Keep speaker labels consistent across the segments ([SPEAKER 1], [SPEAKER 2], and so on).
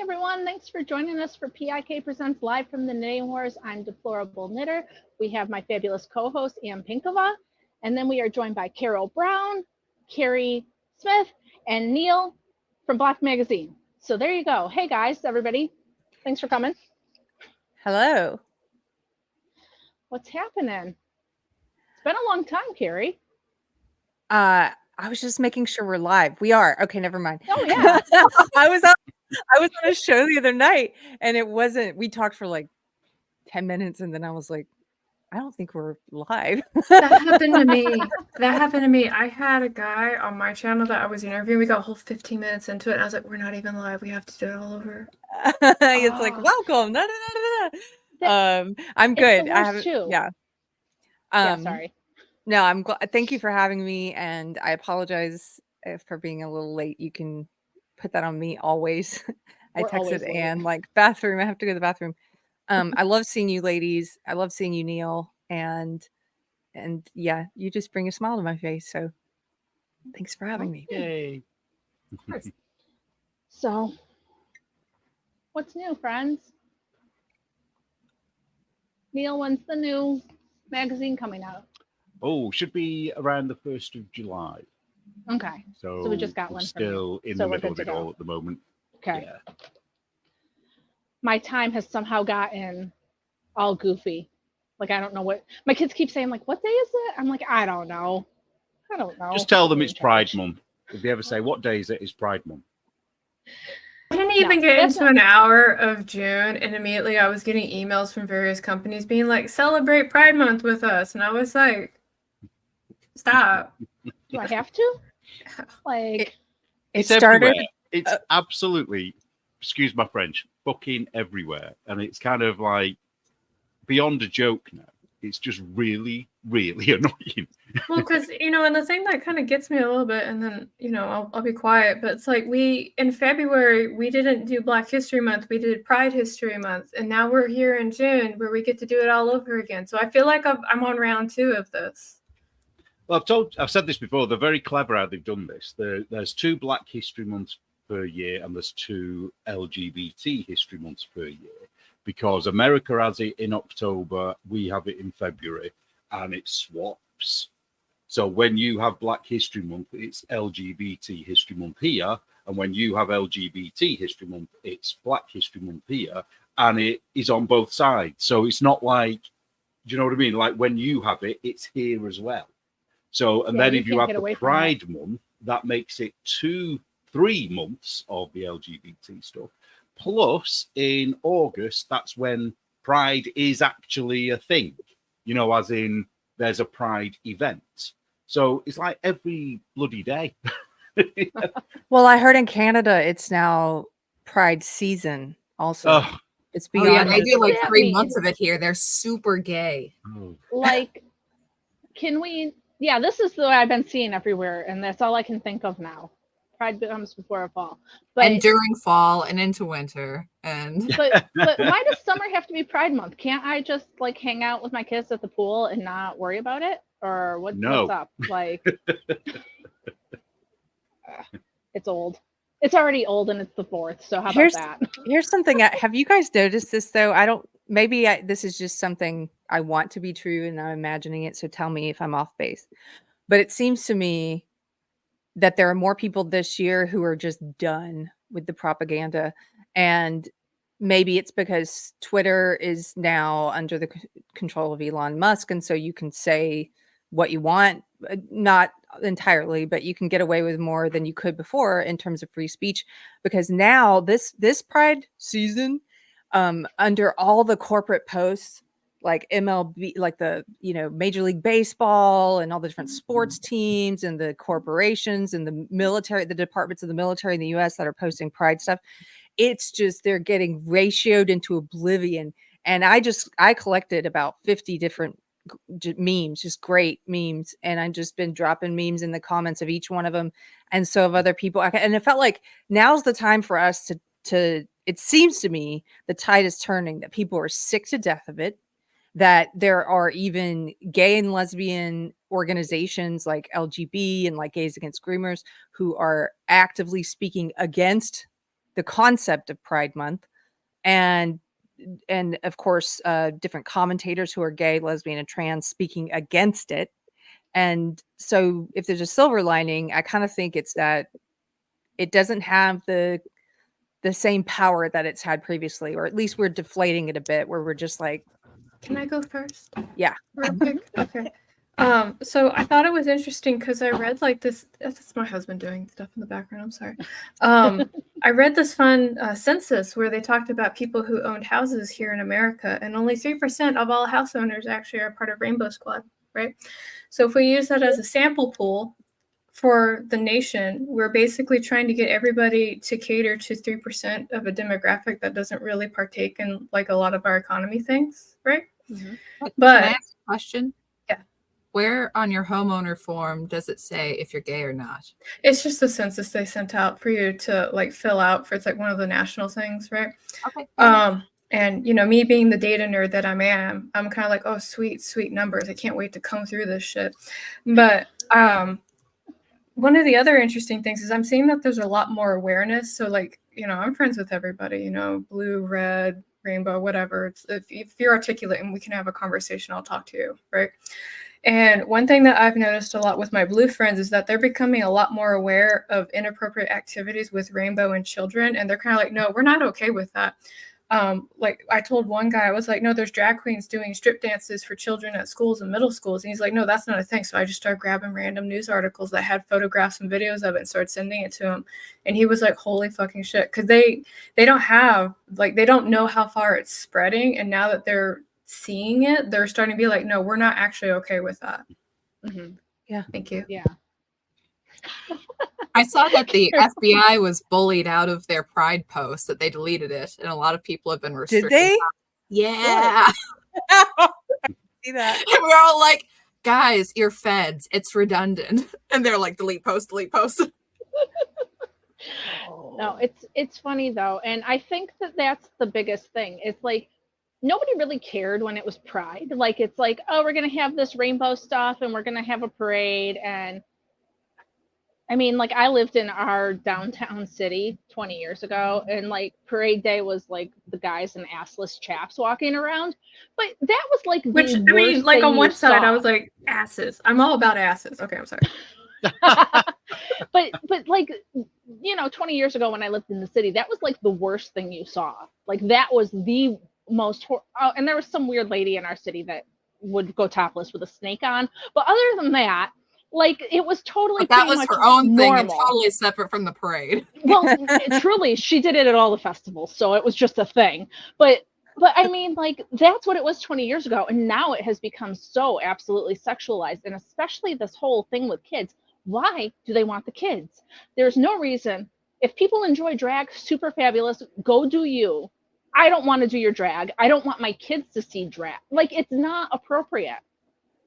[SPEAKER 1] everyone. Thanks for joining us for PIK Presents Live from the Knitting Wars. I'm Deplorable Knitter. We have my fabulous co-host, Ann Pinkova. And then we are joined by Carrow Brown, Keri Smith, and Neil from Black Magazine. So there you go. Hey guys, everybody. Thanks for coming.
[SPEAKER 2] Hello.
[SPEAKER 1] What's happening? It's been a long time, Keri.
[SPEAKER 2] I was just making sure we're live. We are. Okay, never mind.
[SPEAKER 1] Oh yeah.
[SPEAKER 2] I was on a show the other night and it wasn't, we talked for like 10 minutes and then I was like, I don't think we're live.
[SPEAKER 3] That happened to me. I had a guy on my channel that I was interviewing. We got a whole 15 minutes into it and I was like, we're not even live. We have to do it all over.
[SPEAKER 2] It's like, welcome. I'm good.
[SPEAKER 1] I haven't.
[SPEAKER 2] Yeah.
[SPEAKER 1] Sorry.
[SPEAKER 2] No, I'm glad. Thank you for having me, and I apologize for being a little late. You can put that on me always. I texted Anne like bathroom. I have to go to the bathroom. I love seeing you, ladies. I love seeing you, Neil, and yeah, you just bring a smile to my face. So, thanks for having me.
[SPEAKER 4] Yay!
[SPEAKER 1] So, what's new, friends? Neil, when's the new magazine coming out?
[SPEAKER 4] Oh, should be around the 1st of July.
[SPEAKER 1] Okay.
[SPEAKER 4] So
[SPEAKER 1] we just got one.
[SPEAKER 4] Still in the middle of it all at the moment.
[SPEAKER 1] Okay.
[SPEAKER 4] Yeah.
[SPEAKER 1] My time has somehow gotten all goofy. Like, I don't know what my kids keep saying, like, what day is it? I'm like, I don't know.
[SPEAKER 4] Just tell them it's Pride Month. If they ever say, what day is it? It's Pride Month.
[SPEAKER 3] I didn't even get into an hour of June, and immediately I was getting emails from various companies being like, celebrate Pride Month with us. And I was like, stop.
[SPEAKER 1] Do I have to? Like,
[SPEAKER 4] it's everywhere. It's absolutely, excuse my French, fucking everywhere. And it's kind of like beyond a joke now. It's just really, really annoying.
[SPEAKER 3] Well, because, and the thing that kind of gets me a little bit, and then, I'll be quiet, but it's like in February, we didn't do Black History Month. We did Pride History Month. And now we're here in June where we get to do it all over again. So I feel like I'm on round 2 of this.
[SPEAKER 4] Well, I've said this before. They're very clever how they've done this. There's 2 Black History Months per year, and there's 2 LGBT History Months per year. Because America has it in October, we have it in February, and it swaps. So when you have Black History Month, it's LGBT History Month here, and when you have LGBT History Month, it's Black History Month here, and it is on both sides. So it's not like, do you know what I mean? Like when you have it, it's here as well. So, and then if you have the Pride Month, that makes it 2-3 months of the LGBT stuff. Plus, in August, that's when Pride is actually a thing, as in there's a Pride event. So it's like every bloody day.
[SPEAKER 2] Well, I heard in Canada, it's now Pride season also.
[SPEAKER 4] Oh.
[SPEAKER 2] It's beyond.
[SPEAKER 5] They do like 3 months of it here. They're super gay.
[SPEAKER 1] Like, can we... Yeah, this is the way I've been seeing everywhere, and that's all I can think of now. Pride comes before fall,
[SPEAKER 5] and during fall and into winter, and
[SPEAKER 1] but why does summer have to be Pride Month? Can't I just like hang out with my kids at the pool and not worry about it, or what's up? Like, it's old. It's already old, and it's the 4th. So how about that?
[SPEAKER 2] Here's something. Have you guys noticed this though? This is just something I want to be true, and I'm imagining it. So tell me if I'm off base. But it seems to me that there are more people this year who are just done with the propaganda. And maybe it's because Twitter is now under the control of Elon Musk. And so you can say what you want, not entirely, but you can get away with more than you could before in terms of free speech. Because now this Pride season, under all the corporate posts, like MLB, like the, Major League Baseball and all the different sports teams and the corporations and the military, the departments of the military in the US that are posting Pride stuff. It's just, they're getting ratioed into oblivion. And I collected about 50 different memes, just great memes. And I've just been dropping memes in the comments of each one of them. And so have other people. And it felt like now's the time for us to, it seems to me the tide is turning, that people are sick to death of it. That there are even gay and lesbian organizations like LGB and like Gays Against Groomers who are actively speaking against the concept of Pride Month, and of course different commentators who are gay, lesbian, and trans speaking against it. And so if there's a silver lining, I kind of think it's that it doesn't have the same power that it's had previously, or at least we're deflating it a bit, where we're just like,
[SPEAKER 3] Can I go first?
[SPEAKER 2] yeah.
[SPEAKER 3] Real quick. Okay. So I thought it was interesting because I read like this. That's my husband doing stuff in the background. I'm sorry. I read this fun census where they talked about people who owned houses here in America, and only 3% of all house owners actually are part of Rainbow Squad, right? So if we use that as a sample pool for the nation, we're basically trying to get everybody to cater to 3% of a demographic that doesn't really partake in like a lot of our economy things, right?
[SPEAKER 1] Mm-hmm.
[SPEAKER 3] But
[SPEAKER 5] Can I ask a question?
[SPEAKER 3] Yeah.
[SPEAKER 5] Where on your homeowner form does it say if you're gay or not?
[SPEAKER 3] it's just a census they sent out for you to like fill out for. It's like one of the national things, right?
[SPEAKER 5] Okay.
[SPEAKER 3] And you know, me being the data nerd that I'm kind of like, oh, sweet numbers. I can't wait to comb through this shit. But one of the other interesting things is I'm seeing that there's a lot more awareness. So like, you know, I'm friends with everybody, you know, blue, red, rainbow, whatever. It's, if you're articulate and we can have a conversation, I'll talk to you, right? And one thing that I've noticed a lot with my blue friends is that they're becoming a lot more aware of inappropriate activities with rainbow and children. And they're kind of like, no, we're not okay with that. Like I told one guy, I was like, no, there's drag queens doing strip dances for children at schools and middle schools. And he's like, no, that's not a thing. So I just started grabbing random news articles that had photographs and videos of it and started sending it to him. And he was like, holy fucking shit. Cause they don't have, like, they don't know how far it's spreading. And now that they're seeing it, they're starting to be like, no, we're not actually okay with that.
[SPEAKER 1] Mm-hmm.
[SPEAKER 2] Yeah.
[SPEAKER 3] Thank you.
[SPEAKER 1] Yeah.
[SPEAKER 5] I saw that the FBI was bullied out of their Pride post, that they deleted it, and a lot of people have been restricted.
[SPEAKER 2] Did they?
[SPEAKER 5] Yeah.
[SPEAKER 2] See that?
[SPEAKER 5] And we're all like, guys, you're feds. It's redundant. And they're like, delete post, delete post.
[SPEAKER 1] No, it's funny though, and I think that that's the biggest thing. It's like nobody really cared when it was Pride. Like it's like, oh, we're gonna have this rainbow stuff and we're gonna have a parade. And I mean, like I lived in our downtown city 20 years ago, and like parade day was like the guys in assless chaps walking around. But that was like
[SPEAKER 3] Which,
[SPEAKER 1] the
[SPEAKER 3] I mean,
[SPEAKER 1] worst
[SPEAKER 3] like
[SPEAKER 1] thing
[SPEAKER 3] on one
[SPEAKER 1] you
[SPEAKER 3] side,
[SPEAKER 1] saw.
[SPEAKER 3] I was like, asses. I'm all about asses. Okay, I'm sorry.
[SPEAKER 1] but like, you know, 20 years ago when I lived in the city, that was like the worst thing you saw. Like that was the most and there was some weird lady in our city that would go topless with a snake on, but other than that, like it was totally
[SPEAKER 5] But that
[SPEAKER 1] pretty
[SPEAKER 5] was
[SPEAKER 1] much
[SPEAKER 5] her own thing and
[SPEAKER 1] normal.
[SPEAKER 5] totally separate from the parade.
[SPEAKER 1] Well, truly, she did it at all the festivals, so it was just a thing. But I mean, like that's what it was 20 years ago, and now it has become so absolutely sexualized, and especially this whole thing with kids. Why do they want the kids? There's no reason. If people enjoy drag, super fabulous, go do you. I don't want to do your drag. I don't want my kids to see drag. Like it's not appropriate.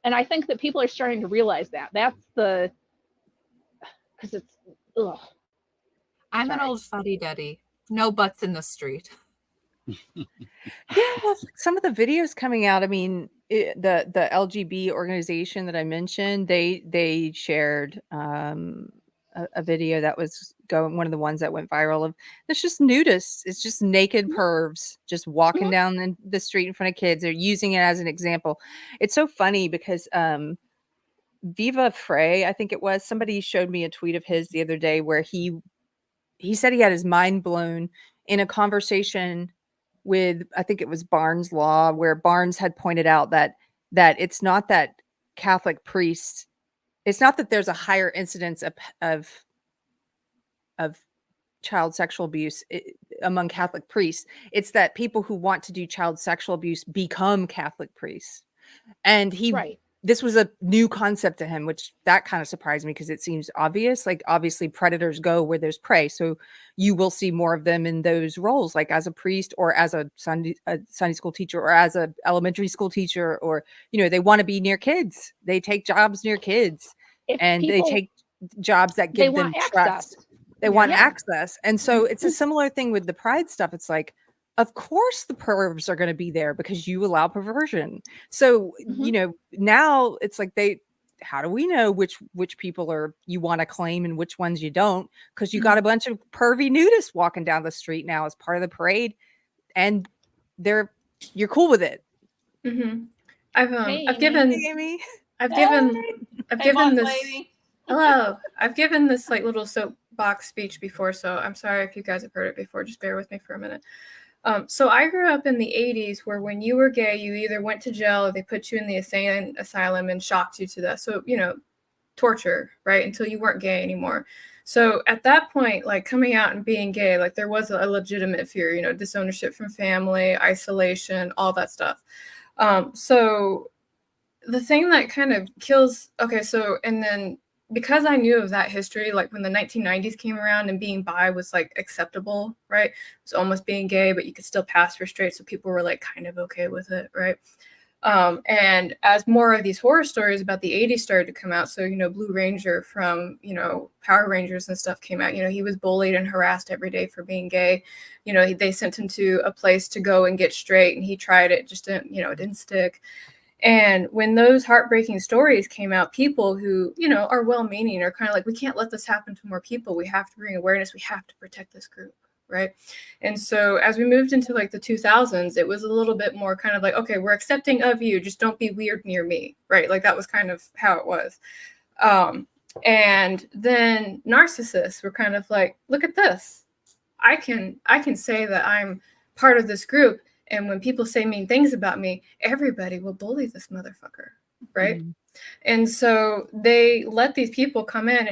[SPEAKER 1] And I think that people are starting to realize that. That's the, because it's, ugh.
[SPEAKER 5] I'm an
[SPEAKER 1] Sorry.
[SPEAKER 5] old fuddy-duddy. No butts in the street.
[SPEAKER 2] Yeah, well, some of the videos coming out, I mean, the LGB organization that I mentioned, they shared a video that was one of the ones that went viral of, it's just nudists. It's just naked pervs just walking down the street in front of kids. They're using it as an example. It's so funny because Viva Frey, I think it was, somebody showed me a tweet of his the other day where he said he had his mind blown in a conversation with, I think it was Barnes Law, where Barnes had pointed out that it's not that Catholic priests, it's not that there's a higher incidence of child sexual abuse among Catholic priests. It's that people who want to do child sexual abuse become Catholic priests. And this was a new concept to him, which that kind of surprised me because it seems obvious. Like obviously predators go where there's prey. So you will see more of them in those roles, like as a priest or as a Sunday school teacher or as a elementary school teacher, or, you know, they want to be near kids. They take jobs near kids they take jobs that give them trust. They want access. And so it's a similar thing with the Pride stuff. It's like, of course the pervs are going to be there because you allow perversion. So, you know, now it's like how do we know which people are you want to claim and which ones you don't? Because you got a bunch of pervy nudists walking down the street now as part of the parade, and you're cool with it.
[SPEAKER 3] Mm-hmm.
[SPEAKER 1] Hey,
[SPEAKER 3] I've given
[SPEAKER 2] Amy.
[SPEAKER 3] I've given this
[SPEAKER 1] lady.
[SPEAKER 3] hello. I've given this like little soapbox speech before, so I'm sorry if you guys have heard it before. Just bear with me for a minute. So I grew up in the 80s where when you were gay, you either went to jail or they put you in the insane asylum and shocked you to death. So, torture, right? Until you weren't gay anymore. So at that point, like coming out and being gay, like there was a legitimate fear, disownership from family, isolation, all that stuff. So the thing that kind of kills, and then because I knew of that history, like when the 1990s came around and being bi was like acceptable, right? It was almost being gay, but you could still pass for straight. So people were like kind of okay with it, right? And as more of these horror stories about the 80s started to come out, so, Blue Ranger from, Power Rangers and stuff came out, he was bullied and harassed every day for being gay. They sent him to a place to go and get straight and he tried it, just didn't, it didn't stick. And when those heartbreaking stories came out, people who, are well-meaning are kind of like, we can't let this happen to more people. We have to bring awareness. We have to protect this group, right? And so as we moved into like the 2000s, it was a little bit more kind of like, okay, we're accepting of you. Just don't be weird near me, right? Like that was kind of how it was. And then narcissists were kind of like, look at this. I can say that I'm part of this group. And when people say mean things about me, everybody will bully this motherfucker, right? Mm-hmm. And so they let these people come in.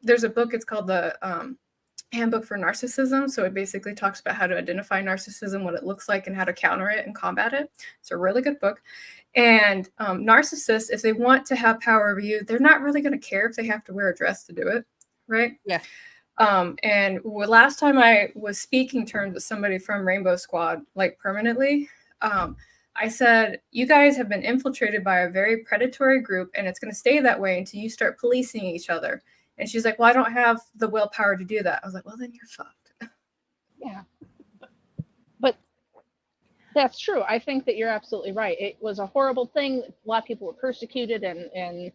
[SPEAKER 3] There's a book, it's called the Handbook for Narcissism. So it basically talks about how to identify narcissism, what it looks like, and how to counter it and combat it. It's a really good book. And narcissists, if they want to have power over you, they're not really going to care if they have to wear a dress to do it, right?
[SPEAKER 2] Yeah.
[SPEAKER 3] And last time I was speaking terms with somebody from Rainbow Squad, like permanently, I said, you guys have been infiltrated by a very predatory group and it's going to stay that way until you start policing each other. And she's like, well, I don't have the willpower to do that. I was like, well, then you're fucked.
[SPEAKER 1] Yeah. But that's true. I think that you're absolutely right. It was a horrible thing. A lot of people were persecuted and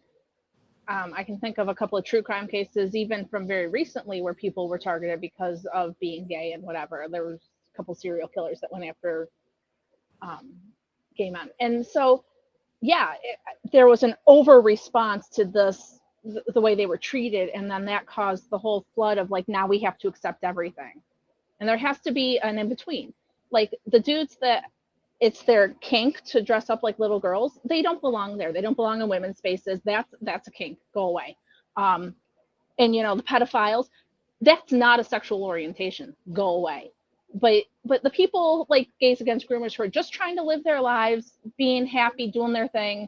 [SPEAKER 1] I can think of a couple of true crime cases, even from very recently, where people were targeted because of being gay and whatever. There was a couple serial killers that went after gay men. And so, there was an over response to this, the way they were treated. And then that caused the whole flood of like, now we have to accept everything. And there has to be an in between. Like the dudes that it's their kink to dress up like little girls, they don't belong there. They don't belong in women's spaces. That's a kink. Go away. And the pedophiles, that's not a sexual orientation. Go away. But the people like Gays Against Groomers who are just trying to live their lives, being happy, doing their thing,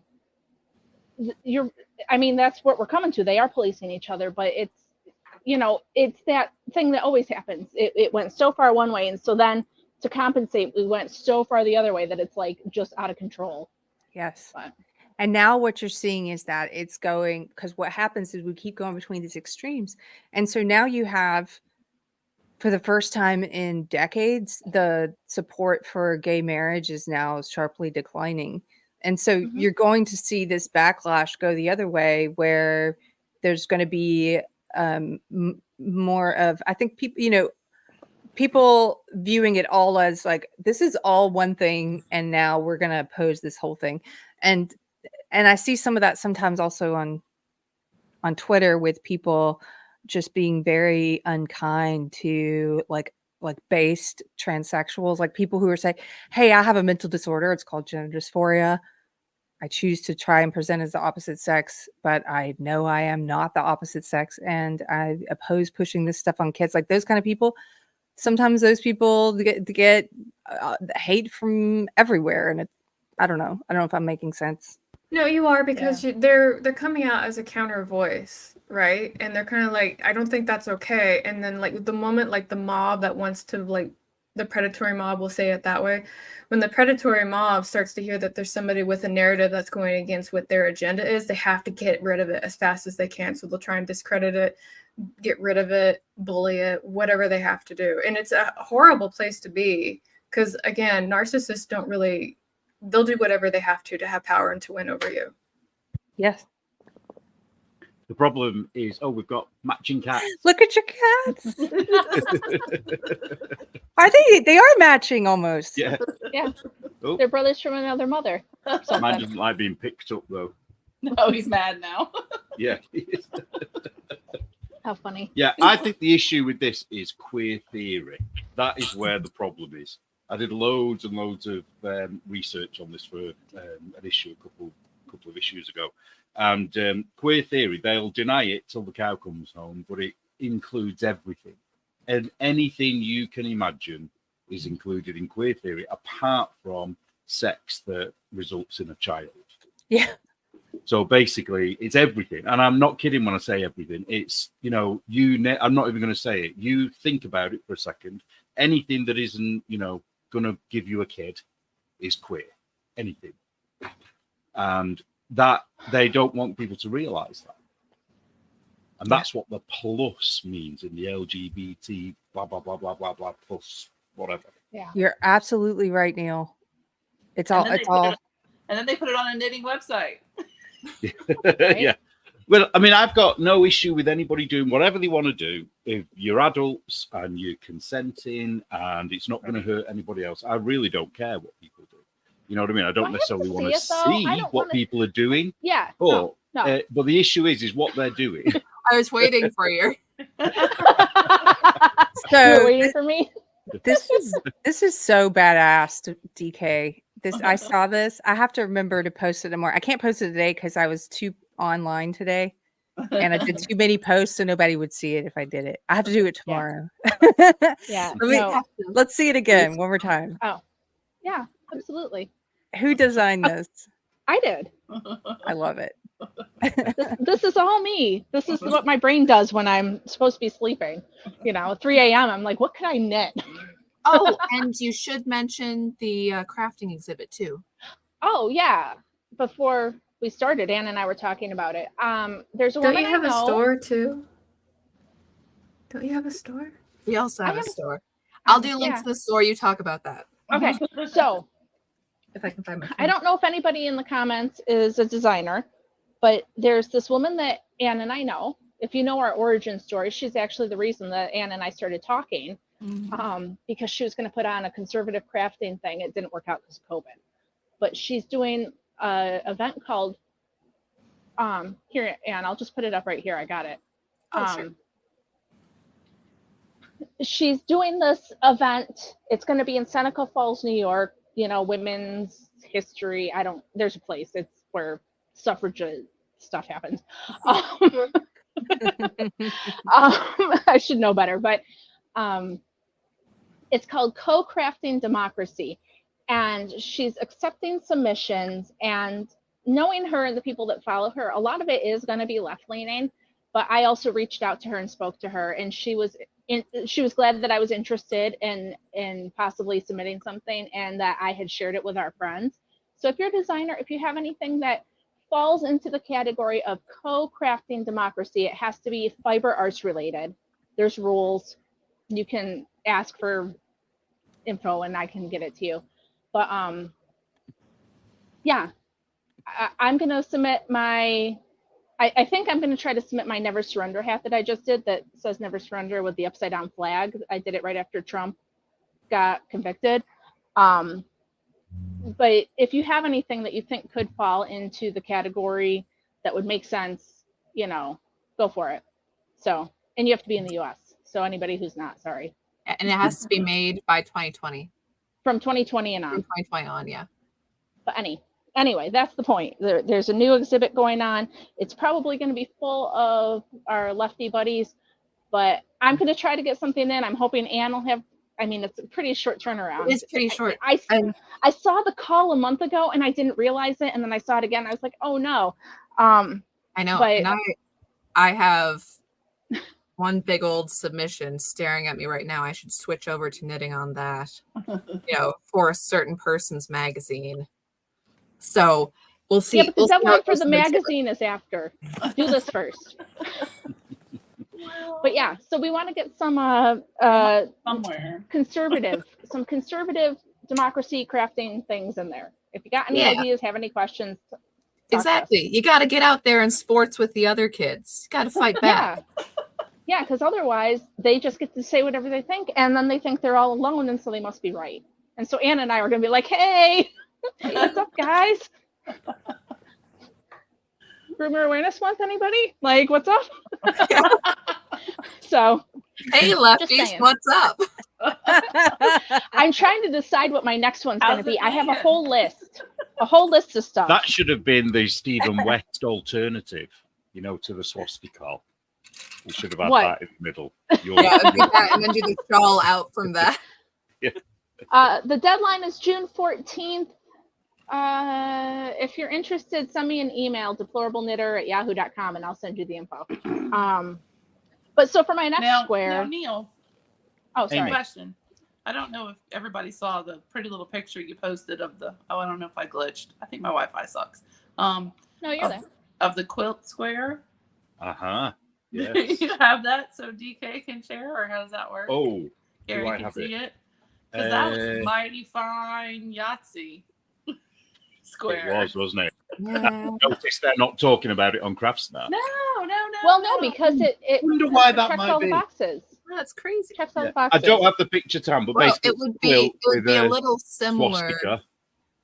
[SPEAKER 1] that's what we're coming to. They are policing each other, but it's that thing that always happens. It went so far one way, and so then to compensate, we went so far the other way that it's like just out of control.
[SPEAKER 2] Yes.
[SPEAKER 1] But.
[SPEAKER 2] And now what you're seeing is that it's going, because what happens is we keep going between these extremes. And so now you have, for the first time in decades, the support for gay marriage is now sharply declining. And so you're going to see this backlash go the other way, where there's going to be more of, I think people viewing it all as like, this is all one thing, and now we're going to oppose this whole thing. And I see some of that sometimes also on Twitter, with people just being very unkind to like based transsexuals, like people who are saying, hey, I have a mental disorder. It's called gender dysphoria. I choose to try and present as the opposite sex, but I know I am not the opposite sex. And I oppose pushing this stuff on kids. Like those kind of people. Sometimes those people get hate from everywhere. And I don't know if I'm making sense.
[SPEAKER 3] No, you are, because they're coming out as a counter voice, right? And they're kind of like, I don't think that's okay. And then like the moment like the mob that wants to like, the predatory mob, will say it that way. When the predatory mob starts to hear that there's somebody with a narrative that's going against what their agenda is, they have to get rid of it as fast as they can. So they'll try and discredit it, get rid of it, bully it, whatever they have to do. And it's a horrible place to be, because again, narcissists they'll do whatever they have to have power and to win over you.
[SPEAKER 2] Yes.
[SPEAKER 4] The problem is, we've got matching cats.
[SPEAKER 2] Look at your cats. Are they are matching almost.
[SPEAKER 4] Yeah.
[SPEAKER 1] Yeah.
[SPEAKER 4] Oh,
[SPEAKER 1] They're brothers from another mother.
[SPEAKER 4] mine
[SPEAKER 1] Something.
[SPEAKER 4] doesn't like being picked up though.
[SPEAKER 6] No, he's mad now.
[SPEAKER 4] Yeah.
[SPEAKER 1] How funny.
[SPEAKER 4] Yeah, I think the issue with this is queer theory. That is where the problem is. I did loads and loads of research on this for an issue a couple of issues ago. And queer theory, they'll deny it till the cow comes home, but it includes everything. And anything you can imagine is included in queer theory, apart from sex that results in a child.
[SPEAKER 2] Yeah.
[SPEAKER 4] So basically, it's everything. And I'm not kidding when I say everything. It's, I'm not even going to say it. You think about it for a second. Anything that isn't, going to give you a kid is queer. Anything. And that they don't want people to realize that. And that's what the plus means in the LGBT, blah, blah, blah, blah, blah, blah, plus whatever.
[SPEAKER 1] Yeah.
[SPEAKER 2] You're absolutely right, Neil. It's
[SPEAKER 6] And
[SPEAKER 2] all,
[SPEAKER 6] then
[SPEAKER 2] it's all.
[SPEAKER 6] And then they put it on a knitting website.
[SPEAKER 4] Yeah. Well, I mean, I've got no issue with anybody doing whatever they want to do. If you're adults and you're consenting and it's not going to hurt anybody else, I really don't care what people do. You know what I mean? I don't necessarily want to see what people are doing.
[SPEAKER 1] Yeah.
[SPEAKER 4] But,
[SPEAKER 1] No.
[SPEAKER 4] But the issue is what they're doing.
[SPEAKER 5] I was waiting for you.
[SPEAKER 1] You're
[SPEAKER 2] So
[SPEAKER 1] waiting for me?
[SPEAKER 2] this is so badass, DK. I saw this. I have to remember to post it tomorrow. I can't post it today because I was too online today, and I did too many posts, so nobody would see it if I did it. I have to do it tomorrow.
[SPEAKER 1] Yeah.
[SPEAKER 2] Let's see it again one more time.
[SPEAKER 1] Oh, yeah, absolutely.
[SPEAKER 2] Who designed this?
[SPEAKER 1] I did.
[SPEAKER 2] I love it.
[SPEAKER 1] This is all me. This is what my brain does when I'm supposed to be sleeping. 3 a.m. I'm like, what could I knit?
[SPEAKER 5] Oh, and you should mention the crafting exhibit too.
[SPEAKER 1] Oh yeah. Before we started, Ann and I were talking about it. There's a
[SPEAKER 3] Don't
[SPEAKER 1] woman
[SPEAKER 3] you have
[SPEAKER 1] I
[SPEAKER 3] a
[SPEAKER 1] know.
[SPEAKER 3] store too? Don't you have a store?
[SPEAKER 5] We also have
[SPEAKER 1] I
[SPEAKER 5] a
[SPEAKER 1] have-
[SPEAKER 5] store. I'll do links
[SPEAKER 1] Yeah.
[SPEAKER 5] to the store. You talk about that.
[SPEAKER 1] Okay, so
[SPEAKER 3] If I can find my phone.
[SPEAKER 1] I don't know if anybody in the comments is a designer, but there's this woman that Ann and I know. If you know our origin story, she's actually the reason that Ann and I started talking, because she was going to put on a conservative crafting thing. It didn't work out because of COVID, but she's doing an event called, here, Ann, I'll just put it up right here. I got it.
[SPEAKER 5] Sure.
[SPEAKER 1] She's doing this event. It's going to be in Seneca Falls, New York, women's history. There's a place. It's where suffragette stuff happens. I should know better, but it's called Co-Crafting Democracy. And she's accepting submissions, and knowing her and the people that follow her, a lot of it is going to be left-leaning, but I also reached out to her and spoke to her, and she was glad that I was interested in possibly submitting something and that I had shared it with our friends. So if you're a designer, if you have anything that falls into the category of co-crafting democracy, it has to be fiber arts related. There's rules. You can ask for info and I can get it to you. But yeah, I'm going to submit my, I think I'm going to try to submit my Never Surrender hat that I just did that says Never Surrender with the upside down flag. I did it right after Trump got convicted. But if you have anything that you think could fall into the category that would make sense, go for it. So, and you have to be in the US. So anybody who's not, sorry.
[SPEAKER 5] And it has to be made by 2020.
[SPEAKER 1] From 2020 and on.
[SPEAKER 5] From 2020 on, yeah.
[SPEAKER 1] But anyway, that's the point. There's a new exhibit going on. It's probably going to be full of our lefty buddies, but I'm going to try to get something in. I'm hoping Ann will have, it's a pretty short turnaround.
[SPEAKER 5] It's pretty short.
[SPEAKER 1] I saw the call a month ago and I didn't realize it. And then I saw it again. I was like, oh no.
[SPEAKER 5] I know.
[SPEAKER 1] But,
[SPEAKER 5] and I have one big old submission staring at me right now. I should switch over to knitting on that, for a certain person's magazine. So we'll see.
[SPEAKER 1] Yeah, but the
[SPEAKER 5] we'll see how
[SPEAKER 1] deadline
[SPEAKER 5] it
[SPEAKER 1] for
[SPEAKER 5] goes
[SPEAKER 1] the
[SPEAKER 5] next year.
[SPEAKER 1] magazine is after. Do this first. But yeah, so we want to get some
[SPEAKER 6] Somewhere.
[SPEAKER 1] some conservative democracy crafting things in there. If you got any ideas, have any questions,
[SPEAKER 5] Exactly. You got to get out there in sports with the other kids. You got to fight back.
[SPEAKER 1] Yeah, because otherwise they just get to say whatever they think, and then they think they're all alone, and so they must be right. And so Anna and I are going to be like, hey, what's up, guys? Groomer Awareness Month, anybody? Like, what's up? So,
[SPEAKER 5] hey, lefties, what's up?
[SPEAKER 1] I'm trying to decide what my next one's going to be. I have a whole list of stuff.
[SPEAKER 4] That should have been the Stephen West alternative, you know, to the swastika. We should have had that in the middle.
[SPEAKER 5] Yeah, it'd be that, and then do the shawl out from that.
[SPEAKER 4] Yeah.
[SPEAKER 1] The deadline is June 14th. If you're interested, send me an email, deplorableknitter@yahoo.com, and I'll send you the info. But so for my next square.
[SPEAKER 6] Now, Neil.
[SPEAKER 1] Oh, sorry.
[SPEAKER 6] Question. I don't know if everybody saw the pretty little picture you posted of the. Oh, I don't know if I glitched. I think my Wi-Fi sucks.
[SPEAKER 1] No, you're there.
[SPEAKER 6] Of the quilt square.
[SPEAKER 4] Yes.
[SPEAKER 6] You have that so DK can share, or how does that work?
[SPEAKER 4] Oh,
[SPEAKER 6] Keri can see it. Because that was mighty fine Yahtzee square.
[SPEAKER 4] It was, wasn't it? Yeah. Notice they're not talking about it on Craftsnet.
[SPEAKER 6] No.
[SPEAKER 1] Well, no, because it
[SPEAKER 4] wonder why that
[SPEAKER 1] checks
[SPEAKER 4] might
[SPEAKER 1] all
[SPEAKER 4] be.
[SPEAKER 1] the boxes.
[SPEAKER 5] That's crazy.
[SPEAKER 1] Checks all the boxes.
[SPEAKER 4] I don't have the picture, Tam, but basically
[SPEAKER 5] it would be a little similar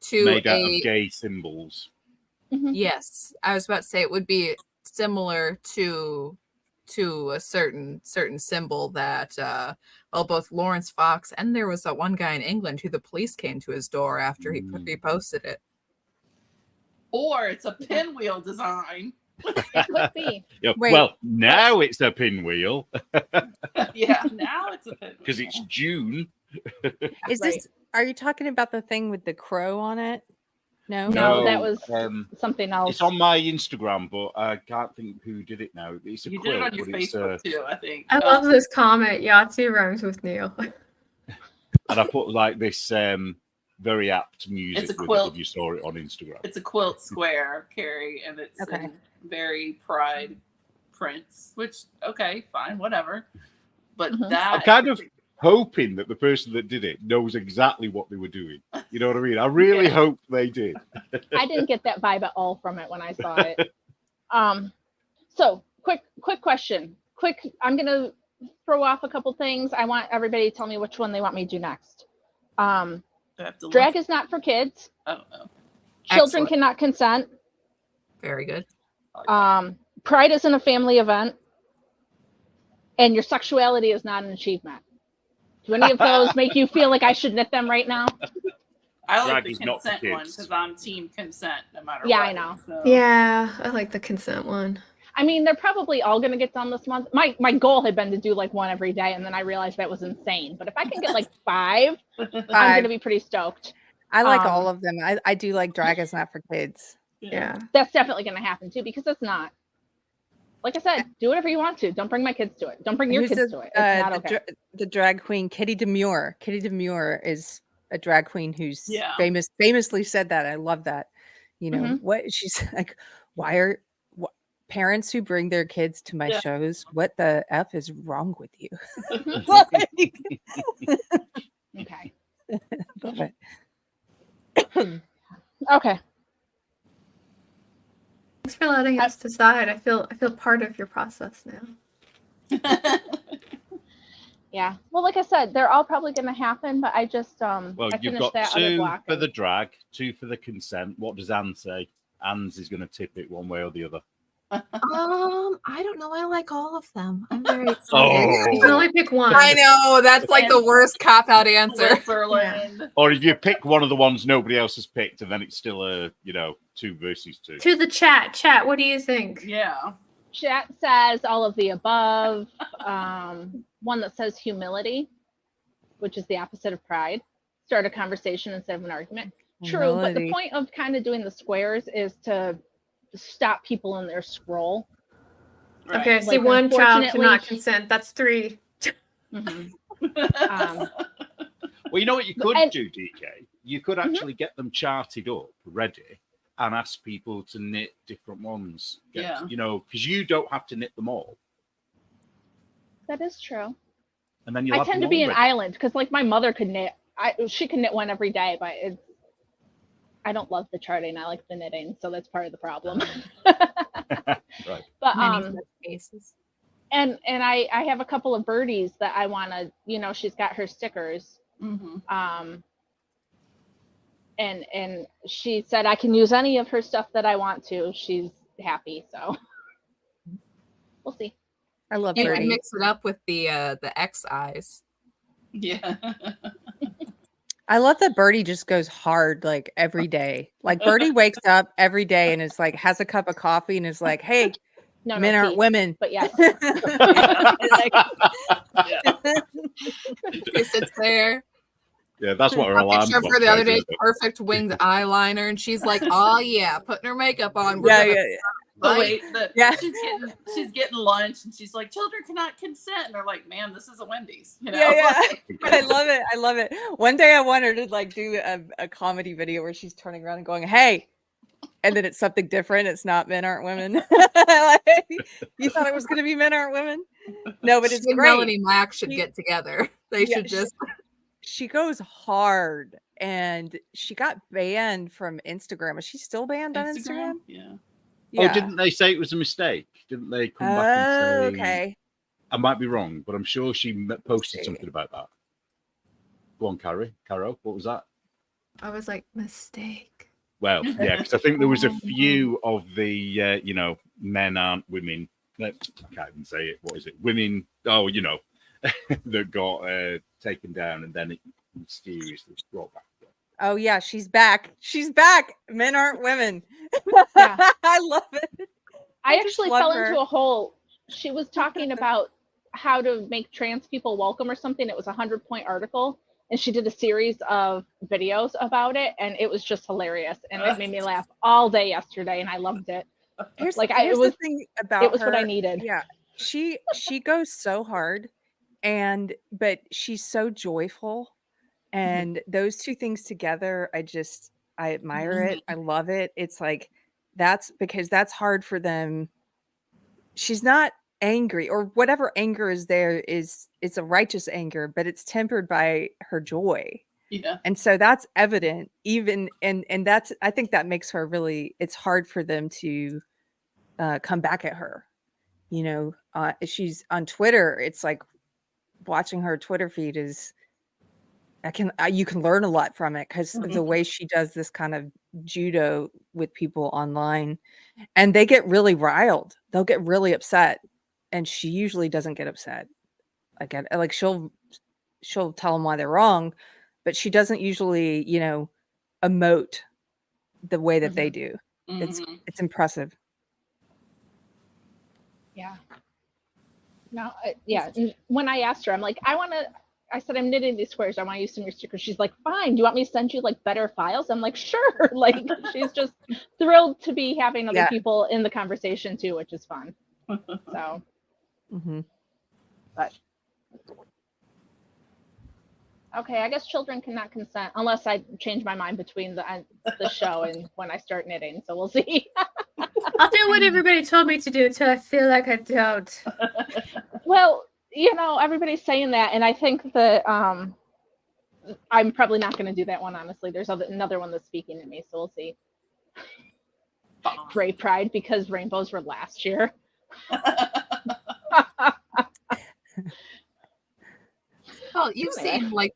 [SPEAKER 5] to
[SPEAKER 4] made out of gay symbols.
[SPEAKER 1] Mm-hmm.
[SPEAKER 5] Yes, I was about to say it would be similar to a certain symbol that both Lawrence Fox and there was that one guy in England who the police came to his door after he posted it.
[SPEAKER 6] Or it's a pinwheel design.
[SPEAKER 1] It could be.
[SPEAKER 4] Yeah, well, now it's a pinwheel.
[SPEAKER 6] Yeah, now it's a pinwheel.
[SPEAKER 4] Because it's June.
[SPEAKER 2] Is this? Are you talking about the thing with the crow on it?
[SPEAKER 1] No, that was something else.
[SPEAKER 4] It's on my Instagram, but I can't think who did it now. It's a
[SPEAKER 6] you
[SPEAKER 4] quilt,
[SPEAKER 6] did it on your Facebook too, I think.
[SPEAKER 3] I love this comment. Yahtzee rhymes with Neil.
[SPEAKER 4] And I put like this very apt music.
[SPEAKER 6] It's a quilt.
[SPEAKER 4] If you saw it on Instagram.
[SPEAKER 6] It's a quilt square, Keri, and it's in very pride prints. Which fine, whatever. But that
[SPEAKER 4] I'm kind of hoping that the person that did it knows exactly what they were doing. You know what I mean? I really hope they did.
[SPEAKER 1] I didn't get that vibe at all from it when I saw it. So quick question. I'm gonna throw off a couple things. I want everybody to tell me which one they want me to do next. Drag is not for kids.
[SPEAKER 6] Oh no.
[SPEAKER 1] Children cannot consent.
[SPEAKER 5] Very good.
[SPEAKER 1] Pride isn't a family event. And your sexuality is not an achievement. Do any of those make you feel like I should knit them right now?
[SPEAKER 6] I like the consent one because I'm team consent no matter what.
[SPEAKER 1] Yeah, I know.
[SPEAKER 6] So.
[SPEAKER 3] Yeah, I like the consent one.
[SPEAKER 1] I mean, they're probably all going to get done this month. My goal had been to do like one every day, and then I realized that was insane. But if I can get like 5, I'm going to be pretty stoked.
[SPEAKER 2] I like all of them. I do like drag is not for kids.
[SPEAKER 3] Yeah.
[SPEAKER 1] That's definitely going to happen too, because it's not. Like I said, do whatever you want to. Don't bring my kids to it. Don't bring your kids to it. It's not okay.
[SPEAKER 2] The drag queen, Kitty Demure. Kitty Demure is a drag queen who's famously said that. I love that. You know, what she's like, parents who bring their kids to my shows, what the F is wrong with you?
[SPEAKER 1] Okay.
[SPEAKER 2] Love it.
[SPEAKER 1] Okay.
[SPEAKER 3] Thanks for letting us decide. I feel part of your process now.
[SPEAKER 1] Yeah. Well, like I said, they're all probably going to happen, but I just
[SPEAKER 4] well,
[SPEAKER 1] I
[SPEAKER 4] you've got
[SPEAKER 1] that
[SPEAKER 4] 2 for the drag, 2 for the consent. What does Anne say? Anne's is going to tip it one way or the other.
[SPEAKER 5] I don't know. I like all of them. I'm very excited.
[SPEAKER 3] You can only pick one.
[SPEAKER 5] I know that's like the worst cop-out answer.
[SPEAKER 4] Or if you pick one of the ones nobody else has picked, and then it's still a 2 versus 2.
[SPEAKER 3] To the chat, what do you think?
[SPEAKER 6] Yeah.
[SPEAKER 1] Chat says all of the above. One that says humility, which is the opposite of pride. Start a conversation instead of an argument. True, but the point of kind of doing the squares is to stop people in their scroll.
[SPEAKER 3] Right. Okay, I see one child cannot consent. That's 3.
[SPEAKER 4] Well, you know what you could do, DK? You could actually get them charted up, ready, and ask people to knit different ones. You know, because you don't have to knit them all.
[SPEAKER 1] That is true.
[SPEAKER 4] And then
[SPEAKER 1] I tend to be an island because, like, my mother could knit. She can knit one every day, but I don't love the charting. I like the knitting, so that's part of the problem.
[SPEAKER 4] Right.
[SPEAKER 1] But
[SPEAKER 5] Many such cases.
[SPEAKER 1] and I have a couple of birdies that I want to, you know, she's got her stickers. And she said I can use any of her stuff that I want to. She's happy, so we'll see.
[SPEAKER 2] I love
[SPEAKER 5] You can
[SPEAKER 2] Birdie.
[SPEAKER 5] mix it up with the X eyes.
[SPEAKER 6] Yeah.
[SPEAKER 2] I love that Birdie just goes hard like every day. Like Birdie wakes up every day and is like, has a cup of coffee and is like, hey,
[SPEAKER 1] No,
[SPEAKER 2] men aren't
[SPEAKER 1] tea,
[SPEAKER 2] women.
[SPEAKER 1] but yes.
[SPEAKER 2] Like,
[SPEAKER 5] She sits there.
[SPEAKER 4] Yeah, that's what her
[SPEAKER 5] I
[SPEAKER 4] alarm
[SPEAKER 5] picture
[SPEAKER 4] clock
[SPEAKER 5] her the other
[SPEAKER 4] says,
[SPEAKER 5] day,
[SPEAKER 4] isn't it?
[SPEAKER 5] perfect winged eyeliner, and she's like, "Oh yeah, putting her makeup on." We're
[SPEAKER 2] yeah,
[SPEAKER 5] gonna
[SPEAKER 2] yeah,
[SPEAKER 6] But
[SPEAKER 5] fight."
[SPEAKER 6] wait,
[SPEAKER 2] Yeah.
[SPEAKER 6] she's getting lunch, and she's like, "Children cannot consent," and they're like, "Man, this is a Wendy's," you know?
[SPEAKER 2] yeah. I love it. I love it. One day I want her to like do a comedy video where she's turning around and going, "Hey," and then it's something different. It's not men aren't women. Like, you thought it was going to be men aren't women? No, but it's
[SPEAKER 5] She and
[SPEAKER 2] great.
[SPEAKER 5] Melanie Mack should get together. They
[SPEAKER 2] Yeah,
[SPEAKER 5] should just.
[SPEAKER 2] She goes hard, and she got banned from Instagram. Is she still banned on Instagram?
[SPEAKER 6] Yeah.
[SPEAKER 2] Yeah.
[SPEAKER 4] Oh, didn't they say it was a mistake? Didn't they come back and say?
[SPEAKER 2] Okay.
[SPEAKER 4] I might be wrong, but I'm sure she posted
[SPEAKER 2] see.
[SPEAKER 4] something about that. Go on, Carrow. What was that?
[SPEAKER 3] I was like, mistake.
[SPEAKER 4] Well, yeah, because I think there was a few of the, men aren't women. I can't even say it. What is it? Women. Oh, that got taken down and then it mysteriously brought back.
[SPEAKER 2] Oh yeah, she's back. She's back. Men aren't women.
[SPEAKER 1] Yeah.
[SPEAKER 2] I love it.
[SPEAKER 1] I
[SPEAKER 2] just
[SPEAKER 1] actually
[SPEAKER 2] love
[SPEAKER 1] fell
[SPEAKER 2] her.
[SPEAKER 1] into a hole. She was talking about how to make trans people welcome or something. It was a 100-point article, and she did a series of videos about it, and it was just hilarious. And it made me laugh all day yesterday, and I loved it.
[SPEAKER 2] Here's
[SPEAKER 1] it was
[SPEAKER 2] the thing about
[SPEAKER 1] it was
[SPEAKER 2] her.
[SPEAKER 1] what I needed.
[SPEAKER 2] Yeah, she goes so hard, but she's so joyful, and those two things together, I admire it. I love it. It's like that's because that's hard for them. She's not angry, or whatever anger is there it's a righteous anger, but it's tempered by her joy.
[SPEAKER 6] Yeah.
[SPEAKER 2] And so that's evident even and that's I think that makes her really, it's hard for them to come back at her. She's on Twitter. It's like watching her Twitter feed is you can learn a lot from it because of the way she does this kind of judo with people online, and they get really riled. They'll get really upset, and she usually doesn't get upset. Again, like she'll tell them why they're wrong, but she doesn't usually, emote the way that they do. It's impressive.
[SPEAKER 1] Yeah. No, yeah. And when I asked her, I'm like, I said, I'm knitting these squares. I want to use some of your stickers. She's like, fine. Do you want me to send you like better files? I'm like, sure. Like, she's just thrilled to be having other people in the conversation too, which is fun. So, but okay, I guess children cannot consent unless I change my mind between the show and when I start knitting. So we'll see.
[SPEAKER 3] I'll do what everybody told me to do until I feel like I don't.
[SPEAKER 1] Well, everybody's saying that, and I think that I'm probably not going to do that one, honestly. There's another one that's speaking to me, so we'll see. Gray Pride, because rainbows were last year.
[SPEAKER 5] Well, you've seen like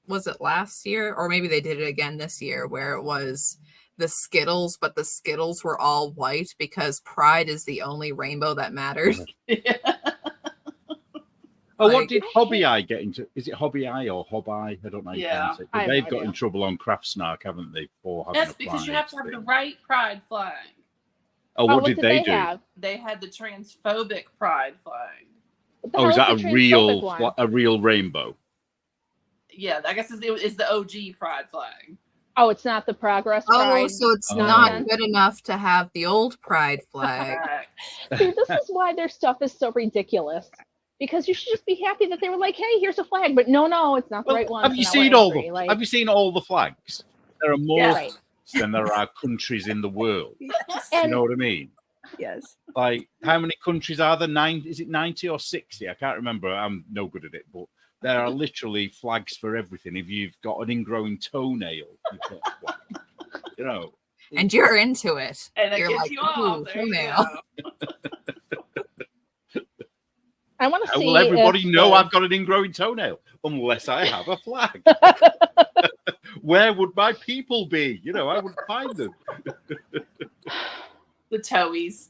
[SPEAKER 5] was it last year, or maybe they did it again this year, where it was the Skittles, but the Skittles were all white because Pride is the only rainbow that matters.
[SPEAKER 4] Oh, what did Hobby Eye get into? Is it Hobby Eye or Hob Eye? I don't know.
[SPEAKER 6] Yeah.
[SPEAKER 4] But they've got in trouble on Craft Snark, haven't they? For having
[SPEAKER 6] Yes, because you have to have the right pride flag.
[SPEAKER 4] Oh, what did they do?
[SPEAKER 1] Have?
[SPEAKER 6] They had the transphobic pride flag.
[SPEAKER 4] Oh, is that a real rainbow?
[SPEAKER 6] Yeah, I guess it's the OG pride flag.
[SPEAKER 1] Oh, it's not the Progress Pride.
[SPEAKER 5] Oh, so it's not good enough to have the old pride flag.
[SPEAKER 1] See, this is why their stuff is so ridiculous. Because you should just be happy that they were like, "Hey, here's a flag," but no, it's not the right one.
[SPEAKER 4] Have you seen Have you seen all the flags? There are more than there are countries in the world. You know what I mean?
[SPEAKER 2] Yes.
[SPEAKER 4] Like, how many countries are there? 9? Is it 90 or 60? I can't remember. I'm no good at it, but There are literally flags for everything. If you've got an ingrowing toenail, you've got a flag. You know.
[SPEAKER 5] And you're into it.
[SPEAKER 6] And it
[SPEAKER 5] You're
[SPEAKER 6] gets
[SPEAKER 5] like,
[SPEAKER 6] you off.
[SPEAKER 5] ooh,
[SPEAKER 6] There you
[SPEAKER 5] toenail.
[SPEAKER 6] go.
[SPEAKER 1] I want to
[SPEAKER 4] How
[SPEAKER 1] see.
[SPEAKER 4] will everybody
[SPEAKER 1] if
[SPEAKER 4] know
[SPEAKER 1] the-
[SPEAKER 4] I've got an ingrowing toenail unless I have a flag? Where would my people be? You know, I would find them.
[SPEAKER 6] The toeies.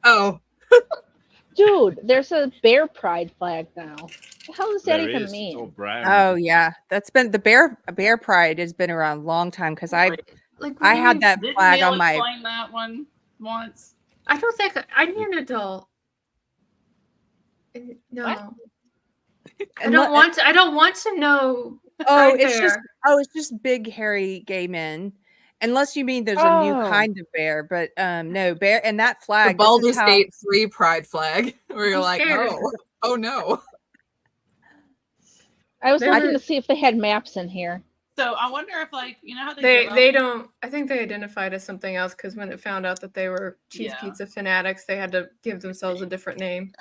[SPEAKER 5] Oh,
[SPEAKER 1] Dude, there's a bear pride flag now. What the hell does that
[SPEAKER 4] There
[SPEAKER 1] even
[SPEAKER 4] is.
[SPEAKER 1] mean?
[SPEAKER 4] It's all brown.
[SPEAKER 2] Oh yeah, that's been the bear pride has been around a long time because I
[SPEAKER 3] Like
[SPEAKER 2] I
[SPEAKER 3] really-
[SPEAKER 2] had that
[SPEAKER 6] Didn't
[SPEAKER 2] flag
[SPEAKER 6] Neil
[SPEAKER 2] on my.
[SPEAKER 6] explain that one once?
[SPEAKER 3] I don't think I need an adult. No.
[SPEAKER 1] What?
[SPEAKER 3] I don't want to. I don't want to know.
[SPEAKER 2] Oh,
[SPEAKER 3] Pride Bear.
[SPEAKER 2] it's just big hairy gay men. Unless you mean there's a new
[SPEAKER 1] Oh.
[SPEAKER 2] kind of bear, but no bear and that
[SPEAKER 5] the
[SPEAKER 2] flag.
[SPEAKER 5] Baldur's
[SPEAKER 2] this is how-
[SPEAKER 5] Gate 3 pride flag. Where you're
[SPEAKER 3] I'm
[SPEAKER 5] like,
[SPEAKER 3] scared.
[SPEAKER 5] oh no.
[SPEAKER 1] I was
[SPEAKER 3] There
[SPEAKER 1] looking
[SPEAKER 3] were-
[SPEAKER 1] to see if they had maps in here.
[SPEAKER 6] So I wonder if, like, you know how they give
[SPEAKER 3] They
[SPEAKER 6] out-
[SPEAKER 3] don't. I think they identified as something else because when it found out that they were cheese
[SPEAKER 6] Yeah.
[SPEAKER 3] pizza fanatics, they had to give themselves a different name.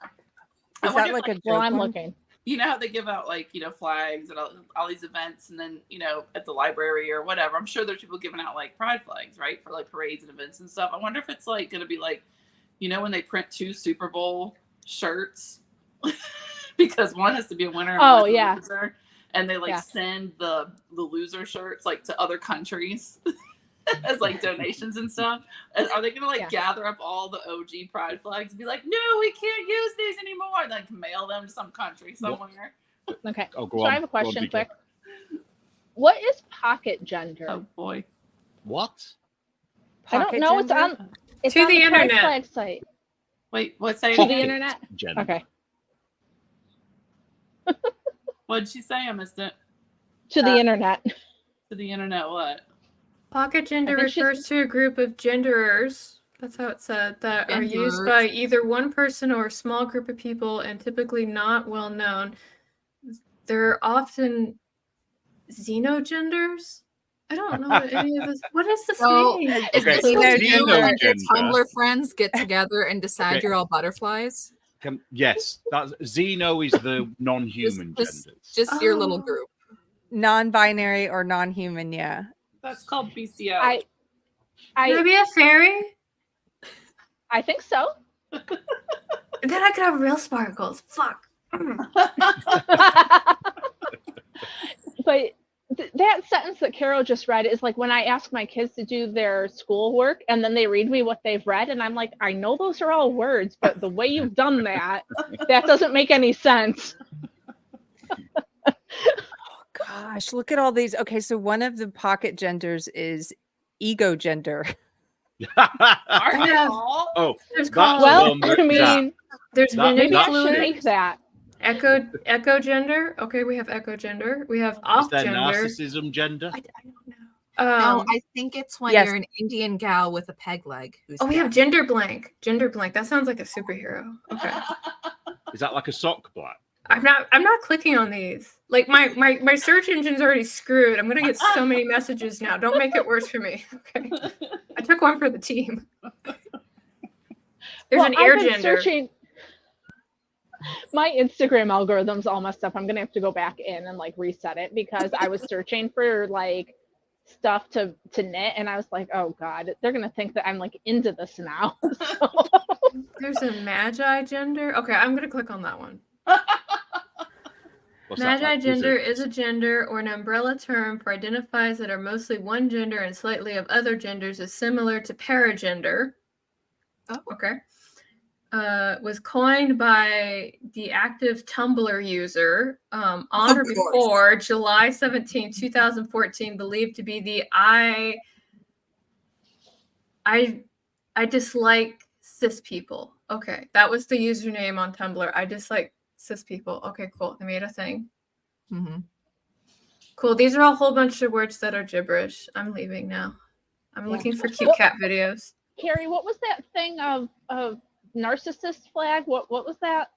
[SPEAKER 6] I
[SPEAKER 2] Is
[SPEAKER 6] wonder
[SPEAKER 2] that
[SPEAKER 6] if,
[SPEAKER 2] like a
[SPEAKER 1] Well,
[SPEAKER 2] joke
[SPEAKER 1] I'm
[SPEAKER 2] one?
[SPEAKER 1] looking.
[SPEAKER 6] you know how they give out, like, you know, flags at all these events, and then, you know, at the library or whatever. I'm sure there's people giving out, like, pride flags, right, for, like, parades and events and stuff. I wonder if it's, like, going to be like, you know, when they print 2 Super Bowl shirts because one has to be a winner and
[SPEAKER 1] Oh,
[SPEAKER 6] one's a
[SPEAKER 1] yeah.
[SPEAKER 6] loser, and they, like,
[SPEAKER 1] Yeah.
[SPEAKER 6] send the loser shirts, like, to other countries as, like, donations and stuff. And are they going to, like,
[SPEAKER 1] Yeah.
[SPEAKER 6] gather up all the OG pride flags and be like, no, we can't use these anymore, and like mail them to some country somewhere?
[SPEAKER 1] Okay.
[SPEAKER 4] Oh, go
[SPEAKER 1] So
[SPEAKER 4] on.
[SPEAKER 1] I have a
[SPEAKER 4] Go on,
[SPEAKER 1] question
[SPEAKER 4] Vika.
[SPEAKER 1] quick. What is pocket gender?
[SPEAKER 6] Oh boy.
[SPEAKER 4] What?
[SPEAKER 1] I don't
[SPEAKER 2] Pocket
[SPEAKER 1] know. It's
[SPEAKER 2] gender?
[SPEAKER 1] on. It's
[SPEAKER 3] To
[SPEAKER 1] on
[SPEAKER 3] the
[SPEAKER 1] Pride
[SPEAKER 3] internet.
[SPEAKER 1] flag site.
[SPEAKER 6] Wait, what's that?
[SPEAKER 1] To the
[SPEAKER 4] Pocket
[SPEAKER 1] internet?
[SPEAKER 4] gender.
[SPEAKER 1] Okay.
[SPEAKER 6] What did she say? I missed it.
[SPEAKER 1] To the internet.
[SPEAKER 6] To the internet, what?
[SPEAKER 3] Pocket gender
[SPEAKER 1] I think she's-
[SPEAKER 3] refers to a group of genderers. That's how it said. That are used
[SPEAKER 5] Genderers.
[SPEAKER 3] by either one person or a small group of people, and typically not well known. They're often Xenogenders. I don't know what any of this. What is this
[SPEAKER 5] So,
[SPEAKER 3] mean?
[SPEAKER 5] Is
[SPEAKER 4] Okay,
[SPEAKER 5] this
[SPEAKER 2] so
[SPEAKER 5] like you and your
[SPEAKER 4] xenogender.
[SPEAKER 5] Tumblr friends get together and decide
[SPEAKER 4] Okay.
[SPEAKER 5] you're all butterflies?
[SPEAKER 4] Yes, that's Xeno is the non-human
[SPEAKER 5] Just-
[SPEAKER 4] genders.
[SPEAKER 5] Just your little
[SPEAKER 3] Oh.
[SPEAKER 5] group.
[SPEAKER 2] Non-binary or non-human, yeah.
[SPEAKER 6] That's called BCO.
[SPEAKER 1] I
[SPEAKER 3] Can I be a fairy?
[SPEAKER 1] I think so.
[SPEAKER 3] And then I could have real sparkles. Fuck.
[SPEAKER 1] But that sentence that Carol just read is like when I ask my kids to do their schoolwork and then they read me what they've read, and I'm like, I know those are all words, but the way you've done that, that doesn't make any sense.
[SPEAKER 2] Gosh, look at all these. Okay, so one of the pocket genders is ego gender.
[SPEAKER 6] Are they
[SPEAKER 3] Yeah.
[SPEAKER 6] all?
[SPEAKER 4] Oh,
[SPEAKER 3] There's
[SPEAKER 4] That's
[SPEAKER 3] called.
[SPEAKER 1] Well,
[SPEAKER 4] one that-
[SPEAKER 1] I mean,
[SPEAKER 3] There's
[SPEAKER 4] that-
[SPEAKER 1] maybe I
[SPEAKER 4] that
[SPEAKER 1] should
[SPEAKER 4] shit.
[SPEAKER 1] make that.
[SPEAKER 3] echo gender. Okay, we have echo gender. We have
[SPEAKER 4] is
[SPEAKER 3] off
[SPEAKER 4] there
[SPEAKER 3] gender.
[SPEAKER 4] narcissism gender?
[SPEAKER 3] I don't know.
[SPEAKER 5] No, I think it's when
[SPEAKER 2] yes.
[SPEAKER 5] you're an Indian gal with a peg leg. Who's
[SPEAKER 3] Oh, we have
[SPEAKER 5] gay.
[SPEAKER 3] gender blank. Gender blank. That sounds like a superhero. Okay.
[SPEAKER 4] Is that like a sock black?
[SPEAKER 3] I'm not clicking on these. Like my search engine's already screwed. I'm gonna get so many messages now. Don't make it worse for me. Okay. I took one for the team. There's
[SPEAKER 1] Well,
[SPEAKER 3] an air
[SPEAKER 1] I've been
[SPEAKER 3] gender.
[SPEAKER 1] searching. My Instagram algorithm's all messed up. I'm gonna have to go back in and like reset it because I was searching for like stuff to knit, and I was like, oh god, they're gonna think that I'm like into this now. So,
[SPEAKER 3] There's a magi gender. Okay, I'm gonna click on that one.
[SPEAKER 4] What's that,
[SPEAKER 3] Magi
[SPEAKER 4] like
[SPEAKER 3] gender
[SPEAKER 4] wizards?
[SPEAKER 3] is a gender or an umbrella term for identifiers that are mostly one gender and slightly of other genders, is similar to paragender.
[SPEAKER 5] Oh.
[SPEAKER 3] Okay. Was coined by the active Tumblr user on or
[SPEAKER 5] Of course.
[SPEAKER 3] before July 17, 2014, believed to be the I dislike cis people. Okay, that was the username on Tumblr. I dislike cis people. Okay, cool. They made a thing.
[SPEAKER 5] Mhm.
[SPEAKER 3] Cool. These are a whole bunch of words that are gibberish. I'm leaving now. I'm
[SPEAKER 1] Yeah.
[SPEAKER 3] looking for cute
[SPEAKER 1] Well-
[SPEAKER 3] cat videos.
[SPEAKER 1] Carrie, what was that thing of narcissist flag? What was that?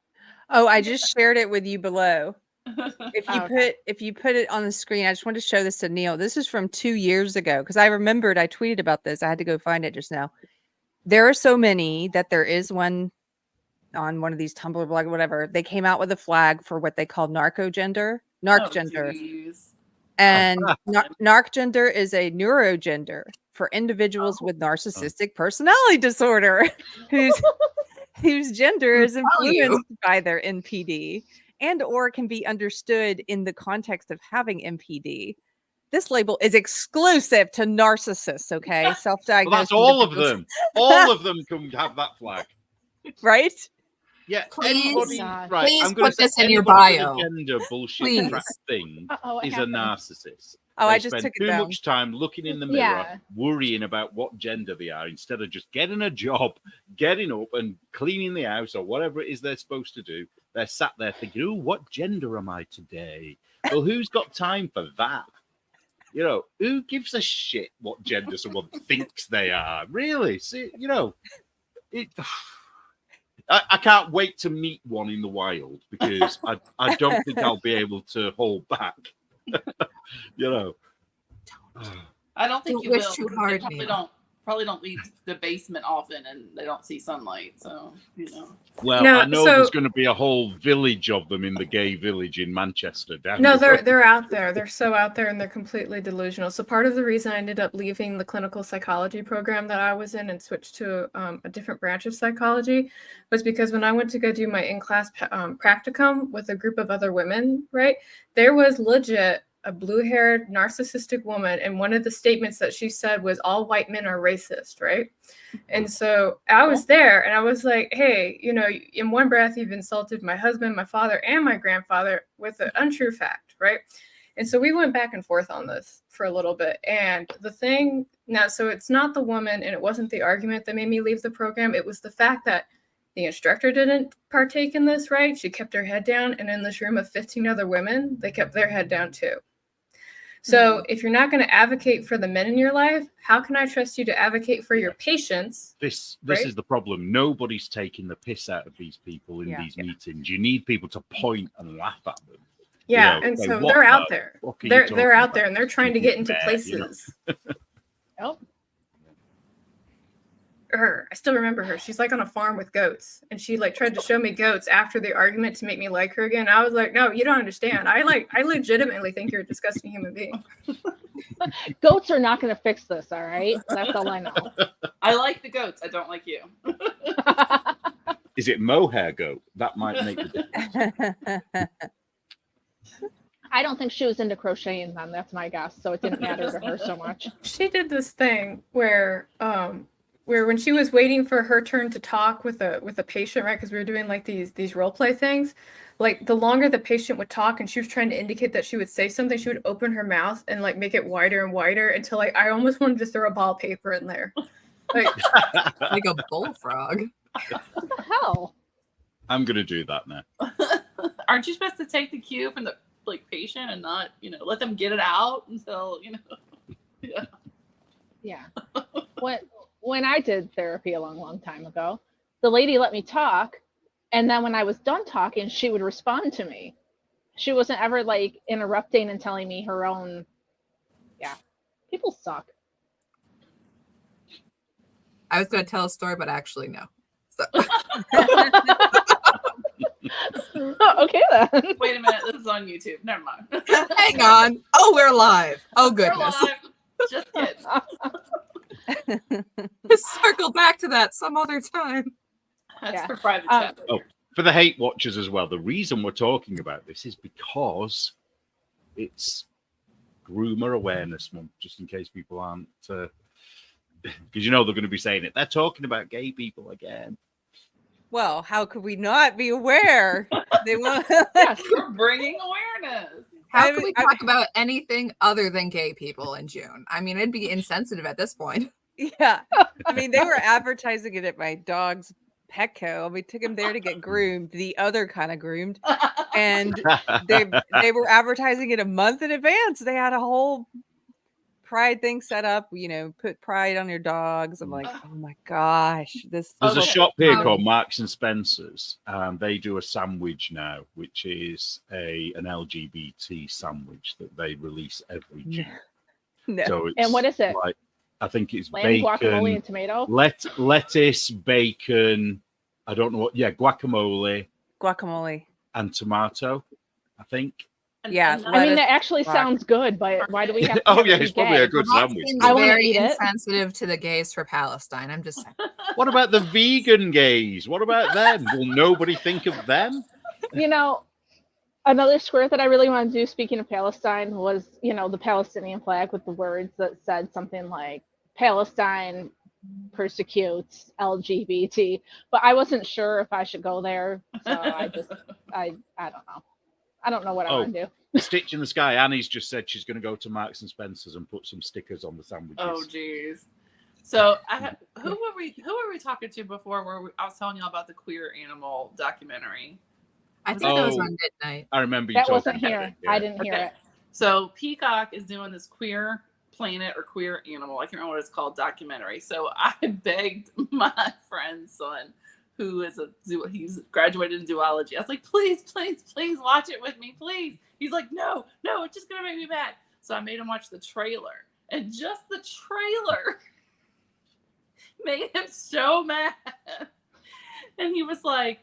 [SPEAKER 2] Oh, I just shared it with you below. If you
[SPEAKER 1] Okay.
[SPEAKER 2] put it on the screen, I just wanted to show this to Neil. This is from 2 years ago because I remembered I tweeted about this. I had to go find it just now. There are so many that there is one on one of these Tumblr blog, whatever. They came out with a flag for what they called narcogender.
[SPEAKER 6] Geez.
[SPEAKER 2] And narcgender is a neurogender for individuals with narcissistic personality disorder whose gender is influenced by their NPD and or can be understood in the context of having NPD. This label is exclusive to narcissists, okay? Self-diagnosed.
[SPEAKER 4] Well, that's all of them. All of them can have that flag.
[SPEAKER 2] Right?
[SPEAKER 5] Yeah,
[SPEAKER 6] please,
[SPEAKER 4] right.
[SPEAKER 5] Please put this in your bio.
[SPEAKER 4] Gender bullshit crap thing is a narcissist.
[SPEAKER 2] Oh,
[SPEAKER 4] they
[SPEAKER 2] I just took it down.
[SPEAKER 4] Too much time looking in the mirror, worrying about what gender they are, instead of just getting a job, getting up and cleaning the house or whatever it is they're supposed to do. They're sat there thinking, "Oh, what gender am I today?" Well, who's got time for that? You know, who gives a shit what gender someone thinks they are? Really? See, you know, I can't wait to meet one in the wild, because I don't think I'll be able to hold back. You know,
[SPEAKER 6] I don't think you
[SPEAKER 5] wish
[SPEAKER 6] will.
[SPEAKER 5] too hard,
[SPEAKER 6] They probably don't leave the basement often, and they don't see sunlight. So, you know.
[SPEAKER 4] Well, I know there's going to be a whole village of them in the gay village in Manchester.
[SPEAKER 3] They're out there. They're so out there, and they're completely delusional. So part of the reason I ended up leaving the clinical psychology program that I was in and switched to a different branch of psychology was because when I went to go do my in-class practicum with a group of other women, right, there was legit a blue-haired narcissistic woman, and one of the statements that she said was all white men are racist, right? And so I was there and I was like, hey, you know, in one breath you've insulted my husband, my father, and my grandfather with an untrue fact, right? And so we went back and forth on this for a little bit. And the thing now, so it's not the woman and it wasn't the argument that made me leave the program. It was the fact that the instructor didn't partake in this, right? She kept her head down, and in this room of 15 other women, they kept their head down too. So if you're not going to advocate for the men in your life, how can I trust you to advocate for your patients?
[SPEAKER 4] This is the problem. Nobody's taking the piss out of these people in these meetings. You need people to point and laugh at them.
[SPEAKER 3] Yeah,
[SPEAKER 4] you know,
[SPEAKER 3] and
[SPEAKER 4] like,
[SPEAKER 3] so they're out there. They're out there,
[SPEAKER 4] about?
[SPEAKER 3] and they're trying to get into places.
[SPEAKER 4] You know?
[SPEAKER 3] I still remember her. She's like on a farm with goats, and she like tried to show me goats after the argument to make me like her again. I was like, no, you don't understand. I legitimately think you're a disgusting human being.
[SPEAKER 1] Goats are not going to fix this, all right? That's all I know.
[SPEAKER 6] I like the goats. I don't like you.
[SPEAKER 4] Is it mohair goat? That might make a difference.
[SPEAKER 1] I don't think she was into crocheting then. That's my guess. So it didn't matter to her so much.
[SPEAKER 3] She did this thing where when she was waiting for her turn to talk with a patient, right? Because we were doing like these role play things. Like the longer the patient would talk and she was trying to indicate that she would say something, she would open her mouth and like make it wider and wider until like I almost wanted to throw a ball of paper in there. Like
[SPEAKER 5] a bullfrog.
[SPEAKER 1] What the hell?
[SPEAKER 4] I'm gonna do that now.
[SPEAKER 6] Aren't you supposed to take the cue from the patient and not, let them get it out until,
[SPEAKER 1] Yeah. When I did therapy a long time ago, the lady let me talk, and then when I was done talking, she would respond to me. She wasn't ever like interrupting and telling me her own. Yeah, people suck.
[SPEAKER 5] I was going to tell a story, but actually no. So.
[SPEAKER 1] Okay then.
[SPEAKER 6] Wait a minute, this is on YouTube. Never mind.
[SPEAKER 5] Hang on. Oh, we're live. Oh goodness.
[SPEAKER 6] We're live. Just kidding.
[SPEAKER 5] Circle back to that some other time.
[SPEAKER 6] That's for private chat.
[SPEAKER 4] For the hate watchers as well, the reason we're talking about this is because it's Groomer Awareness Month, just in case people aren't, because they're going to be saying it. They're talking about gay people again.
[SPEAKER 2] Well, how could we not be aware? They won't.
[SPEAKER 6] We're bringing awareness.
[SPEAKER 5] How can we talk about anything other than gay people in June? I mean, it'd be insensitive at this point.
[SPEAKER 2] Yeah. I mean, they were advertising it at my dog's Petco. We took him there to get groomed, the other kind of groomed. And they were advertising it a month in advance. They had a whole Pride thing set up, put Pride on your dogs. I'm like, oh my gosh. There's
[SPEAKER 4] a shop here called Marks and Spencer's, and they do a sandwich now, which is an LGBT sandwich that they release every June.
[SPEAKER 2] No.
[SPEAKER 4] So
[SPEAKER 1] and what is it?
[SPEAKER 4] I think it's
[SPEAKER 1] lamb,
[SPEAKER 4] bacon,
[SPEAKER 1] guacamole, and tomato.
[SPEAKER 4] lettuce, bacon, I don't know what. Yeah, guacamole
[SPEAKER 2] Guacamole.
[SPEAKER 4] and tomato, I think.
[SPEAKER 2] Yeah,
[SPEAKER 1] I mean,
[SPEAKER 2] lettuce,
[SPEAKER 1] that actually
[SPEAKER 2] guac.
[SPEAKER 1] sounds good, but why do we have to
[SPEAKER 4] Oh
[SPEAKER 1] have
[SPEAKER 4] yeah,
[SPEAKER 1] it be
[SPEAKER 4] it's probably
[SPEAKER 1] gay?
[SPEAKER 4] a good
[SPEAKER 5] That
[SPEAKER 4] sandwich.
[SPEAKER 5] seems
[SPEAKER 1] I wanna
[SPEAKER 5] very
[SPEAKER 1] eat it.
[SPEAKER 5] insensitive to the gays for Palestine. I'm just saying.
[SPEAKER 4] What about the vegan gays? What about them? Will nobody think of them?
[SPEAKER 1] You know, another square that I really want to do, speaking of Palestine, was, you know, the Palestinian flag with the words that said something like Palestine persecutes LGBT, but I wasn't sure if I should go there, so I don't know. I don't know what I
[SPEAKER 4] Oh.
[SPEAKER 1] want to do.
[SPEAKER 4] Stitch in the Sky. Annie's just said she's going to go to Marks and Spencer's and put some stickers on the sandwiches.
[SPEAKER 6] Oh, geez. So who were we talking to before? I was telling you about the queer animal documentary.
[SPEAKER 5] I think it was
[SPEAKER 4] Oh.
[SPEAKER 5] on midnight.
[SPEAKER 4] I remember you
[SPEAKER 1] That
[SPEAKER 4] talking
[SPEAKER 1] wasn't
[SPEAKER 4] about
[SPEAKER 1] here.
[SPEAKER 4] it, yeah.
[SPEAKER 1] I didn't hear
[SPEAKER 6] Okay.
[SPEAKER 1] it.
[SPEAKER 6] So Peacock is doing this queer planet or queer animal, I can't remember what it's called, documentary. So I begged my friend's son, who is he's graduated in zoology. I was like, please watch it with me, please. He's like, no, it's just gonna make me mad. So I made him watch the trailer, and just the trailer made him so mad. And he was like,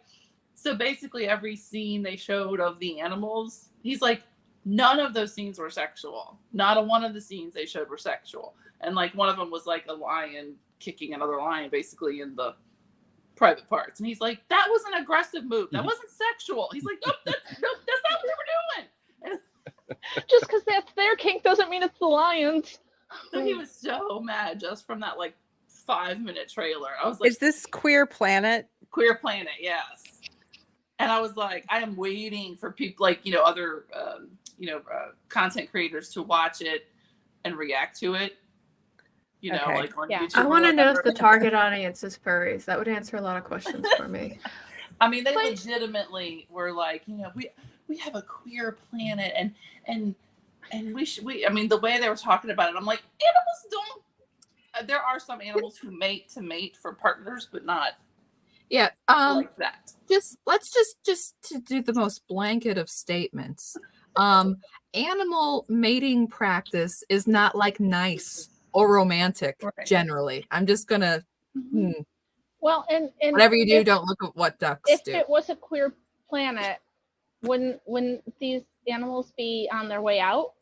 [SPEAKER 6] so basically every scene they showed of the animals, he's like, none of those scenes were sexual. Not a one of the scenes they showed were sexual. And like one of them was like a lion kicking another lion basically in the private parts. And he's like, that was an aggressive move. That wasn't sexual. He's like, nope, that's not what we were doing. And
[SPEAKER 1] Just because that's their kink doesn't mean it's the Lions.
[SPEAKER 6] so he was so mad just from that like 5-minute trailer. I was like,
[SPEAKER 2] Is this Queer Planet?
[SPEAKER 6] Queer Planet, yes. And I was like, I am waiting for people like, other, content creators to watch it and react to it.
[SPEAKER 2] Okay.
[SPEAKER 6] Like on
[SPEAKER 1] Yeah.
[SPEAKER 6] YouTube.
[SPEAKER 3] I
[SPEAKER 6] or
[SPEAKER 3] want to know if
[SPEAKER 6] whatever.
[SPEAKER 3] the target audience is furries. That would answer a lot of questions for me.
[SPEAKER 6] I mean, they
[SPEAKER 1] But-
[SPEAKER 6] legitimately were like, we have a queer planet and I mean, the way they were talking about it, I'm like, animals don't. There are some animals who mate to mate for partners, but not
[SPEAKER 5] Yeah.
[SPEAKER 6] like that.
[SPEAKER 5] Let's just to do the most blanket of statements. Animal mating practice is not like nice or romantic
[SPEAKER 6] Right.
[SPEAKER 5] generally. I'm just gonna
[SPEAKER 1] Well, and
[SPEAKER 5] whatever you do,
[SPEAKER 1] if,
[SPEAKER 5] don't look at what ducks
[SPEAKER 1] if
[SPEAKER 5] do.
[SPEAKER 1] it was a queer planet, wouldn't these animals be on their way out?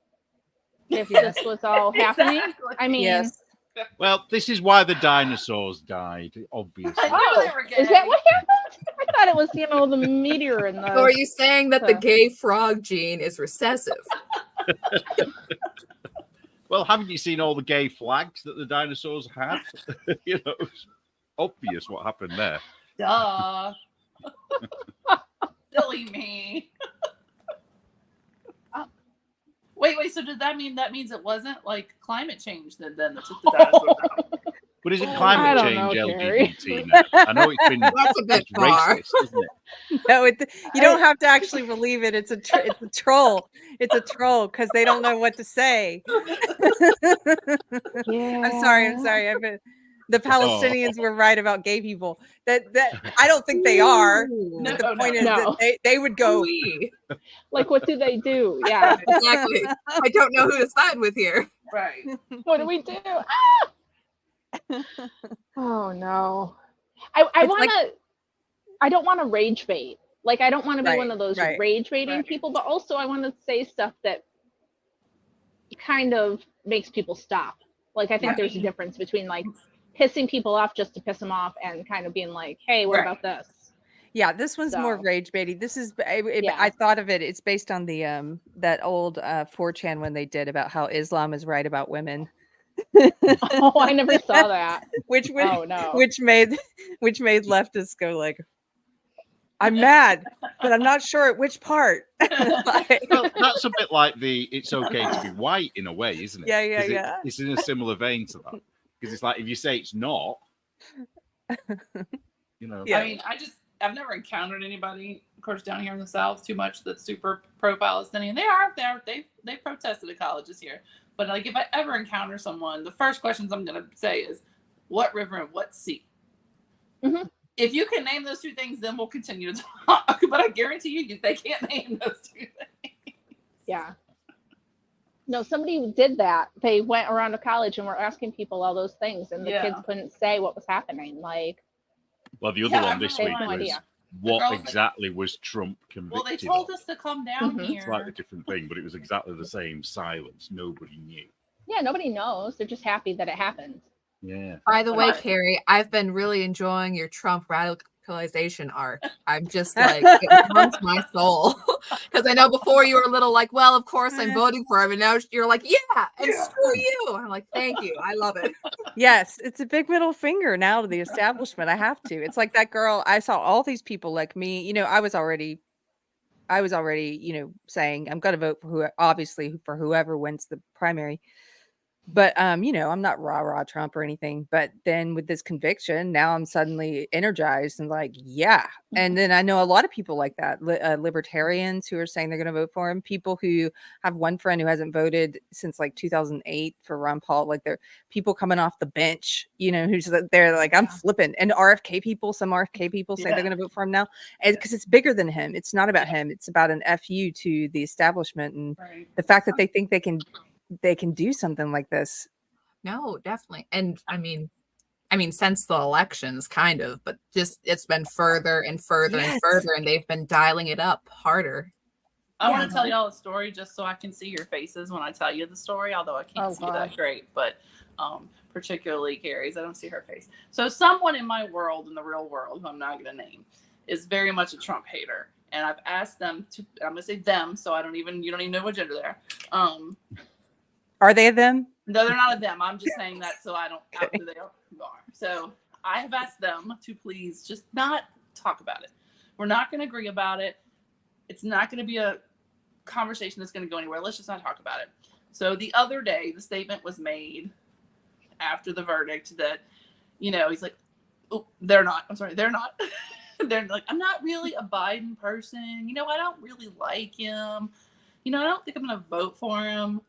[SPEAKER 1] If this was all happening?
[SPEAKER 6] Exactly.
[SPEAKER 1] I mean,
[SPEAKER 2] Yes.
[SPEAKER 4] Well, this is why the dinosaurs died, obviously.
[SPEAKER 6] I knew they were gay.
[SPEAKER 1] is that what happened? I thought it was, the meteor and the.
[SPEAKER 5] So are you saying that the
[SPEAKER 1] Uh.
[SPEAKER 5] gay frog gene is recessive?
[SPEAKER 4] Well, haven't you seen all the gay flags that the dinosaurs had? It's obvious what happened there.
[SPEAKER 6] Duh. Silly me. Wait, so does that means it wasn't like climate change then that took the dinosaurs out?
[SPEAKER 4] But isn't
[SPEAKER 1] I
[SPEAKER 4] climate
[SPEAKER 1] don't
[SPEAKER 4] change
[SPEAKER 1] know, Keri.
[SPEAKER 4] LGBT now? I know it's been
[SPEAKER 5] That's a bit
[SPEAKER 4] it's
[SPEAKER 5] far.
[SPEAKER 4] racist, isn't it?
[SPEAKER 2] No, you don't have to actually believe it. It's a troll. It's a troll because they don't know what to say.
[SPEAKER 1] Yeah.
[SPEAKER 2] I'm sorry. The Palestinians were right about gay people. That I don't think they are.
[SPEAKER 6] No,
[SPEAKER 2] But the point is
[SPEAKER 1] no.
[SPEAKER 2] that they would go.
[SPEAKER 5] We.
[SPEAKER 1] Like, what do they do? Yeah.
[SPEAKER 5] Exactly. I don't know who to side with here.
[SPEAKER 6] Right.
[SPEAKER 1] What do we do? Ah! Oh no. I
[SPEAKER 2] It's
[SPEAKER 1] want to. I don't want to rage bait. Like, I don't want to be
[SPEAKER 2] Right,
[SPEAKER 1] one of those
[SPEAKER 2] right.
[SPEAKER 1] rage baiting
[SPEAKER 6] Right.
[SPEAKER 1] people, but also I want to say stuff that kind of makes people stop. Like, I think
[SPEAKER 6] Right.
[SPEAKER 1] there's a difference between like pissing people off just to piss them off and kind of being like, hey, what
[SPEAKER 6] Right.
[SPEAKER 1] about this?
[SPEAKER 2] Yeah, this one's more
[SPEAKER 1] So-
[SPEAKER 2] rage baiting. This is
[SPEAKER 1] Yeah.
[SPEAKER 2] I thought of it. It's based on the that old 4chan when they did about how Islam is right about women.
[SPEAKER 1] Oh, I never saw that.
[SPEAKER 2] which
[SPEAKER 1] Oh no.
[SPEAKER 2] which made leftists go like, I'm mad, but I'm not sure at which part. Like,
[SPEAKER 4] Well, that's a bit like the "it's okay to be white" in a way, isn't it?
[SPEAKER 2] Yeah, yeah,
[SPEAKER 4] 'Cause
[SPEAKER 2] yeah.
[SPEAKER 4] It's in a similar vein to that because it's like if you say it's not,
[SPEAKER 2] Yeah.
[SPEAKER 6] I mean, I've never encountered anybody, of course, down here in the South too much that's super pro-Palestinian. They protested at colleges here. But like, if I ever encounter someone, the first questions I'm gonna say is, "What river and what sea?"
[SPEAKER 1] Mhm.
[SPEAKER 6] If you can name those two things, then we'll continue to talk. But I guarantee you, they can't name those two things.
[SPEAKER 1] Yeah. No, somebody did that. They went around to college and were asking people all those things, and the
[SPEAKER 6] Yeah.
[SPEAKER 1] kids couldn't say what was happening. Like,
[SPEAKER 4] Well, the other
[SPEAKER 6] Yeah,
[SPEAKER 4] one
[SPEAKER 6] I'm
[SPEAKER 4] this
[SPEAKER 6] not
[SPEAKER 4] week
[SPEAKER 1] no
[SPEAKER 4] was
[SPEAKER 1] idea.
[SPEAKER 4] what
[SPEAKER 6] girls, like-
[SPEAKER 4] exactly was Trump convicted
[SPEAKER 6] Well, they told
[SPEAKER 4] of?
[SPEAKER 6] us to come down
[SPEAKER 1] Mhm.
[SPEAKER 6] here.
[SPEAKER 4] Slightly different thing, but it was exactly the same. Silence. Nobody knew.
[SPEAKER 1] Yeah, nobody knows. They're just happy that it happened.
[SPEAKER 4] Yeah.
[SPEAKER 5] By the way,
[SPEAKER 6] What?
[SPEAKER 5] Keri, I've been really enjoying your Trump radicalization arc. I'm just like, it warms my soul. Because I know before you were a little like, well, of course I'm voting for him. And now you're like, yeah, and screw you. I'm like, thank you. I love it.
[SPEAKER 2] Yes, it's a big middle finger now to the establishment. I have to. It's like that girl. I saw all these people like me. I was already, saying I'm going to vote for obviously for whoever wins the primary. But I'm not rah Trump or anything. But then with this conviction, now I'm suddenly energized and like, yeah. And then I know a lot of people like that, libertarians who are saying they're going to vote for him. People who have one friend who hasn't voted since like 2008 for Ron Paul. Like they're people coming off the bench, who's they're like, I'm flipping. And some RFK people say they're going to vote for him now, because it's bigger than him. It's not about him. It's about an FU to the establishment and the fact that they think they can do something like this.
[SPEAKER 5] No, definitely. And I mean, since the elections, kind of, but just it's been further and further and further, and they've been dialing it up harder.
[SPEAKER 6] I want to tell y'all a story just so I can see your faces when I tell you the story, although I can't see that great, but particularly Keri's, I don't see her face. So someone in my world, in the real world, who I'm not going to name, is very much a Trump hater. And I've asked them to, I'm going to say them, so you don't even know what gender they're.
[SPEAKER 2] Are they them?
[SPEAKER 6] No, they're not a them. I'm just saying that so I don't out who they are. So I have asked them to please just not talk about it. We're not going to agree about it. It's not going to be a conversation that's going to go anywhere. Let's just not talk about it. So the other day, the statement was made after the verdict that, he's like, oh, they're not. I'm sorry, they're not. They're like, I'm not really a Biden person. I don't really like him. I don't think I'm going to vote for him.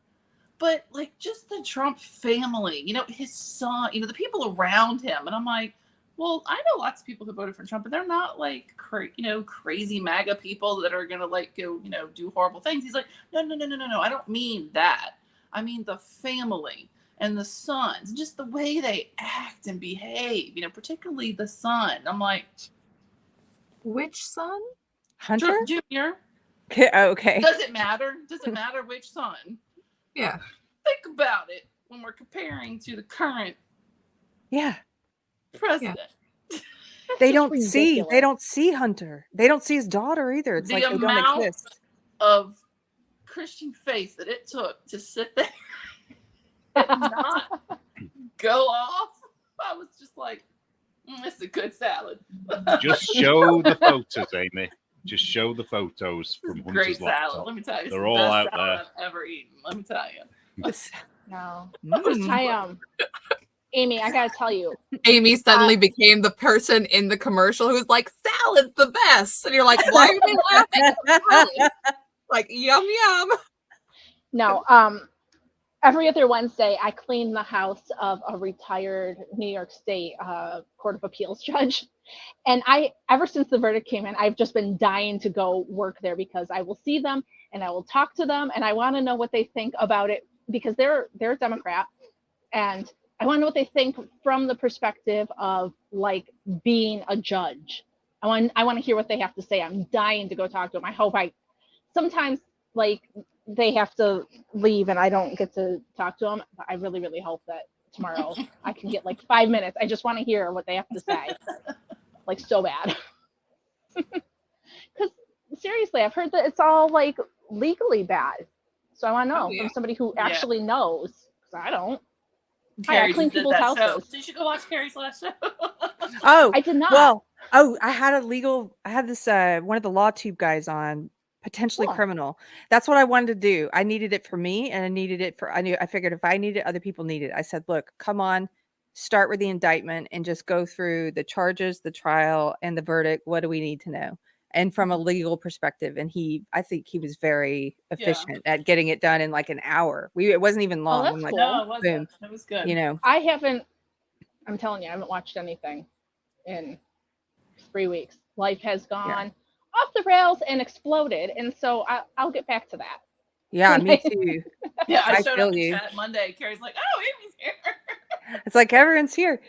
[SPEAKER 6] But like just the Trump family, his son, the people around him. And I'm like, well, I know lots of people who voted for Trump, but they're not like, crazy MAGA people that are going to like go, do horrible things. He's like, no. I don't mean that. I mean the family and the sons, just the way they act and behave, particularly the son. I'm like,
[SPEAKER 5] which son?
[SPEAKER 2] Hunter?
[SPEAKER 6] Junior.
[SPEAKER 2] Okay.
[SPEAKER 6] Does it matter? Does it matter which son?
[SPEAKER 5] Yeah.
[SPEAKER 6] Think about it when we're comparing to the current president.
[SPEAKER 2] Yeah. They don't see Hunter. They don't see his daughter either. It's
[SPEAKER 6] the
[SPEAKER 2] like they don't
[SPEAKER 6] amount
[SPEAKER 2] exist.
[SPEAKER 6] Of Christian faith that it took to sit there and not go off. I was just like, it's a good salad.
[SPEAKER 4] Just show the photos, Amy. Just show the photos from Hunter's
[SPEAKER 6] great
[SPEAKER 4] laptop.
[SPEAKER 6] salad. Let me tell you,
[SPEAKER 4] They're all out there.
[SPEAKER 6] I've ever eaten. Let me tell you.
[SPEAKER 1] No.
[SPEAKER 2] Mm.
[SPEAKER 1] Amy, I gotta tell you.
[SPEAKER 5] Amy suddenly became the person in the commercial who's like, salad's the best. And you're like, why are they laughing at salad? Like, yum, yum.
[SPEAKER 1] No, every other Wednesday, I clean the house of a retired New York State Court of Appeals judge. And ever since the verdict came in, I've just been dying to go work there because I will see them and I will talk to them and I want to know what they think about it because they're a Democrat and I want to know what they think from the perspective of like being a judge. I want to hear what they have to say. I'm dying to go talk to them. I hope sometimes like they have to leave and I don't get to talk to them. But I really, really hope that tomorrow I can get like 5 minutes. I just want to hear what they have to say. Like so bad. Because seriously, I've heard that it's all like legally bad. So I want to know from somebody who actually knows. Because I don't.
[SPEAKER 6] Keri
[SPEAKER 1] I clean
[SPEAKER 6] just did
[SPEAKER 1] people's
[SPEAKER 6] that
[SPEAKER 1] houses.
[SPEAKER 6] show. So you should go watch Keri's last show.
[SPEAKER 2] Oh,
[SPEAKER 1] I did not.
[SPEAKER 2] Well, I had this one of the law tube guys on, potentially criminal. That's what I wanted to do. I needed it for me and I figured if I need it, other people need it. I said, look, come on, start with the indictment and just go through the charges, the trial, and the verdict. What do we need to know? And from a legal perspective. And I think he was very efficient at getting it done in like an hour. It wasn't even long.
[SPEAKER 1] That's
[SPEAKER 2] I'm like,
[SPEAKER 1] cool.
[SPEAKER 6] No, it wasn't.
[SPEAKER 2] boom.
[SPEAKER 6] It was good.
[SPEAKER 1] I'm telling you, I haven't watched anything in 3 weeks. Life has gone off the rails and exploded. And so I'll get back to that.
[SPEAKER 2] Yeah, me too.
[SPEAKER 6] Yeah, I showed
[SPEAKER 2] feel
[SPEAKER 6] up in
[SPEAKER 2] you.
[SPEAKER 6] chat Monday. Keri's like, oh, Amy's here.
[SPEAKER 2] It's like everyone's here.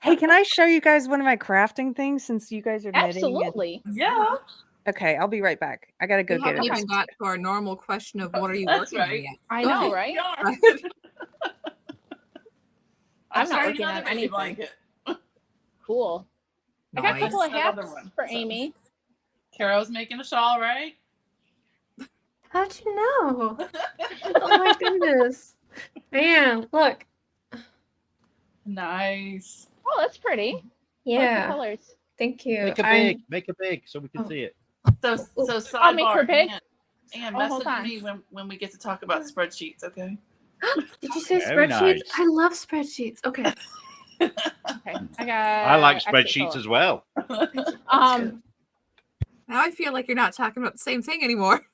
[SPEAKER 2] Hey, can I show you guys one of my crafting things since you guys are knitting?
[SPEAKER 1] Absolutely.
[SPEAKER 6] Yeah.
[SPEAKER 2] Okay, I'll be right back. I gotta go
[SPEAKER 5] We
[SPEAKER 2] get
[SPEAKER 5] haven't
[SPEAKER 2] it.
[SPEAKER 5] even got to our normal question of what are you
[SPEAKER 6] That's
[SPEAKER 5] working on
[SPEAKER 6] right.
[SPEAKER 5] yet.
[SPEAKER 1] I
[SPEAKER 5] Go
[SPEAKER 1] know,
[SPEAKER 5] ahead.
[SPEAKER 1] right? I'm not
[SPEAKER 6] starting
[SPEAKER 1] working on
[SPEAKER 6] another baby
[SPEAKER 1] anything.
[SPEAKER 6] blanket.
[SPEAKER 1] Cool. I got a couple of
[SPEAKER 6] Nice. Another
[SPEAKER 1] hats
[SPEAKER 6] one.
[SPEAKER 1] for
[SPEAKER 6] So-
[SPEAKER 1] Amy.
[SPEAKER 6] Carol's making a shawl, right?
[SPEAKER 3] How'd you know? Oh my goodness. Man, look.
[SPEAKER 6] Nice.
[SPEAKER 1] Oh, that's pretty. I like the
[SPEAKER 3] Yeah.
[SPEAKER 1] colors.
[SPEAKER 3] Thank you.
[SPEAKER 4] Make it big so we can
[SPEAKER 3] Oh.
[SPEAKER 4] see it.
[SPEAKER 6] So
[SPEAKER 1] I'll make her
[SPEAKER 6] sidebar,
[SPEAKER 1] big.
[SPEAKER 6] and
[SPEAKER 1] Oh, hold
[SPEAKER 6] message
[SPEAKER 1] on.
[SPEAKER 6] me when we get to talk about spreadsheets, okay?
[SPEAKER 3] Did you say
[SPEAKER 4] Very
[SPEAKER 3] spreadsheets?
[SPEAKER 4] nice.
[SPEAKER 3] I love spreadsheets. Okay.
[SPEAKER 1] Okay, I got.
[SPEAKER 4] I like
[SPEAKER 1] actually,
[SPEAKER 4] spreadsheets
[SPEAKER 1] so-
[SPEAKER 4] as well.
[SPEAKER 5] Now I feel like you're not talking about the same thing anymore.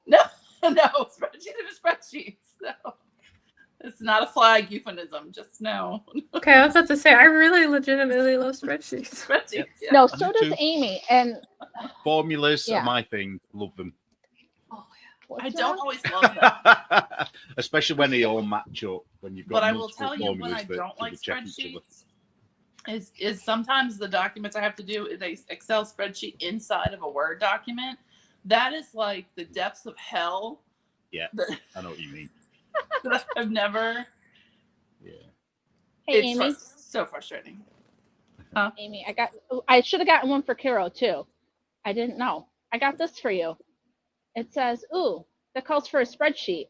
[SPEAKER 6] No, spreadsheets are spreadsheets. No. It's not a flag euphemism, just no.
[SPEAKER 3] Okay, I was about to say I really legitimately love spreadsheets.
[SPEAKER 6] Spreadsheets.
[SPEAKER 4] Yep.
[SPEAKER 6] Yeah.
[SPEAKER 1] No,
[SPEAKER 4] I
[SPEAKER 1] so
[SPEAKER 4] do
[SPEAKER 1] does
[SPEAKER 4] too.
[SPEAKER 1] Amy. And
[SPEAKER 4] Formulas
[SPEAKER 1] Yeah.
[SPEAKER 4] are my thing. Love them.
[SPEAKER 1] what's
[SPEAKER 6] I
[SPEAKER 1] that?
[SPEAKER 6] don't always love them.
[SPEAKER 4] Especially when they all match up. When you've got
[SPEAKER 6] But I will
[SPEAKER 4] multiple
[SPEAKER 6] tell you when
[SPEAKER 4] formulas
[SPEAKER 6] I
[SPEAKER 4] that
[SPEAKER 6] don't
[SPEAKER 4] double
[SPEAKER 6] like
[SPEAKER 4] check each other.
[SPEAKER 6] spreadsheets is sometimes the documents I have to do is a Excel spreadsheet inside of a Word document. That is like the depths of hell.
[SPEAKER 4] Yeah.
[SPEAKER 6] That,
[SPEAKER 4] I know what you mean.
[SPEAKER 6] that I've never.
[SPEAKER 4] Yeah.
[SPEAKER 1] Hey,
[SPEAKER 6] It's
[SPEAKER 1] Amy.
[SPEAKER 6] so frustrating.
[SPEAKER 1] Amy, I should have gotten one for Carol too. I didn't know. I got this for you. It says, "Ooh, that calls for a spreadsheet."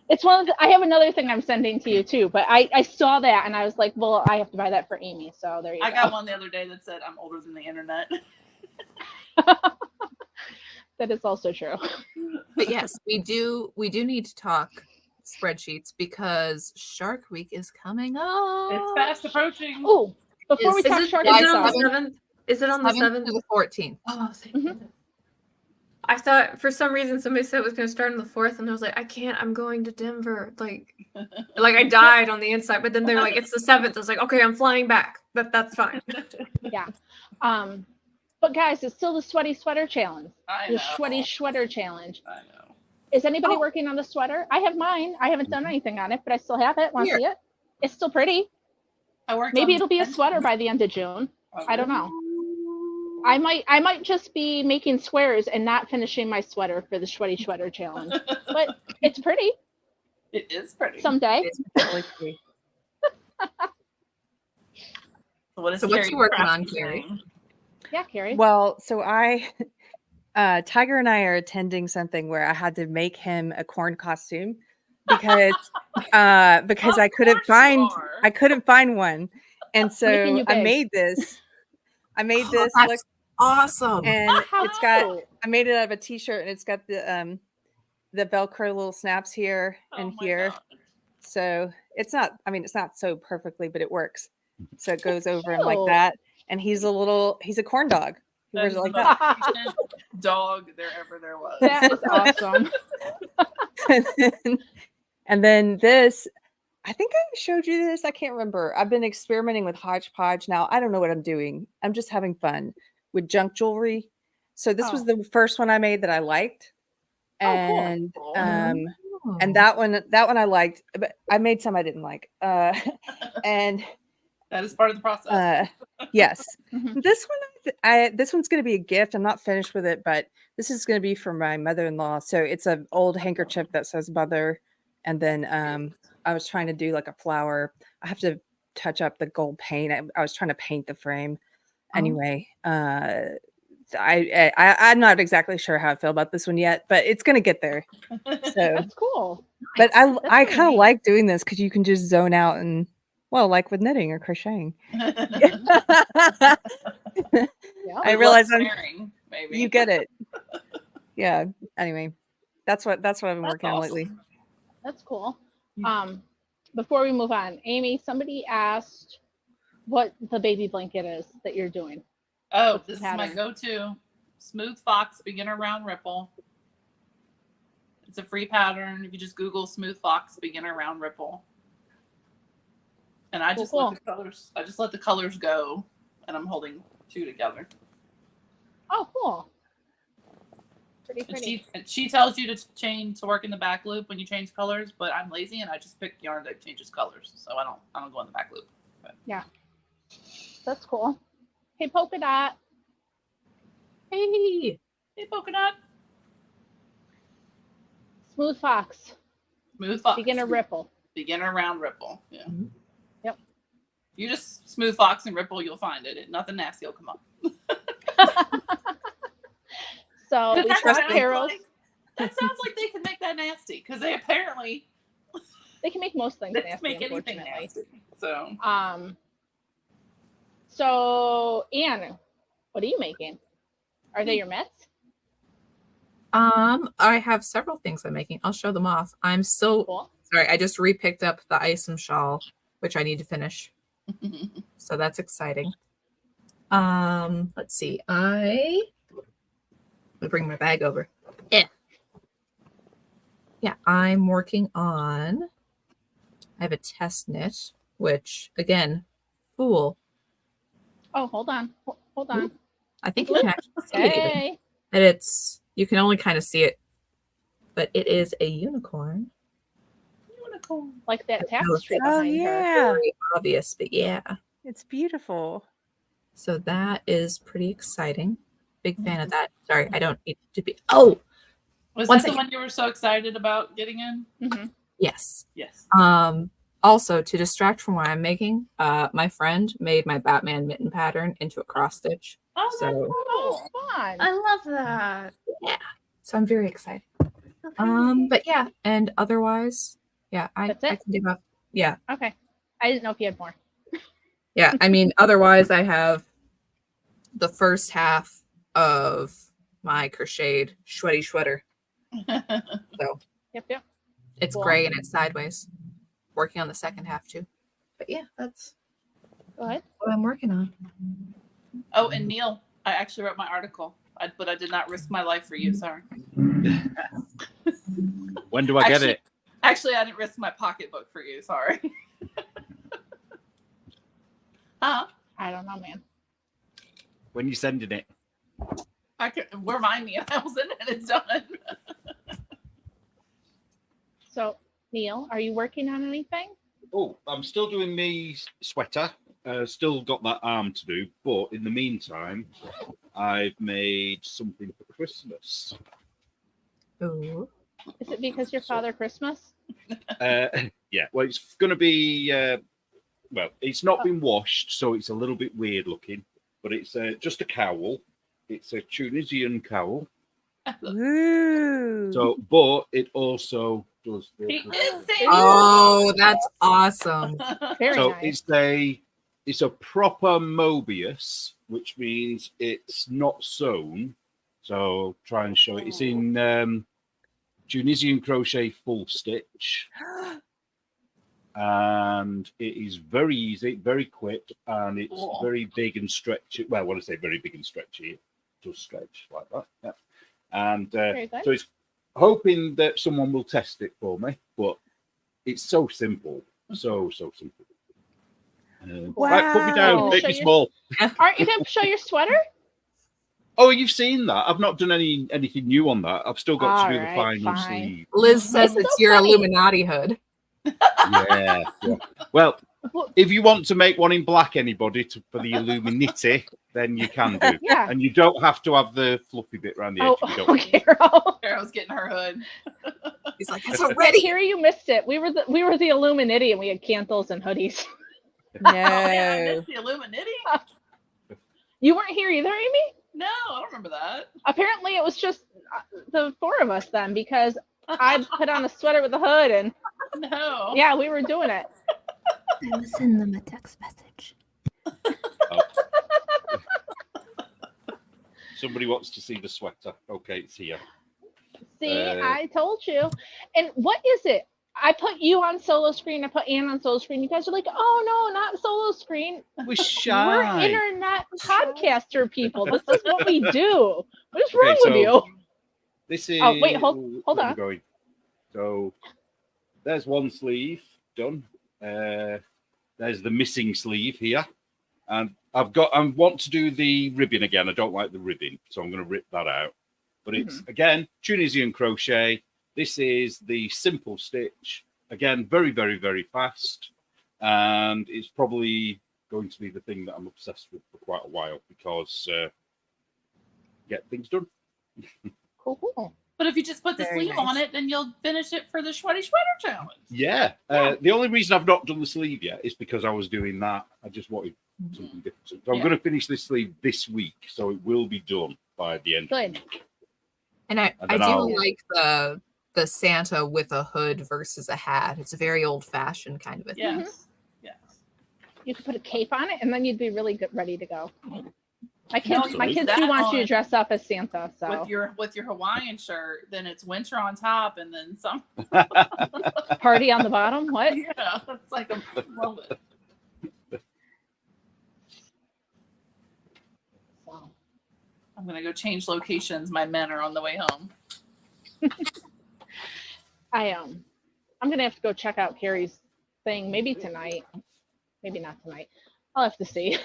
[SPEAKER 1] It's one of the, I have another thing I'm sending to you too, but I saw that and I was like, well, I have to buy that for Amy. So there you
[SPEAKER 6] I
[SPEAKER 1] go.
[SPEAKER 6] got one the other day that said I'm older than the internet.
[SPEAKER 1] That is also true.
[SPEAKER 5] But yes, we do need to talk spreadsheets because Shark Week is coming up.
[SPEAKER 6] It's fast approaching.
[SPEAKER 1] Oh, before we
[SPEAKER 5] Is
[SPEAKER 1] talk
[SPEAKER 3] Is
[SPEAKER 1] Shark
[SPEAKER 3] it
[SPEAKER 1] Week,
[SPEAKER 3] on the
[SPEAKER 1] though,
[SPEAKER 3] 7th? Is it on the
[SPEAKER 5] 7th
[SPEAKER 3] 7th?
[SPEAKER 5] to the 14th.
[SPEAKER 3] Oh, thank
[SPEAKER 1] Mhm.
[SPEAKER 3] goodness. I thought for some reason somebody said it was going to start on the 4th, and I was like, I can't. I'm going to Denver. Like I died on the inside. But then they were like, it's the 7th. I was like, okay, I'm flying back. That's fine.
[SPEAKER 1] yeah. But guys, it's still the sweaty sweater challenge.
[SPEAKER 6] I
[SPEAKER 1] The
[SPEAKER 6] know.
[SPEAKER 1] sweaty sweater challenge.
[SPEAKER 6] I know.
[SPEAKER 1] Is anybody
[SPEAKER 3] Oh.
[SPEAKER 1] working on the sweater? I have mine. I haven't done anything on it, but I still have it. Want to
[SPEAKER 5] Here.
[SPEAKER 1] see it? It's still pretty.
[SPEAKER 6] I worked
[SPEAKER 1] Maybe
[SPEAKER 6] on
[SPEAKER 1] it'll be a
[SPEAKER 6] the
[SPEAKER 1] sweater by the end of June.
[SPEAKER 6] Oh,
[SPEAKER 1] I don't know. I might just be making squares and not finishing my sweater for the sweaty sweater challenge. But it's pretty
[SPEAKER 6] It is pretty.
[SPEAKER 1] someday.
[SPEAKER 5] It's really pretty.
[SPEAKER 6] What is
[SPEAKER 5] So what
[SPEAKER 6] Keri
[SPEAKER 5] you working on,
[SPEAKER 6] Crafty
[SPEAKER 5] Keri?
[SPEAKER 6] saying?
[SPEAKER 1] Yeah, Carrie.
[SPEAKER 2] Well, so Tiger and I are attending something where I had to make him a corn costume because I couldn't
[SPEAKER 6] course you are.
[SPEAKER 2] find one, and
[SPEAKER 1] Making
[SPEAKER 2] so
[SPEAKER 1] you
[SPEAKER 2] I
[SPEAKER 1] beg.
[SPEAKER 2] made this.
[SPEAKER 5] Oh,
[SPEAKER 2] Look,
[SPEAKER 5] that's awesome.
[SPEAKER 2] and
[SPEAKER 1] How
[SPEAKER 2] it's got.
[SPEAKER 1] cute.
[SPEAKER 2] I made it out of a t-shirt, and it's got the Velcro little snaps here and
[SPEAKER 6] Oh my
[SPEAKER 2] here.
[SPEAKER 6] God.
[SPEAKER 2] So it's not. I mean, it's not so perfectly, but it works. So it goes over him like
[SPEAKER 1] cute.
[SPEAKER 2] that, and he's a corn dog. He
[SPEAKER 6] That
[SPEAKER 2] wears
[SPEAKER 6] is
[SPEAKER 2] it like
[SPEAKER 6] the
[SPEAKER 2] that.
[SPEAKER 6] most patient dog there ever was.
[SPEAKER 1] That is awesome.
[SPEAKER 2] And then this, I think I showed you this. I can't remember. I've been experimenting with hodgepodge now. I don't know what I'm doing. I'm just having fun with junk jewelry. So this was the first one I made that I liked.
[SPEAKER 1] Oh, cool.
[SPEAKER 2] And
[SPEAKER 5] Oh.
[SPEAKER 2] and that one I liked, but I made some I didn't like. And
[SPEAKER 6] That is part of the process.
[SPEAKER 2] yes.
[SPEAKER 1] Mhm.
[SPEAKER 2] This one this one's going to be a gift. I'm not finished with it, but this is going to be for my mother-in-law. So it's an old handkerchief that says mother, and then I was trying to do like a flower. I have to touch up the gold paint. I was trying to paint the frame. Anyway, I'm not exactly sure how I feel about this one yet, but it's going to get there. So,
[SPEAKER 1] That's cool.
[SPEAKER 2] but I
[SPEAKER 1] That's
[SPEAKER 2] I
[SPEAKER 1] really
[SPEAKER 2] kind of
[SPEAKER 1] neat.
[SPEAKER 2] like doing this because you can just zone out and, well, like with knitting or crocheting.
[SPEAKER 1] Yeah.
[SPEAKER 2] I realize
[SPEAKER 6] maybe
[SPEAKER 2] you get it. Yeah. Anyway, that's what I've been
[SPEAKER 6] That's
[SPEAKER 2] working on lately.
[SPEAKER 6] awesome.
[SPEAKER 1] That's cool.
[SPEAKER 6] Yeah.
[SPEAKER 1] Before we move on, Amy, somebody asked what the baby blanket is that you're doing.
[SPEAKER 6] Oh,
[SPEAKER 1] What's the
[SPEAKER 6] this is my
[SPEAKER 1] pattern?
[SPEAKER 6] go-to Smooth Fox beginner round ripple. It's a free pattern. If you just Google Smooth Fox beginner round ripple, and I just
[SPEAKER 1] Cool.
[SPEAKER 6] let the colors. I just let the colors go, and I'm holding two together.
[SPEAKER 1] Oh, cool. Pretty pretty.
[SPEAKER 6] And she tells you to work in the back loop when you change colors, but I'm lazy and I just pick yarn that changes colors, so I don't go in the back loop. But.
[SPEAKER 1] Yeah, that's cool. Hey, polka dot.
[SPEAKER 5] Hey.
[SPEAKER 6] Hey, polka dot.
[SPEAKER 1] Smooth fox.
[SPEAKER 6] Smooth fox.
[SPEAKER 1] Beginner ripple.
[SPEAKER 6] Beginner round ripple. Yeah.
[SPEAKER 5] Mm-hmm.
[SPEAKER 1] Yep.
[SPEAKER 6] If you just smooth fox and ripple, you'll find it. Nothing nasty will come up.
[SPEAKER 1] So we trust Carrows.
[SPEAKER 6] That sounds like they can make that nasty because they apparently
[SPEAKER 1] They can make most things
[SPEAKER 6] they
[SPEAKER 1] nasty.
[SPEAKER 6] can make anything
[SPEAKER 1] Unfortunately.
[SPEAKER 6] nasty.
[SPEAKER 1] So Anne, what are you making? Are they your mitts?
[SPEAKER 5] I have several things I'm making. I'll show them off. I'm still
[SPEAKER 1] Cool.
[SPEAKER 5] sorry. I just repicked up the Isom shawl, which I need to finish. So that's exciting. Let's see. Let me bring my bag over. Yeah, I'm working on. I have a test knit, which again, fool.
[SPEAKER 1] Oh, hold on. Hold on.
[SPEAKER 5] I think you can actually see it. Even.
[SPEAKER 1] Hey.
[SPEAKER 5] And you can only kind of see it, but it is a unicorn.
[SPEAKER 6] Unicorn.
[SPEAKER 1] Like that
[SPEAKER 5] That
[SPEAKER 1] tapestry
[SPEAKER 2] Oh,
[SPEAKER 1] behind her.
[SPEAKER 2] yeah.
[SPEAKER 5] Very obvious, but yeah.
[SPEAKER 2] It's beautiful.
[SPEAKER 5] So that is pretty exciting. Big fan of that. Sorry, I don't need to be. Oh,
[SPEAKER 6] Was
[SPEAKER 5] One
[SPEAKER 6] that the
[SPEAKER 5] second.
[SPEAKER 6] one you were so excited about getting in?
[SPEAKER 1] Mhm.
[SPEAKER 5] yes.
[SPEAKER 6] Yes.
[SPEAKER 5] Also, to distract from what I'm making, my friend made my Batman mitten pattern into a cross stitch.
[SPEAKER 6] Oh, that's
[SPEAKER 5] So-
[SPEAKER 6] cool.
[SPEAKER 1] Oh, fun.
[SPEAKER 3] I love that.
[SPEAKER 5] So I'm very excited. But yeah, and otherwise, yeah, I
[SPEAKER 1] That's it?
[SPEAKER 5] can give up. Yeah,
[SPEAKER 1] Okay. I didn't know if you had more.
[SPEAKER 5] yeah. I mean, otherwise, I have the first half of my crocheted sweaty sweater. So
[SPEAKER 1] Yep.
[SPEAKER 5] it's
[SPEAKER 1] Cool.
[SPEAKER 5] gray and it's sideways. Working on the second half too. But yeah, that's
[SPEAKER 1] Go ahead.
[SPEAKER 5] what I'm working on.
[SPEAKER 6] Oh, and Neil, I actually wrote my article, but I did not risk my life for you. Sorry.
[SPEAKER 4] When do I get it?
[SPEAKER 6] Actually, I didn't risk my pocketbook for you. Sorry. Huh?
[SPEAKER 1] I don't know, man.
[SPEAKER 4] When you sending it?
[SPEAKER 6] I can remind me. I was in it. It's done.
[SPEAKER 1] So, Neil, are you working on anything?
[SPEAKER 4] Oh, I'm still doing me sweater. Still got that arm to do, but in the meantime, I've made something for Christmas.
[SPEAKER 5] Ooh.
[SPEAKER 1] Is it because your Father Christmas?
[SPEAKER 4] Yeah, well, it's going to be. Well, it's not been washed, so it's a little bit weird looking, but it's just a cowl. It's a Tunisian cowl.
[SPEAKER 2] Ooh.
[SPEAKER 4] So, but it also does.
[SPEAKER 6] He
[SPEAKER 4] The,
[SPEAKER 6] is saying.
[SPEAKER 5] Oh, that's awesome.
[SPEAKER 1] Very
[SPEAKER 4] so
[SPEAKER 1] nice.
[SPEAKER 4] it's a proper Mobius, which means it's not sewn. So try and show it. It's in Tunisian crochet full stitch. And it is very easy, very quick, and it's
[SPEAKER 6] Cool.
[SPEAKER 4] very big and stretchy. Well, when I say very big and stretchy, it does stretch like that. Yeah. And
[SPEAKER 1] Very good.
[SPEAKER 4] so it's hoping that someone will test it for me, but it's so simple. So simple. Right, put me down,
[SPEAKER 1] Wow.
[SPEAKER 4] make
[SPEAKER 1] Show
[SPEAKER 4] me
[SPEAKER 1] your-
[SPEAKER 4] small.
[SPEAKER 1] Aren't you going to show your sweater?
[SPEAKER 4] Oh, you've seen that? I've not done anything new on that. I've still got to do the
[SPEAKER 1] Alright,
[SPEAKER 4] final
[SPEAKER 1] fine.
[SPEAKER 4] sleeve.
[SPEAKER 5] Liz says
[SPEAKER 1] It's
[SPEAKER 5] it's
[SPEAKER 1] so
[SPEAKER 5] your
[SPEAKER 1] funny.
[SPEAKER 5] Illuminati hood.
[SPEAKER 4] Yeah. Well, if you want to make one in black, anybody for the Illuminati, then you can do.
[SPEAKER 1] Yeah.
[SPEAKER 4] And you don't have to have the fluffy bit around the edge.
[SPEAKER 1] Oh,
[SPEAKER 4] if you don't want to.
[SPEAKER 1] Carol.
[SPEAKER 6] Carol's getting her hood.
[SPEAKER 5] He's like, it's already.
[SPEAKER 1] Carrie, you missed it. We were the Illuminati, and we had candles and hoodies.
[SPEAKER 2] No.
[SPEAKER 6] Oh, man, I missed the Illuminati.
[SPEAKER 1] You weren't here either, Amy?
[SPEAKER 6] No, I don't remember that.
[SPEAKER 1] Apparently, it was just the four of us then, because I put on a sweater with a hood, and
[SPEAKER 6] No.
[SPEAKER 1] yeah, we were doing it.
[SPEAKER 7] I will send them a text message.
[SPEAKER 4] Somebody wants to see the sweater. Okay, it's here.
[SPEAKER 1] See, I told you. And what is it? I put you on solo screen. I put Ann on solo screen. You guys are like, oh no, not solo screen.
[SPEAKER 4] We're
[SPEAKER 1] We're
[SPEAKER 4] shy.
[SPEAKER 1] internet podcaster people. This is what we do. What is
[SPEAKER 4] Okay,
[SPEAKER 1] wrong with
[SPEAKER 4] so-
[SPEAKER 1] you?
[SPEAKER 4] This is.
[SPEAKER 1] Oh, wait, hold
[SPEAKER 4] where am I
[SPEAKER 1] on.
[SPEAKER 4] Going? So there's one sleeve done. There's the missing sleeve here, and I want to do the ribbon again. I don't like the ribbon, so I'm going to rip that out. But it's, again, Tunisian crochet. This is the simple stitch. Again, very, very, very fast. And it's probably going to be the thing that I'm obsessed with for quite a while because get things done.
[SPEAKER 1] Cool.
[SPEAKER 6] But if you just put the
[SPEAKER 2] Very
[SPEAKER 6] sleeve
[SPEAKER 2] nice.
[SPEAKER 6] on it, then you'll finish it for the Sweaty Sweater Challenge.
[SPEAKER 4] Yeah. The only reason I've not done the sleeve yet is because I was doing that. I just wanted something different. So I'm going to finish this sleeve this week. So it will be done by the end of the
[SPEAKER 1] Good.
[SPEAKER 4] week.
[SPEAKER 5] And I
[SPEAKER 4] then
[SPEAKER 5] do
[SPEAKER 4] I'll-
[SPEAKER 5] like the Santa with a hood versus a hat. It's a very old fashioned kind of a thing.
[SPEAKER 6] Yes. Yes.
[SPEAKER 1] You could put a cape on it, and then you'd be really good, ready to go. My
[SPEAKER 6] No,
[SPEAKER 1] kids,
[SPEAKER 6] you
[SPEAKER 1] my
[SPEAKER 6] put
[SPEAKER 1] kids
[SPEAKER 6] that
[SPEAKER 1] do want you to
[SPEAKER 6] on
[SPEAKER 1] dress up as Santa. So
[SPEAKER 6] With your Hawaiian shirt, then it's winter on top, and then some.
[SPEAKER 1] party on the bottom. What?
[SPEAKER 6] Yeah, it's like I love it.
[SPEAKER 1] So,
[SPEAKER 6] I'm gonna go change locations. My men are on the way home.
[SPEAKER 1] I'm gonna have to go check out Keri's thing. Maybe tonight. Maybe not tonight. I'll have to see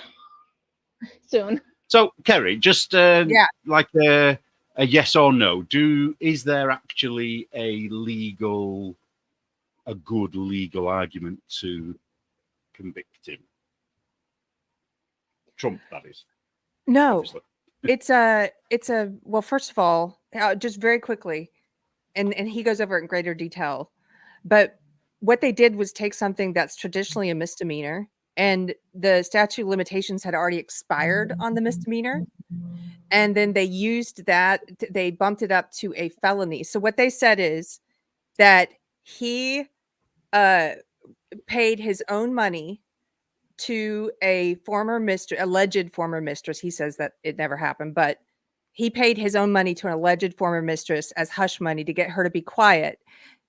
[SPEAKER 1] soon.
[SPEAKER 4] So, Keri, just like a yes or no. Is there actually a good legal argument to convict him? Trump, that is.
[SPEAKER 2] No,
[SPEAKER 4] Obviously.
[SPEAKER 2] it's a well, first of all, just very quickly, and he goes over it in greater detail, but what they did was take something that's traditionally a misdemeanor, and the statute of limitations had already expired on the misdemeanor, and then they used that, they bumped it up to a felony. So what they said is that he paid his own money to a alleged former mistress. He says that it never happened, but he paid his own money to an alleged former mistress as hush money to get her to be quiet,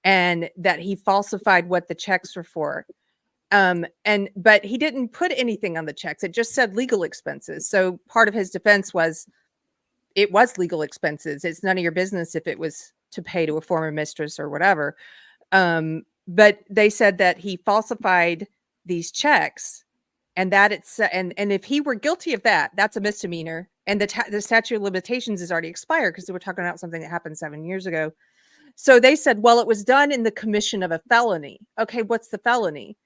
[SPEAKER 2] and that he falsified what the checks were for. But he didn't put anything on the checks. It just said legal expenses. So part of his defense was it was legal expenses. It's none of your business if it was to pay to a former mistress or whatever. But they said that he falsified these checks, and that and if he were guilty of that, that's a misdemeanor, and the statute of limitations is already expired because we're talking about something that happened 7 years ago. So they said, well, it was done in the commission of a felony. Okay, what's the felony?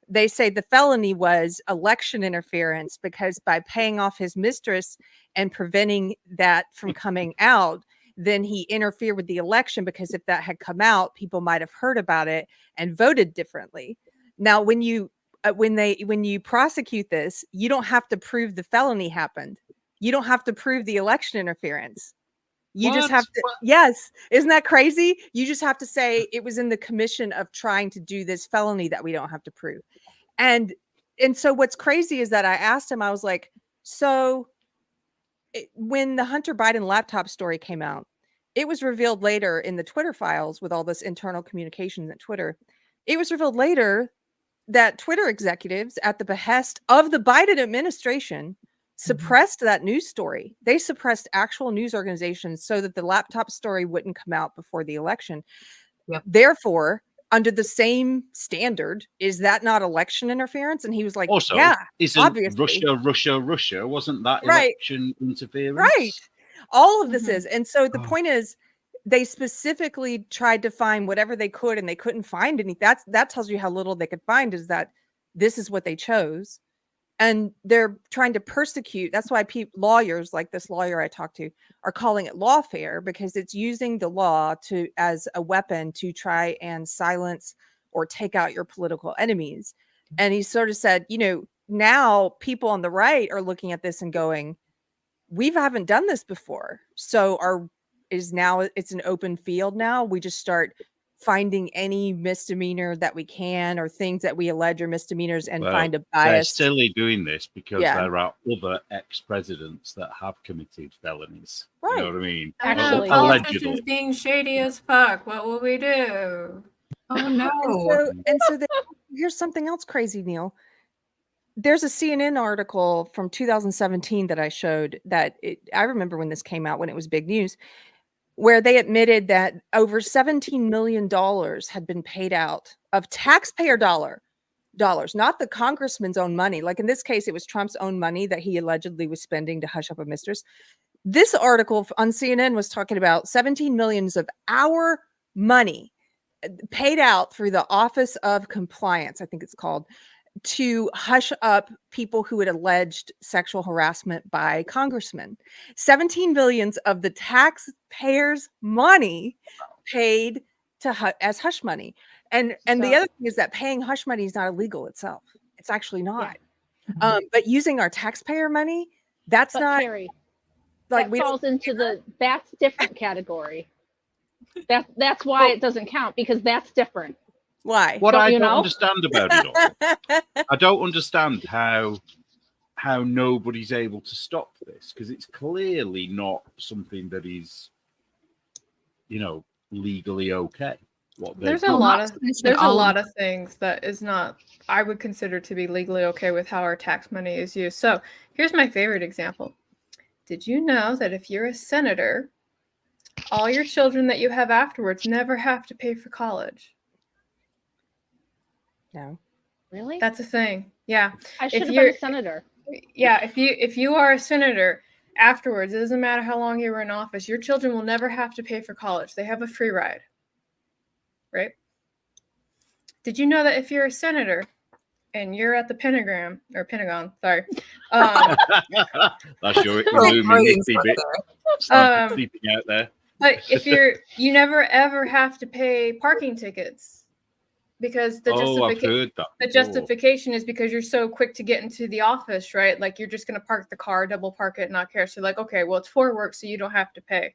[SPEAKER 2] They say the felony was election interference, because by paying off his mistress and preventing that from coming out, then he interfered with the election, because if that had come out, people might have heard about it and voted differently. Now, when you prosecute this, you don't have to prove the felony happened. You don't have to prove the election interference. You just have to, yes. Isn't that crazy? You just have to say it was in the commission of trying to do this felony that we don't have to prove. And so what's crazy is that I asked him, I was like, so when the Hunter Biden laptop story came out, it was revealed later in the Twitter files with all this internal communications at Twitter. It was revealed later that Twitter executives, at the behest of the Biden administration, suppressed that news story. They suppressed actual news organizations so that the laptop story wouldn't come out before the election.
[SPEAKER 5] Yep.
[SPEAKER 2] Therefore, under the same standard, is that not election interference? And he was like,
[SPEAKER 4] Also,
[SPEAKER 2] yeah,
[SPEAKER 4] isn't
[SPEAKER 2] obviously.
[SPEAKER 4] Russia? Wasn't that
[SPEAKER 2] Right.
[SPEAKER 4] election interference?
[SPEAKER 2] Right. All of this
[SPEAKER 3] Mhm.
[SPEAKER 2] is. And so the point is, they specifically tried to find whatever they could, and they couldn't find any. That tells you how little they could find, is that this is what they chose. And they're trying to persecute. That's why lawyers like this lawyer I talked to are calling it lawfare, because it's using the law as a weapon to try and silence or take out your political enemies. And he sort of said, now people on the right are looking at this and going, we haven't done this before. So it's an open field now. We just start finding any misdemeanor that we can, or things that we allege are misdemeanors, and find a bias.
[SPEAKER 4] They're silly doing this because
[SPEAKER 2] Yeah.
[SPEAKER 4] there are other ex-presidents that have committed felonies.
[SPEAKER 2] Right.
[SPEAKER 4] You know what I mean?
[SPEAKER 3] I know,
[SPEAKER 2] Absolutely.
[SPEAKER 3] politicians
[SPEAKER 4] Allegedly.
[SPEAKER 3] being shady as fuck. What will we do?
[SPEAKER 5] Oh no.
[SPEAKER 2] So here's something else crazy, Neil. There's a CNN article from 2017 that I showed that I remember when this came out, when it was big news, where they admitted that over $17 million had been paid out of taxpayer dollars, not the congressman's own money. Like in this case, it was Trump's own money that he allegedly was spending to hush up a mistress. This article on CNN was talking about 17 millions of our money paid out through the Office of Compliance, I think it's called, to hush up people who had alleged sexual harassment by congressmen. 17 billions of the taxpayers' money paid to as hush money. And the
[SPEAKER 1] So-
[SPEAKER 2] other thing is that paying hush money is not illegal itself. It's actually not.
[SPEAKER 1] Yeah.
[SPEAKER 2] But using our taxpayer money, that's
[SPEAKER 1] But
[SPEAKER 2] not
[SPEAKER 1] Keri,
[SPEAKER 2] like
[SPEAKER 1] that
[SPEAKER 2] we don't.
[SPEAKER 1] falls into that's different category. That's why it doesn't count, because that's different.
[SPEAKER 2] Why?
[SPEAKER 4] What
[SPEAKER 1] Don't
[SPEAKER 4] I
[SPEAKER 1] you
[SPEAKER 4] don't
[SPEAKER 1] know?
[SPEAKER 4] understand about it all, I don't understand how nobody's able to stop this, because it's clearly not something that is, legally okay. What they've
[SPEAKER 3] There's a
[SPEAKER 4] done.
[SPEAKER 3] lot of
[SPEAKER 5] all of-
[SPEAKER 3] things that is not, I would consider to be legally okay with how our tax money is used. So here's my favorite example. Did you know that if you're a senator, all your children that you have afterwards never have to pay for college?
[SPEAKER 2] No.
[SPEAKER 1] Really?
[SPEAKER 3] That's a thing. Yeah.
[SPEAKER 1] I
[SPEAKER 3] if
[SPEAKER 1] should have been
[SPEAKER 3] you're-
[SPEAKER 1] a senator.
[SPEAKER 3] Yeah, if you are a senator afterwards, it doesn't matter how long you were in office, your children will never have to pay for college. They have a free ride. Right? Did you know that if you're a senator and you're at the Pentagon, sorry.
[SPEAKER 4] That's your
[SPEAKER 5] Well,
[SPEAKER 4] Illuminati bit
[SPEAKER 3] Um,
[SPEAKER 4] sleeping out there.
[SPEAKER 3] But if you never ever have to pay parking tickets, because
[SPEAKER 4] I've heard that.
[SPEAKER 3] the
[SPEAKER 4] before.
[SPEAKER 3] justification is because you're so quick to get into the office, right? Like you're just going to park the car, double park it, not care. So like, okay, well, it's for work, so you don't have to pay.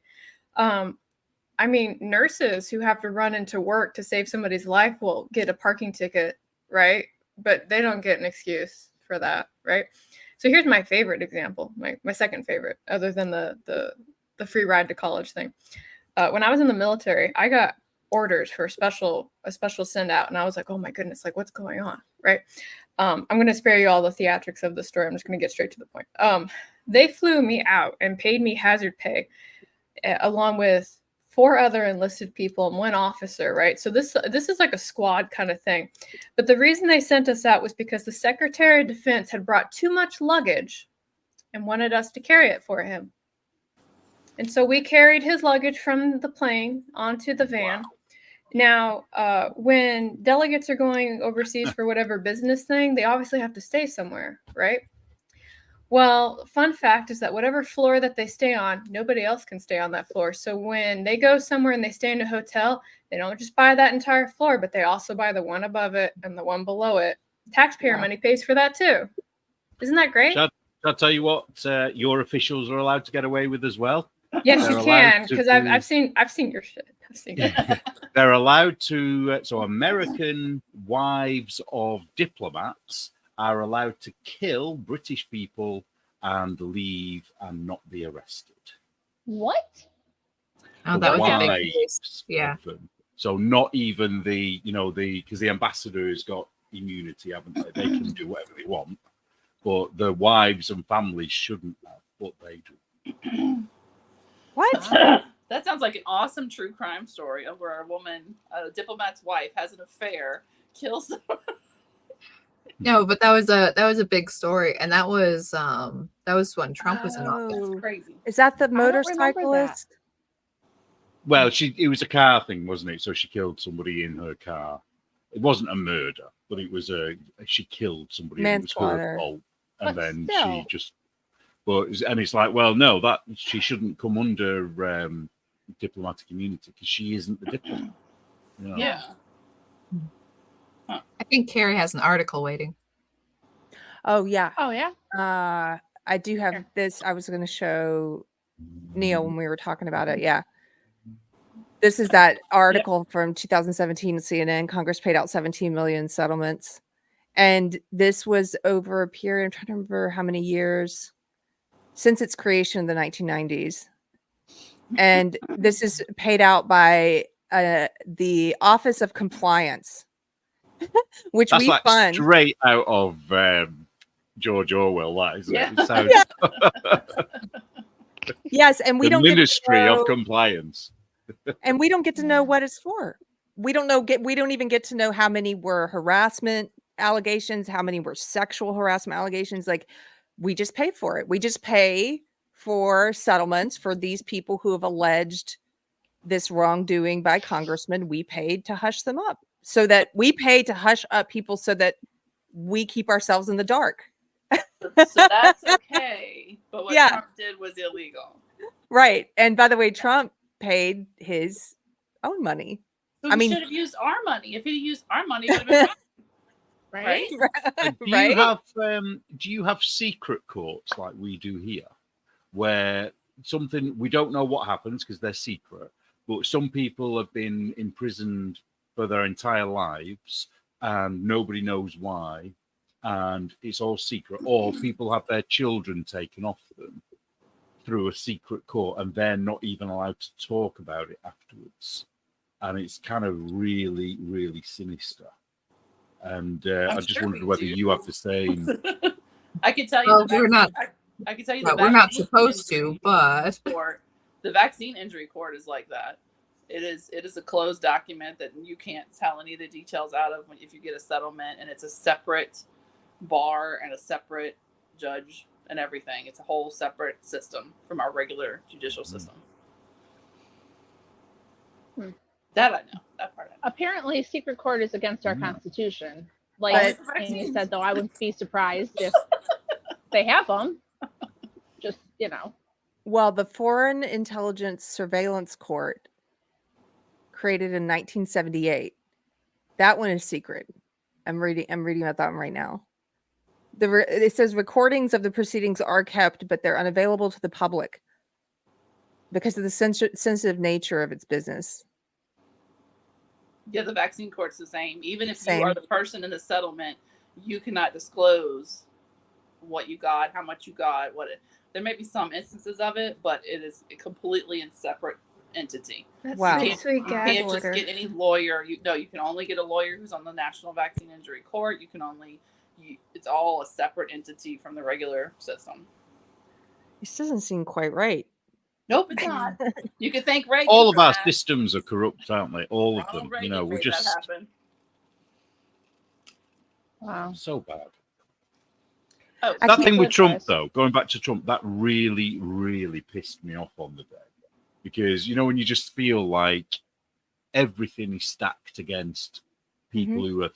[SPEAKER 3] I mean, nurses who have to run into work to save somebody's life will get a parking ticket, right? But they don't get an excuse for that, right? So here's my favorite example, my second favorite, other than the free ride to college thing. When I was in the military, I got orders for a special send out, and I was like, oh my goodness, like what's going on, right? I'm going to spare you all the theatrics of the story. I'm just going to get straight to the point. They flew me out and paid me hazard pay along with 4 other enlisted people and 1 officer, right? So this is like a squad kind of thing. But the reason they sent us out was because the Secretary of Defense had brought too much luggage and wanted us to carry it for him. And so we carried his luggage from the plane onto the van. Wow. Now, when delegates are going overseas for whatever business thing, they obviously have to stay somewhere, right? Well, fun fact is that whatever floor that they stay on, nobody else can stay on that floor. So when they go somewhere and they stay in a hotel, they don't just buy that entire floor, but they also buy the one above it and the one below it. Taxpayer money pays for that too. Isn't that great?
[SPEAKER 4] Shall I tell you what your officials are allowed to get away with as well?
[SPEAKER 3] Yes,
[SPEAKER 4] They're
[SPEAKER 3] you can,
[SPEAKER 4] allowed to
[SPEAKER 3] because I've seen your shit. I've seen it.
[SPEAKER 4] They're allowed to. So American wives of diplomats are allowed to kill British people and leave and not be arrested.
[SPEAKER 1] What?
[SPEAKER 5] Oh, that
[SPEAKER 4] The
[SPEAKER 5] was a big
[SPEAKER 4] wives
[SPEAKER 5] case. Yeah.
[SPEAKER 4] of them. So not even because the ambassador has got immunity, haven't they? They can do whatever they want, but the wives and families shouldn't have, but they do.
[SPEAKER 2] What?
[SPEAKER 6] That sounds like an awesome true crime story of where a diplomat's wife, has an affair, kills someone.
[SPEAKER 5] No, but that was a big story, and that was when Trump was in office.
[SPEAKER 6] That's crazy.
[SPEAKER 2] Is that the
[SPEAKER 1] remember that.
[SPEAKER 2] motorcyclist?
[SPEAKER 4] Well, it was a car thing, wasn't it? So she killed somebody in her car. It wasn't a murder, but it was she killed somebody. And it was her fault, and
[SPEAKER 1] But
[SPEAKER 4] then
[SPEAKER 1] still.
[SPEAKER 4] she just. And it's like, well, no, that she shouldn't come under diplomatic immunity because she isn't the diplomat. You know?
[SPEAKER 6] Yeah.
[SPEAKER 5] I think Keri has an article waiting.
[SPEAKER 2] Oh yeah.
[SPEAKER 1] Oh yeah.
[SPEAKER 2] I do have this. I was going to show Neil when we were talking about it. Yeah. This is that article from 2017 CNN. Congress paid out 17 million settlements. And this was over a period, I'm trying to remember how many years since its creation in the 1990s. And this is paid out by the Office of Compliance, which
[SPEAKER 4] That's
[SPEAKER 2] we
[SPEAKER 4] like
[SPEAKER 2] fund.
[SPEAKER 4] straight out of George Orwell, that isn't
[SPEAKER 6] Yeah.
[SPEAKER 4] it? It sounds
[SPEAKER 2] Yes, and we
[SPEAKER 4] the
[SPEAKER 2] don't get to
[SPEAKER 4] Ministry
[SPEAKER 2] know-
[SPEAKER 4] of Compliance.
[SPEAKER 2] and we don't get to know what it's for. We don't even get to know how many were harassment allegations, how many were sexual harassment allegations. Like, we just pay for it. We just pay for settlements for these people who have alleged this wrongdoing by congressmen. We paid to hush them up, so that we pay to hush up people so that we keep ourselves in the dark.
[SPEAKER 6] So that's okay. But what
[SPEAKER 2] Yeah.
[SPEAKER 6] Trump did was illegal.
[SPEAKER 2] Right. And by the way, Trump paid his own money.
[SPEAKER 6] So
[SPEAKER 2] I
[SPEAKER 6] he
[SPEAKER 2] mean-
[SPEAKER 6] should have used our money. If he'd used our money, it would have been fine.
[SPEAKER 1] Right?
[SPEAKER 6] Right?
[SPEAKER 4] Do you have secret courts like we do here, where something we don't know what happens because they're secret, but some people have been imprisoned for their entire lives and nobody knows why, and it's all secret, or people have their children taken off them through a secret court and they're not even allowed to talk about it afterwards, and it's kind of really, really sinister. And I just wondered whether you have the same.
[SPEAKER 6] I can tell you.
[SPEAKER 5] Well,
[SPEAKER 6] the
[SPEAKER 5] we're not.
[SPEAKER 6] vaccine- I can tell you.
[SPEAKER 5] Well,
[SPEAKER 6] the
[SPEAKER 5] we're not
[SPEAKER 6] vaccine
[SPEAKER 5] supposed
[SPEAKER 6] injury
[SPEAKER 5] to, but
[SPEAKER 6] court, the vaccine injury court is like that. It is a closed document that you can't tell any of the details out of if you get a settlement, and it's a separate bar and a separate judge and everything. It's a whole separate system from our regular judicial system. That I know. That part I know.
[SPEAKER 1] Apparently, secret court is against our constitution.
[SPEAKER 6] But-
[SPEAKER 1] Like Amy said, though, I wouldn't be surprised if they have them. Just, you know.
[SPEAKER 2] Well, the Foreign Intelligence Surveillance Court, created in 1978, that one is secret. I'm reading about that one right now. It says recordings of the proceedings are kept, but they're unavailable to the public because of the sensitive nature of its business.
[SPEAKER 6] Yeah, the vaccine court's the same. Even if
[SPEAKER 2] Same.
[SPEAKER 6] you are the person in the settlement, you cannot disclose what you got, how much you got, there may be some instances of it, but it is completely in separate entity.
[SPEAKER 3] That's
[SPEAKER 2] Wow.
[SPEAKER 3] a sweet
[SPEAKER 6] You
[SPEAKER 3] gag
[SPEAKER 6] can't just
[SPEAKER 3] order.
[SPEAKER 6] get any lawyer. You can only get a lawyer who's on the National Vaccine Injury Court. It's all a separate entity from the regular system.
[SPEAKER 2] This doesn't seem quite right.
[SPEAKER 6] Nope, it's not. You can thank Reagan.
[SPEAKER 4] All of
[SPEAKER 6] for
[SPEAKER 4] our
[SPEAKER 6] that.
[SPEAKER 4] systems are corrupt, aren't they? All of them.
[SPEAKER 6] Reagan
[SPEAKER 4] We're
[SPEAKER 6] made
[SPEAKER 4] just
[SPEAKER 6] that happen.
[SPEAKER 1] Wow.
[SPEAKER 4] so bad.
[SPEAKER 6] Oh,
[SPEAKER 2] I
[SPEAKER 4] That
[SPEAKER 2] can't
[SPEAKER 4] thing with
[SPEAKER 1] believe
[SPEAKER 4] Trump,
[SPEAKER 1] this.
[SPEAKER 4] though, going back to Trump, that really, really pissed me off on the day. Because, when you just feel like everything is stacked against people who are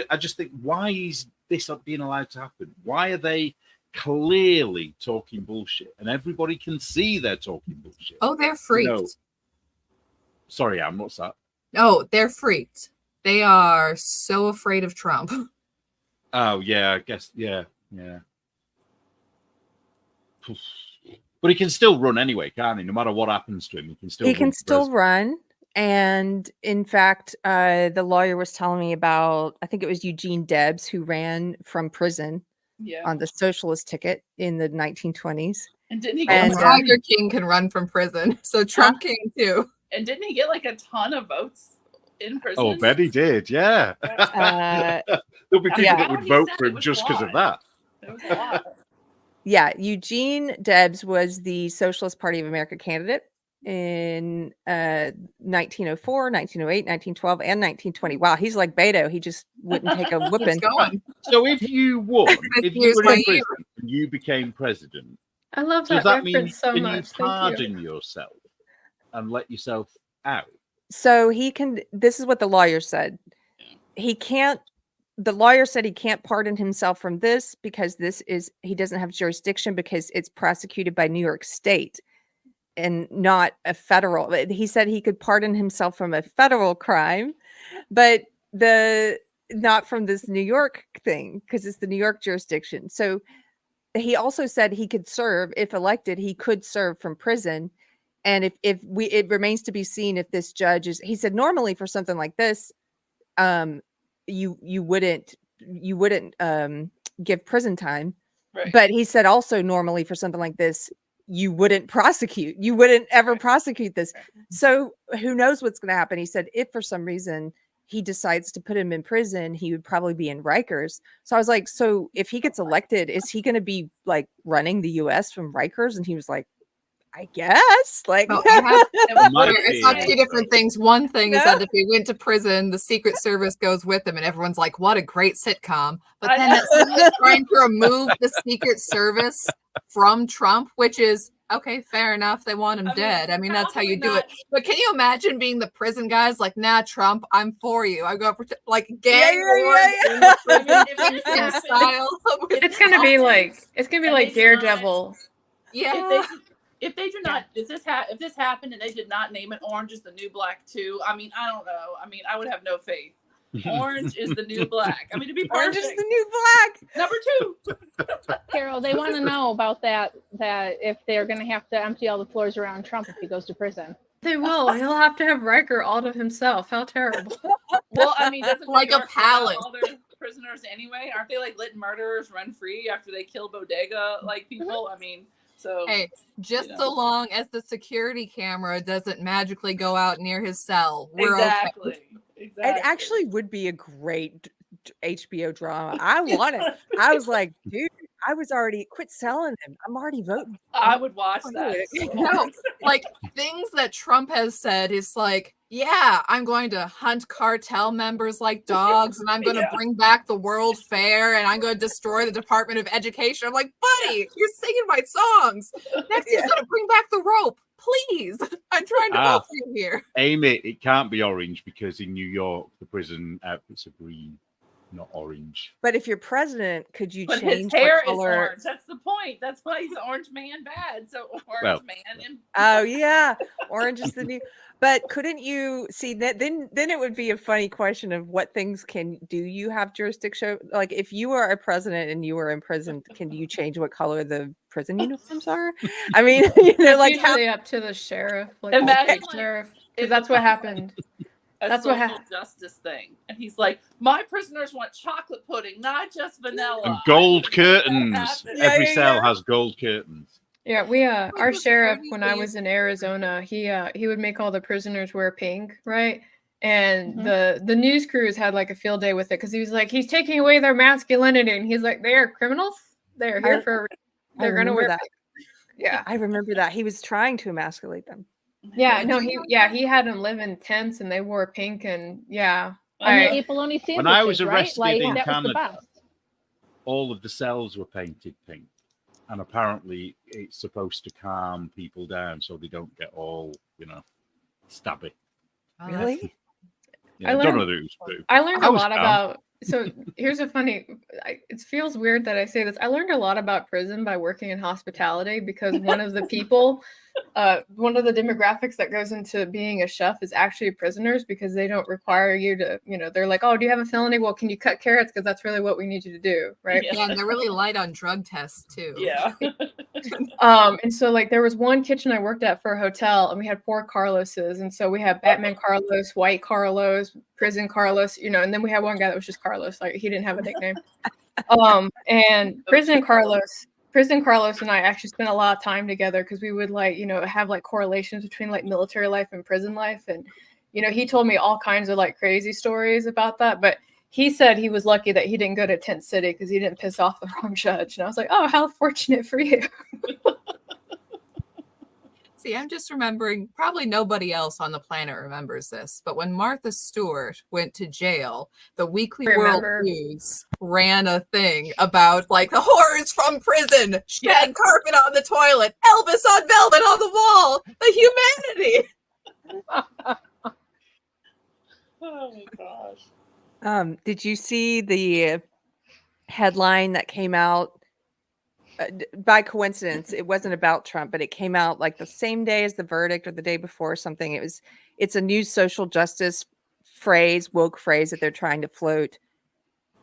[SPEAKER 4] I just think, why is this being allowed to happen? Why are they clearly talking bullshit? And everybody can see they're talking bullshit.
[SPEAKER 5] oh, they're freaked.
[SPEAKER 4] No. Sorry, Anne, what's that?
[SPEAKER 5] Oh, they're freaked. They are so afraid of Trump.
[SPEAKER 4] Oh, yeah, I guess, yeah. But he can still run anyway, can't he? No matter what happens to him, he can still
[SPEAKER 2] Run. And in fact, the lawyer was telling me about, I think it was Eugene Debs, who ran from prison
[SPEAKER 6] yeah.
[SPEAKER 2] on the socialist ticket in the 1920s.
[SPEAKER 6] And didn't he
[SPEAKER 2] And,
[SPEAKER 6] get
[SPEAKER 5] Tiger King can run from prison, so Trump can too.
[SPEAKER 6] and didn't he get like a ton of votes in prison?
[SPEAKER 4] Oh, bet he did, yeah. There'll be people
[SPEAKER 2] Yeah.
[SPEAKER 4] that
[SPEAKER 6] When
[SPEAKER 4] would
[SPEAKER 6] he
[SPEAKER 4] vote
[SPEAKER 6] said
[SPEAKER 4] for
[SPEAKER 6] it
[SPEAKER 4] him
[SPEAKER 6] was
[SPEAKER 4] just because of
[SPEAKER 6] why.
[SPEAKER 4] that.
[SPEAKER 6] There was a lot.
[SPEAKER 2] Yeah, Eugene Debs was the Socialist Party of America candidate in 1904, 1908, 1912, and 1920. Wow, he's like Beto. He just wouldn't take a
[SPEAKER 5] Keeps
[SPEAKER 2] whipping.
[SPEAKER 5] going.
[SPEAKER 4] So if you won, if you
[SPEAKER 5] Here's
[SPEAKER 4] were
[SPEAKER 5] my
[SPEAKER 4] in prison and you became president,
[SPEAKER 3] I love
[SPEAKER 4] does
[SPEAKER 3] that
[SPEAKER 4] that mean
[SPEAKER 3] reference so
[SPEAKER 4] can you
[SPEAKER 3] much. Thank you.
[SPEAKER 4] pardon yourself and let yourself out?
[SPEAKER 2] So he can, this is what the lawyer said. The lawyer said he can't pardon himself from this because he doesn't have jurisdiction because it's prosecuted by New York State and not a federal. He said he could pardon himself from a federal crime, but not from this New York thing because it's the New York jurisdiction. So he also said he could serve, if elected, he could serve from prison. And it remains to be seen if this judge he said normally for something like this, you wouldn't give prison time.
[SPEAKER 6] Right.
[SPEAKER 2] But he said also normally for something like this, you wouldn't ever prosecute this. So who knows what's going to happen? He said if for some reason he decides to put him in prison, he would probably be in Rikers. So I was like, so if he gets elected, is he going to be like running the US from Rikers? And he was like, I guess. Like,
[SPEAKER 5] No, I have,
[SPEAKER 4] Might
[SPEAKER 5] it's
[SPEAKER 4] be,
[SPEAKER 5] not two different things. One thing is
[SPEAKER 2] No.
[SPEAKER 5] that if he went to prison, the Secret Service goes with him, and everyone's like, "What a great sitcom!" But
[SPEAKER 6] I
[SPEAKER 5] then
[SPEAKER 6] know.
[SPEAKER 5] that someone's trying to remove the Secret Service from Trump, which is okay, fair enough. They want him dead. I mean, that's how you do it. But can you imagine being the prison guys? Like, nah, Trump, I'm for you. I go like gang wars in the prison
[SPEAKER 6] If this
[SPEAKER 5] in
[SPEAKER 6] happens-
[SPEAKER 5] style.
[SPEAKER 3] It's gonna be like
[SPEAKER 6] And they did
[SPEAKER 3] Daredevil.
[SPEAKER 5] Yeah.
[SPEAKER 6] If they do not, if this happened and they did not name it Orange is the New Black too, I mean, I don't know. I mean, I would have no faith. Orange is the new black. I mean, to be
[SPEAKER 2] Orange
[SPEAKER 6] perfect.
[SPEAKER 2] is the new black.
[SPEAKER 6] Number 2.
[SPEAKER 1] Carol, they want to know about that if they're going to have to empty all the floors around Trump if he goes to prison.
[SPEAKER 3] They will. He'll have to have Riker all to himself. How terrible.
[SPEAKER 6] Well, I mean, doesn't
[SPEAKER 5] Like
[SPEAKER 6] New
[SPEAKER 5] a
[SPEAKER 6] York allow
[SPEAKER 5] palace.
[SPEAKER 6] all their prisoners anyway? Aren't they like letting murderers run free after they kill bodega like people? I mean, so
[SPEAKER 5] Hey, just
[SPEAKER 6] you know.
[SPEAKER 5] so long as the security camera doesn't magically go out near his cell, we're
[SPEAKER 6] exactly.
[SPEAKER 5] okay.
[SPEAKER 6] Exactly.
[SPEAKER 2] It actually would be a great HBO drama. I want it. I was like, dude, I was already quit selling him. I'm already voting.
[SPEAKER 6] I would watch that. so
[SPEAKER 5] No,
[SPEAKER 6] hard.
[SPEAKER 5] like things that Trump has said is like, yeah, I'm going to hunt cartel members like dogs, and I'm going to
[SPEAKER 6] Yeah.
[SPEAKER 5] bring back the World Fair, and I'm going to destroy the Department of Education. I'm like, buddy, you're singing my songs. Next, he's going to bring back the rope. Please, I'm trying to help you here.
[SPEAKER 4] Amy, it can't be orange because in New York the prison outfits are green, not orange.
[SPEAKER 2] But if you're president, could you
[SPEAKER 6] But
[SPEAKER 2] change
[SPEAKER 6] his hair
[SPEAKER 2] what
[SPEAKER 6] is
[SPEAKER 2] color?
[SPEAKER 6] orange. That's the point. That's why he's an orange man bad. So orange
[SPEAKER 4] Well.
[SPEAKER 6] man and
[SPEAKER 2] Oh yeah, orange is the new. But couldn't you see that? Then it would be a funny question of what things do you have jurisdiction? Like if you are a president and you were in prison, can you change what color the prison uniforms are? I mean,
[SPEAKER 3] It's
[SPEAKER 2] like how,
[SPEAKER 3] usually up to the sheriff, like
[SPEAKER 6] Imagine,
[SPEAKER 3] the state
[SPEAKER 6] like,
[SPEAKER 3] sheriff,
[SPEAKER 6] if
[SPEAKER 3] because that's what happened.
[SPEAKER 6] a
[SPEAKER 3] That's what
[SPEAKER 6] social justice thing. And he's like, my prisoners want chocolate pudding, not just vanilla.
[SPEAKER 4] And gold
[SPEAKER 6] I think that
[SPEAKER 4] curtains.
[SPEAKER 6] happened.
[SPEAKER 2] Yeah,
[SPEAKER 4] Every
[SPEAKER 2] yeah,
[SPEAKER 4] cell
[SPEAKER 2] yeah.
[SPEAKER 4] has gold curtains.
[SPEAKER 3] Yeah, we our
[SPEAKER 5] was
[SPEAKER 3] sheriff
[SPEAKER 5] funny
[SPEAKER 3] when
[SPEAKER 5] that
[SPEAKER 3] I
[SPEAKER 5] you-
[SPEAKER 3] was in Arizona, he would make all the prisoners wear pink, right? And
[SPEAKER 1] Mhm.
[SPEAKER 3] the news crews had like a field day with it because he was like, he's taking away their masculinity, and he's like, they are criminals. They're here for. They're gonna
[SPEAKER 2] remember
[SPEAKER 3] wear.
[SPEAKER 2] that.
[SPEAKER 3] Pink. Yeah,
[SPEAKER 2] I remember that he was trying to emasculate them.
[SPEAKER 3] yeah, no, he had them live in tents, and they wore pink, and yeah,
[SPEAKER 1] And they
[SPEAKER 3] I-
[SPEAKER 1] ate bologna sandwiches,
[SPEAKER 4] When I was
[SPEAKER 1] right?
[SPEAKER 4] arrested
[SPEAKER 1] Like,
[SPEAKER 4] in
[SPEAKER 1] that was the
[SPEAKER 4] Canada,
[SPEAKER 1] best.
[SPEAKER 4] all of the cells were painted pink. And apparently it's supposed to calm people down so they don't get all, stabby.
[SPEAKER 5] Oh,
[SPEAKER 2] Really?
[SPEAKER 4] Yeah,
[SPEAKER 3] I
[SPEAKER 4] I don't
[SPEAKER 3] learned-
[SPEAKER 4] know that it was true.
[SPEAKER 3] I learned
[SPEAKER 4] I
[SPEAKER 3] a
[SPEAKER 4] was
[SPEAKER 3] lot
[SPEAKER 4] calm.
[SPEAKER 3] about. So here's a funny. It feels weird that I say this. I learned a lot about prison by working in hospitality because one of the people, one of the demographics that goes into being a chef is actually prisoners because they don't require you to. They're like, oh, do you have a felony? Well, can you cut carrots? Because that's really what we need you to do, right?
[SPEAKER 6] Yeah.
[SPEAKER 5] Yeah, and they're really light on drug tests too.
[SPEAKER 6] Yeah.
[SPEAKER 3] And so like there was one kitchen I worked at for a hotel, and we had 4 Carloses, and so we had Batman Carlos, White Carlos, Prison Carlos, and then we had one guy that was just Carlos, like he didn't have a nickname. And Prison Carlos and I actually spent a lot of time together because we would have like correlations between like military life and prison life, and he told me all kinds of like crazy stories about that, but he said he was lucky that he didn't go to Tent City because he didn't piss off the wrong judge. And I was like, oh, how fortunate for you.
[SPEAKER 5] See, I'm just remembering, probably nobody else on the planet remembers this, but when Martha Stewart went to jail, the Weekly World
[SPEAKER 3] Remember.
[SPEAKER 5] News ran a thing about like the horrors from prison, shag carpet on the toilet, Elvis on velvet on the wall, the humanity.
[SPEAKER 6] Oh my gosh.
[SPEAKER 2] Did you see the headline that came out? By coincidence, it wasn't about Trump, but it came out like the same day as the verdict or the day before or something. It's a new social justice phrase, woke phrase that they're trying to float.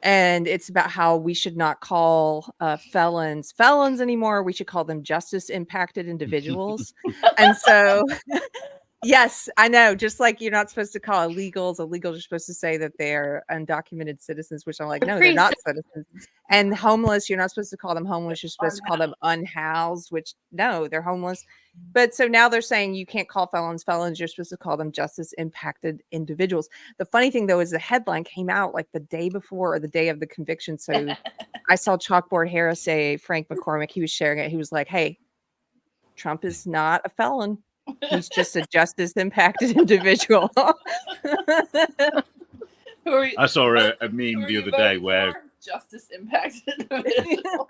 [SPEAKER 2] And it's about how we should not call felons anymore. We should call them justice impacted individuals. And so yes, I know. Just like you're not supposed to call illegals, you're supposed to say that they're undocumented citizens, which I'm like, no, they're not citizens. And homeless, you're not supposed to call them homeless. You're supposed to call them unhoused, which no, they're homeless. But so now they're saying you can't call felons. You're supposed to call them justice impacted individuals. The funny thing though is the headline came out like the day before or the day of the conviction. So I saw Chalkboard Harris say Frank McCormick, he was sharing it. He was like, hey, Trump is not a felon. He's just a justice impacted individual.
[SPEAKER 6] Who are you,
[SPEAKER 4] I saw a
[SPEAKER 6] who
[SPEAKER 4] meme
[SPEAKER 6] are
[SPEAKER 4] the
[SPEAKER 6] you
[SPEAKER 4] other day
[SPEAKER 6] voting
[SPEAKER 4] where
[SPEAKER 6] for? Justice impacted individual.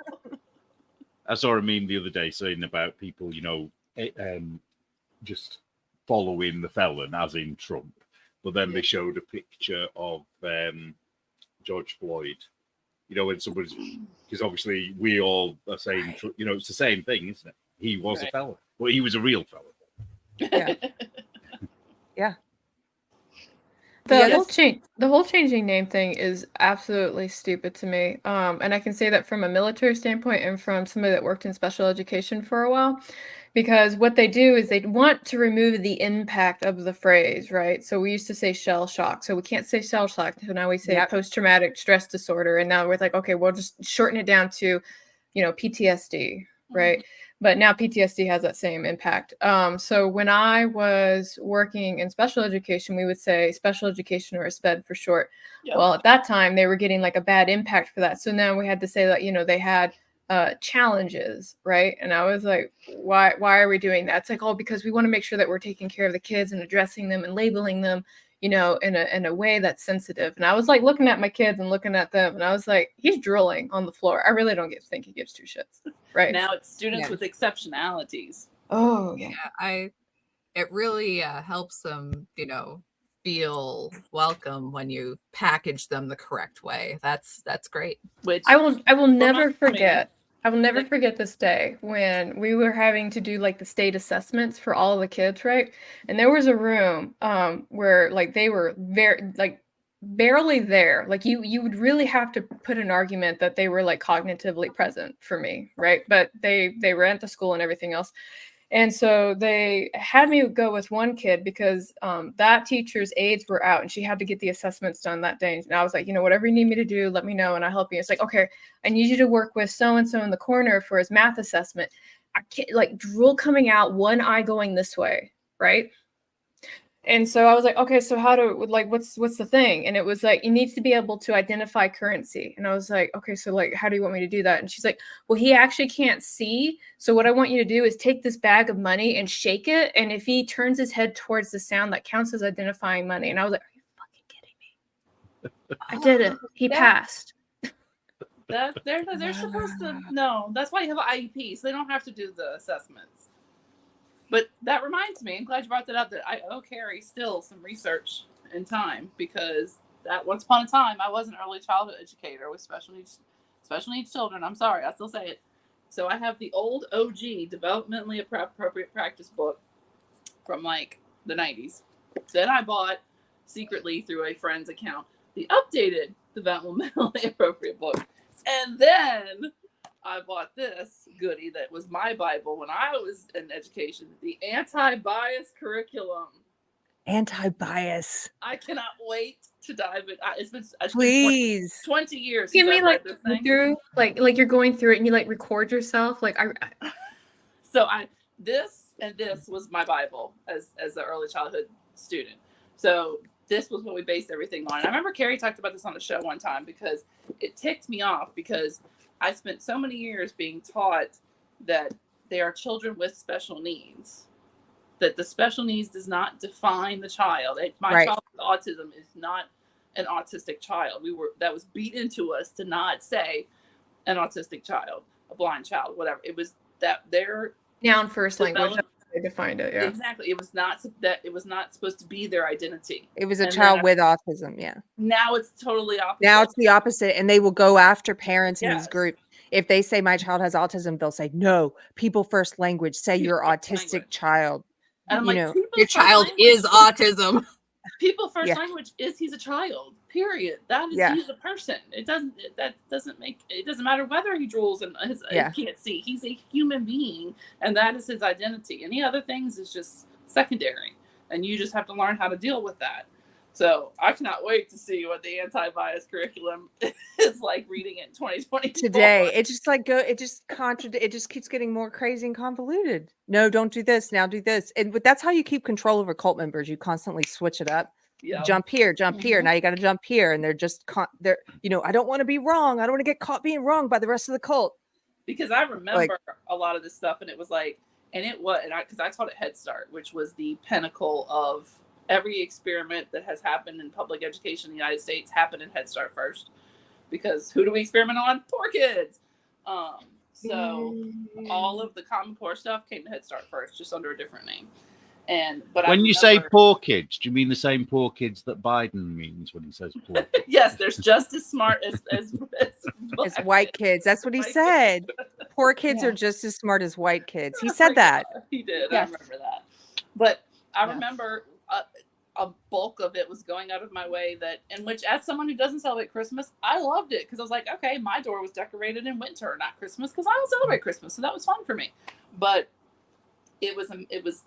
[SPEAKER 4] I saw a meme the other day saying about people, just following the felon, as in Trump. But then they showed a picture of George Floyd. When somebody's, because obviously we all are saying, it's the same thing, isn't it? He was a felon. Well, he was a real felon.
[SPEAKER 2] Yeah. Yeah.
[SPEAKER 3] The whole changing name thing is absolutely stupid to me. And I can say that from a military standpoint and from somebody that worked in special education for a while, because what they do is they want to remove the impact of the phrase, right? So we used to say shell shock, so we can't say shell shock. So now we say post-traumatic stress disorder, and now we're like, okay, we'll just shorten it down to, PTSD, right? But now PTSD has that same impact. So when I was working in special education, we would say special education, or SPED for short. Yep. Well, at that time, they were getting like a bad impact for that. So now we had to say that, they had challenges, right? And I was like, why are we doing that? It's like, because we want to make sure that we're taking care of the kids and addressing them and labeling them, in a way that's sensitive. And I was like looking at my kids and looking at them, and I was like, he's drooling on the floor. I really don't think he gives two shits. Right.
[SPEAKER 6] Now it's students with exceptionalities.
[SPEAKER 3] Oh yeah.
[SPEAKER 5] It really helps them, feel welcome when you package them the correct way. That's great.
[SPEAKER 3] Which I will never forget. I will never forget this day when we were having to do like the state assessments for all the kids, right? And there was a room where like they were very like barely there. Like you would really have to put an argument that they were like cognitively present for me, right? But they were at the school and everything else. And so they had me go with one kid because that teacher's aides were out and she had to get the assessments done that day. And I was like, whatever you need me to do, let me know and I'll help you. It's like, okay, I need you to work with so-and-so in the corner for his math assessment. I can't, like, drool coming out, one eye going this way, right? And so I was like, okay, so what's the thing? And it was like, you need to be able to identify currency. And I was like, okay, so like, how do you want me to do that? And she's like, well, he actually can't see. So what I want you to do is take this bag of money and shake it. And if he turns his head towards the sound, that counts as identifying money. And I was like, are you fucking kidding me? I did it. He passed.
[SPEAKER 6] They're supposed to know. That's why you have an IEP, so they don't have to do the assessments. But that reminds me, I'm glad you brought that up, that I owe Keri still some research and time, because that once upon a time, I was an early childhood educator with special needs children. I'm sorry, I still say it. So I have the old OG, Developmentally Appropriate Practice book from like the 90s. Then I bought secretly through a friend's account the updated Developmentally Appropriate book. And then I bought this goodie that was my Bible when I was in education, the Anti-Bias Curriculum.
[SPEAKER 2] Anti-bias.
[SPEAKER 6] I cannot wait to dive in. It's been 20 years.
[SPEAKER 3] Give me like through, like you're going through it and you like record yourself. Like
[SPEAKER 6] this was my Bible as an early childhood student. So this was what we based everything on. And I remember Keri talked about this on the show one time because it ticked me off, because I spent so many years being taught that they are children with special needs, that the special needs does not define the child. My child with autism is not an autistic child. That was beat into us to not say an autistic child, a blind child, whatever. It was that their
[SPEAKER 3] noun first language. They defined it. Yeah,
[SPEAKER 6] exactly. It was not supposed to be their identity.
[SPEAKER 2] It was a child with autism. Yeah.
[SPEAKER 6] Now it's totally opposite.
[SPEAKER 2] Now it's the opposite, and they will go after parents in these groups. If they say my child has autism, they'll say, no, people first language, say your autistic child.
[SPEAKER 6] And I'm like,
[SPEAKER 5] your child is autism.
[SPEAKER 6] People first language is he's a child, period. That is, he's a person. It doesn't matter whether he drools and he can't see. He's a human being, and that is his identity. Any other things is just secondary, and you just have to learn how to deal with that. So I cannot wait to see what the anti-bias curriculum is like reading it in 2020
[SPEAKER 2] today. It just keeps getting more crazy and convoluted. No, don't do this. Now do this. But that's how you keep control over cult members. You constantly switch it up. Yeah. Jump here. Now you got to jump here. And they're just, I don't want to be wrong. I don't want to get caught being wrong by the rest of the cult.
[SPEAKER 6] Because I remember a lot of this stuff, and it was like, And it was, and because I taught at Head Start, which was the pinnacle of every experiment that has happened in public education in the United States happened in Head Start first. Because who do we experiment on? Poor kids. So all of the Common Core stuff came to Head Start first, just under a different name. But
[SPEAKER 4] when you say poor kids, do you mean the same poor kids that Biden means when he says poor kids?
[SPEAKER 6] Yes, there's just as smart as
[SPEAKER 2] As white kids. That's what he said. Poor kids are just as smart as white kids. He said that.
[SPEAKER 6] He did.
[SPEAKER 1] Yes.
[SPEAKER 6] I remember that. But I remember a bulk of it was going out of my way in which, as someone who doesn't celebrate Christmas, I loved it because I was like, okay, my door was decorated in winter, not Christmas, because I don't celebrate Christmas, so that was fun for me. But it was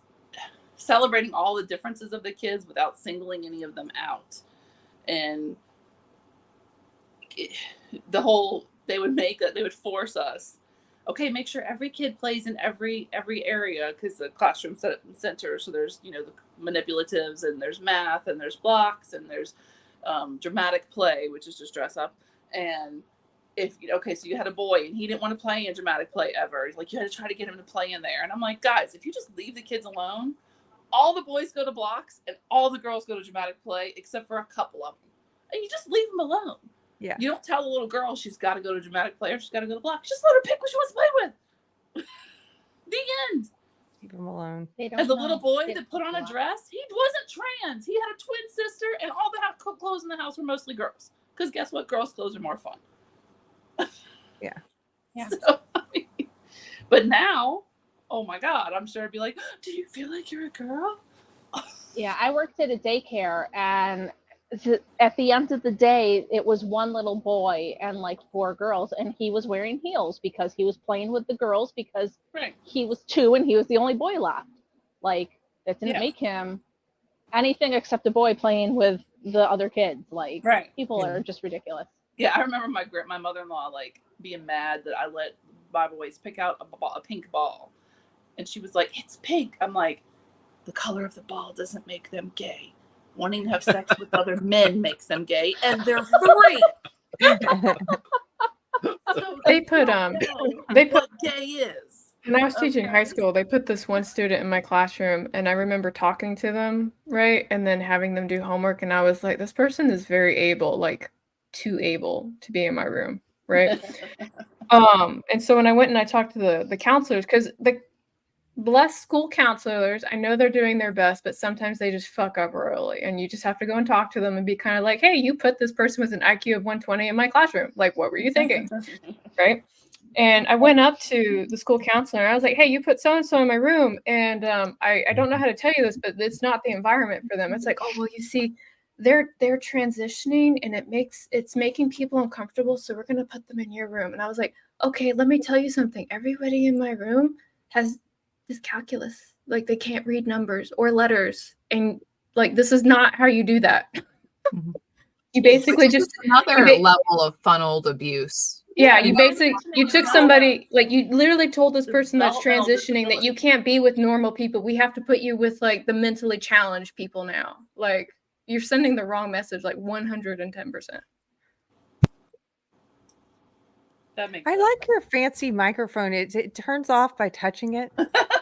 [SPEAKER 6] celebrating all the differences of the kids without singling any of them out, and they would force us. Okay, make sure every kid plays in every area because the classroom center. So there's the manipulatives, and there's math, and there's blocks, and there's dramatic play, which is just dress up. And so you had a boy and he didn't want to play in dramatic play ever. Like you had to try to get him to play in there. And I'm like, guys, if you just leave the kids alone, all the boys go to blocks and all the girls go to dramatic play, except for a couple of them. And you just leave them alone.
[SPEAKER 2] Yeah.
[SPEAKER 6] You don't tell the little girl she's got to go to dramatic play or she's got to go to blocks. Just let her pick what she wants to play with. The end.
[SPEAKER 2] Leave them alone.
[SPEAKER 6] And the little boy that put on a dress, he wasn't trans. He had a twin sister, and all the clothes in the house were mostly girls. Because guess what? Girls' clothes are more fun.
[SPEAKER 2] Yeah.
[SPEAKER 1] Yeah.
[SPEAKER 6] So, but now, oh my God, I'm sure I'd be like, do you feel like you're a girl?
[SPEAKER 1] Yeah, I worked at a daycare, and at the end of the day, it was one little boy and like 4 girls, and he was wearing heels because he was playing with the girls because he was 2 and he was the only boy left. Like, that didn't make him anything except a boy playing with the other kids. Like, people are just ridiculous.
[SPEAKER 6] Yeah, I remember my mother-in-law like being mad that I let my boys pick out a pink ball, and she was like, "It's pink." I'm like, "The color of the ball doesn't make them gay. Wanting to have sex with other men makes them gay, and they're 3." So
[SPEAKER 3] They put
[SPEAKER 6] what gay is.
[SPEAKER 3] When I was teaching high school, they put this one student in my classroom, and I remember talking to them, right? And then having them do homework, and I was like, this person is very able, like too able to be in my room, right? And so when I went and I talked to the counselors, because the bless school counselors, I know they're doing their best, but sometimes they just fuck up early, and you just have to go and talk to them and be kind of like, hey, you put this person with an IQ of 120 in my classroom. Like, what were you thinking? Right? And I went up to the school counselor. I was like, hey, you put so-and-so in my room. And I don't know how to tell you this, but it's not the environment for them. It's like, oh, well, you see, they're transitioning and it's making people uncomfortable. So we're going to put them in your room. And I was like, okay, let me tell you something. Everybody in my room has this calculus. Like, they can't read numbers or letters. And like, this is not how you do that. You basically just
[SPEAKER 5] another level of funneled abuse.
[SPEAKER 3] Yeah, you took somebody, like, you literally told this person that's transitioning that you can't be with normal people. We have to put you with like the mentally challenged people now. Like, you're sending the wrong message, like 110%.
[SPEAKER 6] That makes sense.
[SPEAKER 2] I like your fancy microphone. It turns off by touching it.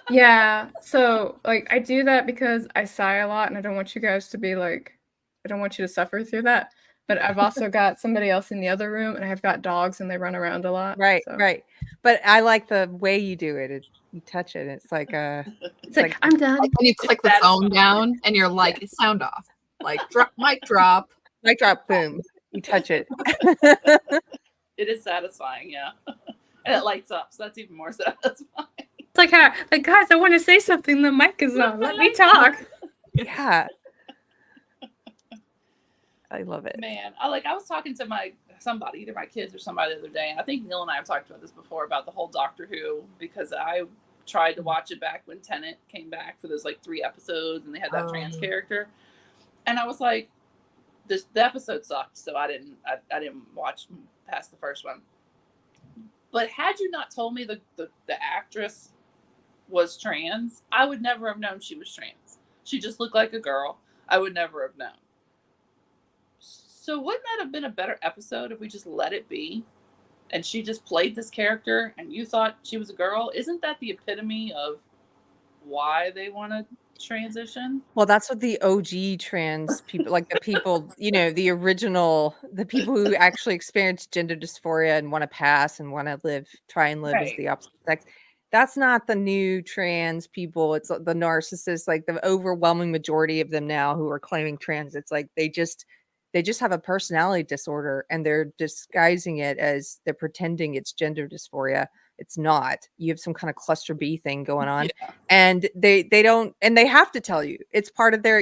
[SPEAKER 3] Yeah, so like I do that because I sigh a lot, and I don't want you guys to be like, I don't want you to suffer through that. But I've also got somebody else in the other room, and I've got dogs, and they run around a lot.
[SPEAKER 2] Right,
[SPEAKER 3] so.
[SPEAKER 2] right. But I like the way you do it. You touch it. It's like
[SPEAKER 3] it's like I'm done.
[SPEAKER 5] Like when you click the phone down, and you're like, sound off. Like mic drop,
[SPEAKER 2] boom. You touch it.
[SPEAKER 6] It is satisfying, yeah. And it lights up, so that's even more satisfying.
[SPEAKER 3] It's like, guys, I want to say something. The mic is on. Let me talk.
[SPEAKER 2] Yeah. I love it.
[SPEAKER 6] Man, I was talking to somebody, either my kids or somebody the other day, and I think Neil and I have talked about this before about the whole Doctor Who, because I tried to watch it back when Tennant came back for those like 3 episodes, and they had that trans character, and I was like, the episode sucked, so I didn't watch past the first one. But had you not told me the actress was trans, I would never have known she was trans. She just looked like a girl. I would never have known. So wouldn't that have been a better episode if we just let it be? And she just played this character and you thought she was a girl? Isn't that the epitome of why they want to transition.
[SPEAKER 2] Well, that's what the OG trans people, like the people, the original, the people who actually experience gender dysphoria and want to pass and want to try and live as
[SPEAKER 6] Right.
[SPEAKER 2] the opposite sex. That's not the new trans people. It's the narcissists, like the overwhelming majority of them now who are claiming trans. It's like they just have a personality disorder and they're disguising it as they're pretending it's gender dysphoria. It's not. You have some kind of cluster B thing going on.
[SPEAKER 6] Yeah.
[SPEAKER 2] And they don't, and they have to tell you it's part of their,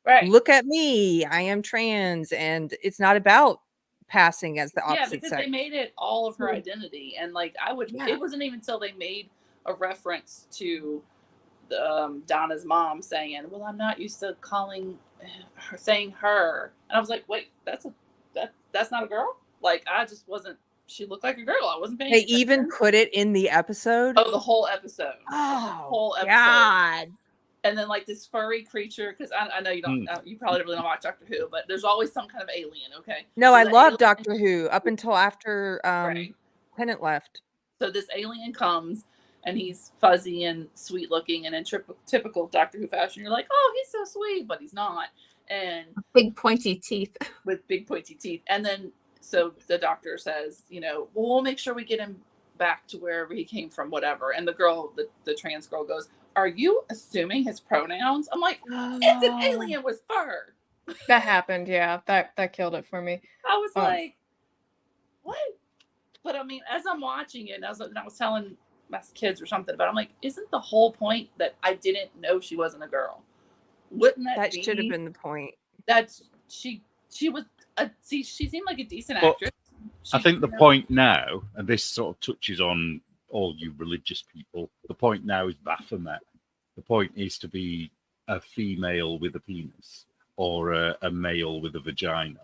[SPEAKER 6] Right.
[SPEAKER 2] look at me, I am trans, and it's not about passing as the opposite
[SPEAKER 6] because
[SPEAKER 2] sex.
[SPEAKER 6] they made it all of her identity, and like
[SPEAKER 2] Yeah.
[SPEAKER 6] it wasn't even until they made a reference to Donna's mom saying, "Well, I'm not used to saying her," and I was like, "Wait, that's not a girl." Like I just wasn't. She looked like a girl. I wasn't paying
[SPEAKER 2] They
[SPEAKER 6] attention.
[SPEAKER 2] even put it in the episode.
[SPEAKER 6] Oh, the whole episode.
[SPEAKER 2] Oh,
[SPEAKER 6] whole episode.
[SPEAKER 2] God.
[SPEAKER 6] And then like this furry creature, because I know you don't, you probably really don't watch Doctor Who, but there's always some kind of alien. Okay.
[SPEAKER 2] No,
[SPEAKER 6] So
[SPEAKER 2] I
[SPEAKER 6] the
[SPEAKER 2] love
[SPEAKER 6] alien-
[SPEAKER 2] Doctor Who up until after
[SPEAKER 6] Right.
[SPEAKER 2] Tennant left.
[SPEAKER 6] So this alien comes and he's fuzzy and sweet looking, and in typical Doctor Who fashion, you're like, oh, he's so sweet, but he's not. And
[SPEAKER 5] Big pointy teeth.
[SPEAKER 6] with big pointy teeth. And then so the doctor says, well, we'll make sure we get him back to wherever he came from, whatever. And the girl, the trans girl goes, are you assuming his pronouns? I'm like, it's an alien with fur.
[SPEAKER 3] That happened, yeah. That killed it for me.
[SPEAKER 6] I was like, what? But I mean, as I'm watching it, and I was telling my kids or something, but I'm like, isn't the whole point that I didn't know she wasn't a girl? Wouldn't that be?
[SPEAKER 2] Should have been the point.
[SPEAKER 6] That she was she seemed like a decent
[SPEAKER 4] Well,
[SPEAKER 6] actress.
[SPEAKER 4] I think the point now, and this sort of touches on all you religious people, the point now is Baphomet. The point is to be a female with a penis or a male with a vagina.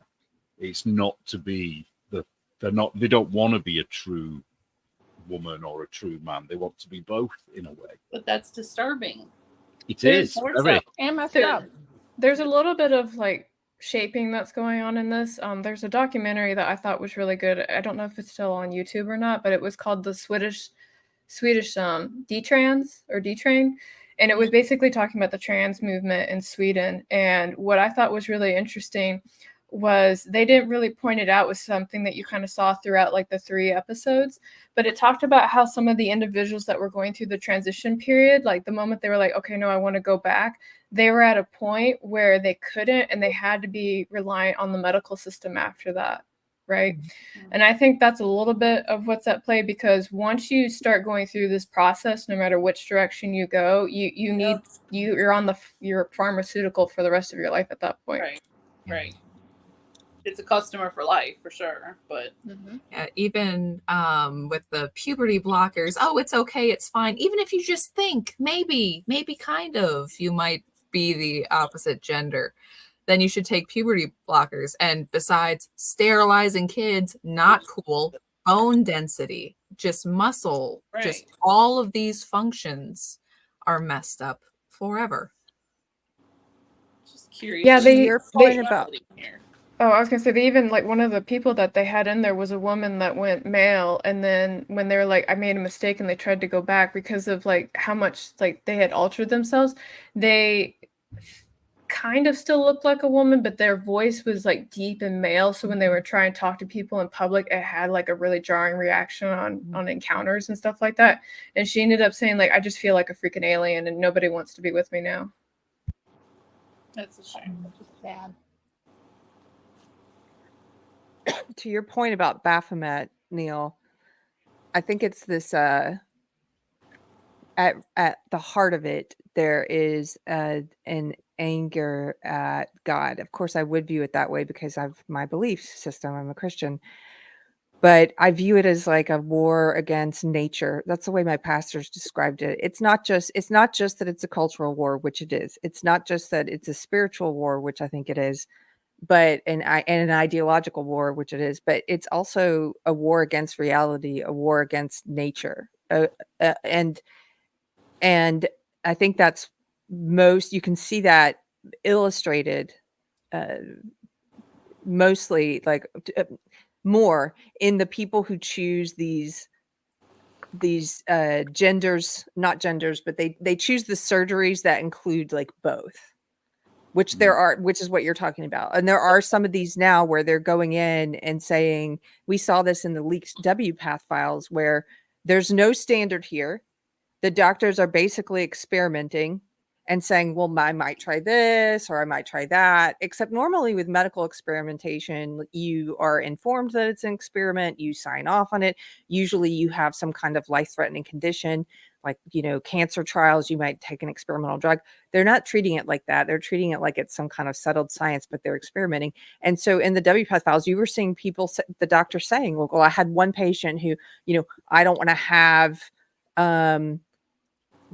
[SPEAKER 4] It's not to be they don't want to be a true woman or a true man. They want to be both in a way.
[SPEAKER 6] But that's disturbing.
[SPEAKER 4] It is very.
[SPEAKER 1] And messed up.
[SPEAKER 3] There's a little bit of like shaping that's going on in this. There's a documentary that I thought was really good. I don't know if it's still on YouTube or not, but it was called the Swedish D-Trans or D-Train. And it was basically talking about the trans movement in Sweden. And what I thought was really interesting was they didn't really point it out, was something that you kind of saw throughout like the 3 episodes, but it talked about how some of the individuals that were going through the transition period, like the moment they were like, okay, no, I want to go back, they were at a point where they couldn't, and they had to be reliant on the medical system after that. Right. Mm-hmm. And I think that's a little bit of what's at play, because once you start going through this process, no matter which direction you go, you're on your pharmaceutical for the rest of your life at that point.
[SPEAKER 6] Right. It's a customer for life for sure, but
[SPEAKER 5] even with the puberty blockers, oh, it's okay, it's fine. Even if you just think maybe kind of you might be the opposite gender, then you should take puberty blockers. And besides, sterilizing kids, not cool. Bone density, just muscle, just all of these functions are messed up forever.
[SPEAKER 6] Just curious.
[SPEAKER 3] Yeah, I was gonna say, they even, like, one of the people that they had in there was a woman that went male, and then when they were like, I made a mistake, and they tried to go back because of like how much like they had altered themselves, they kind of still looked like a woman, but their voice was like deep and male. So when they were trying to talk to people in public, it had like a really jarring reaction on encounters and stuff like that. And she ended up saying, like, I just feel like a freaking alien, and nobody wants to be with me now.
[SPEAKER 6] That's a shame.
[SPEAKER 1] Which is sad.
[SPEAKER 2] To your point about Baphomet, Neil, I think it's this at the heart of it, there is an anger at God. Of course, I would view it that way because of my belief system. I'm a Christian. But I view it as like a war against nature. That's the way my pastors described it. It's not just that it's a cultural war, which it is. It's not just that it's a spiritual war, which I think it is, but an ideological war, which it is, but it's also a war against reality, a war against nature. And I think that's you can see that illustrated mostly like more in the people who choose these genders, not genders, but they choose the surgeries that include like both, which which is what you're talking about. And there are some of these now where they're going in and saying, we saw this in the leaked WPATH files, where there's no standard here. The doctors are basically experimenting and saying, well, I might try this or I might try that. Except normally with medical experimentation, you are informed that it's an experiment, you sign off on it. Usually you have some kind of life-threatening condition, like, cancer trials, you might take an experimental drug. They're not treating it like that. They're treating it like it's some kind of settled science, but they're experimenting. And so in the WPATH files, you were seeing people, the doctor saying, well, I had one patient who, I don't want to have,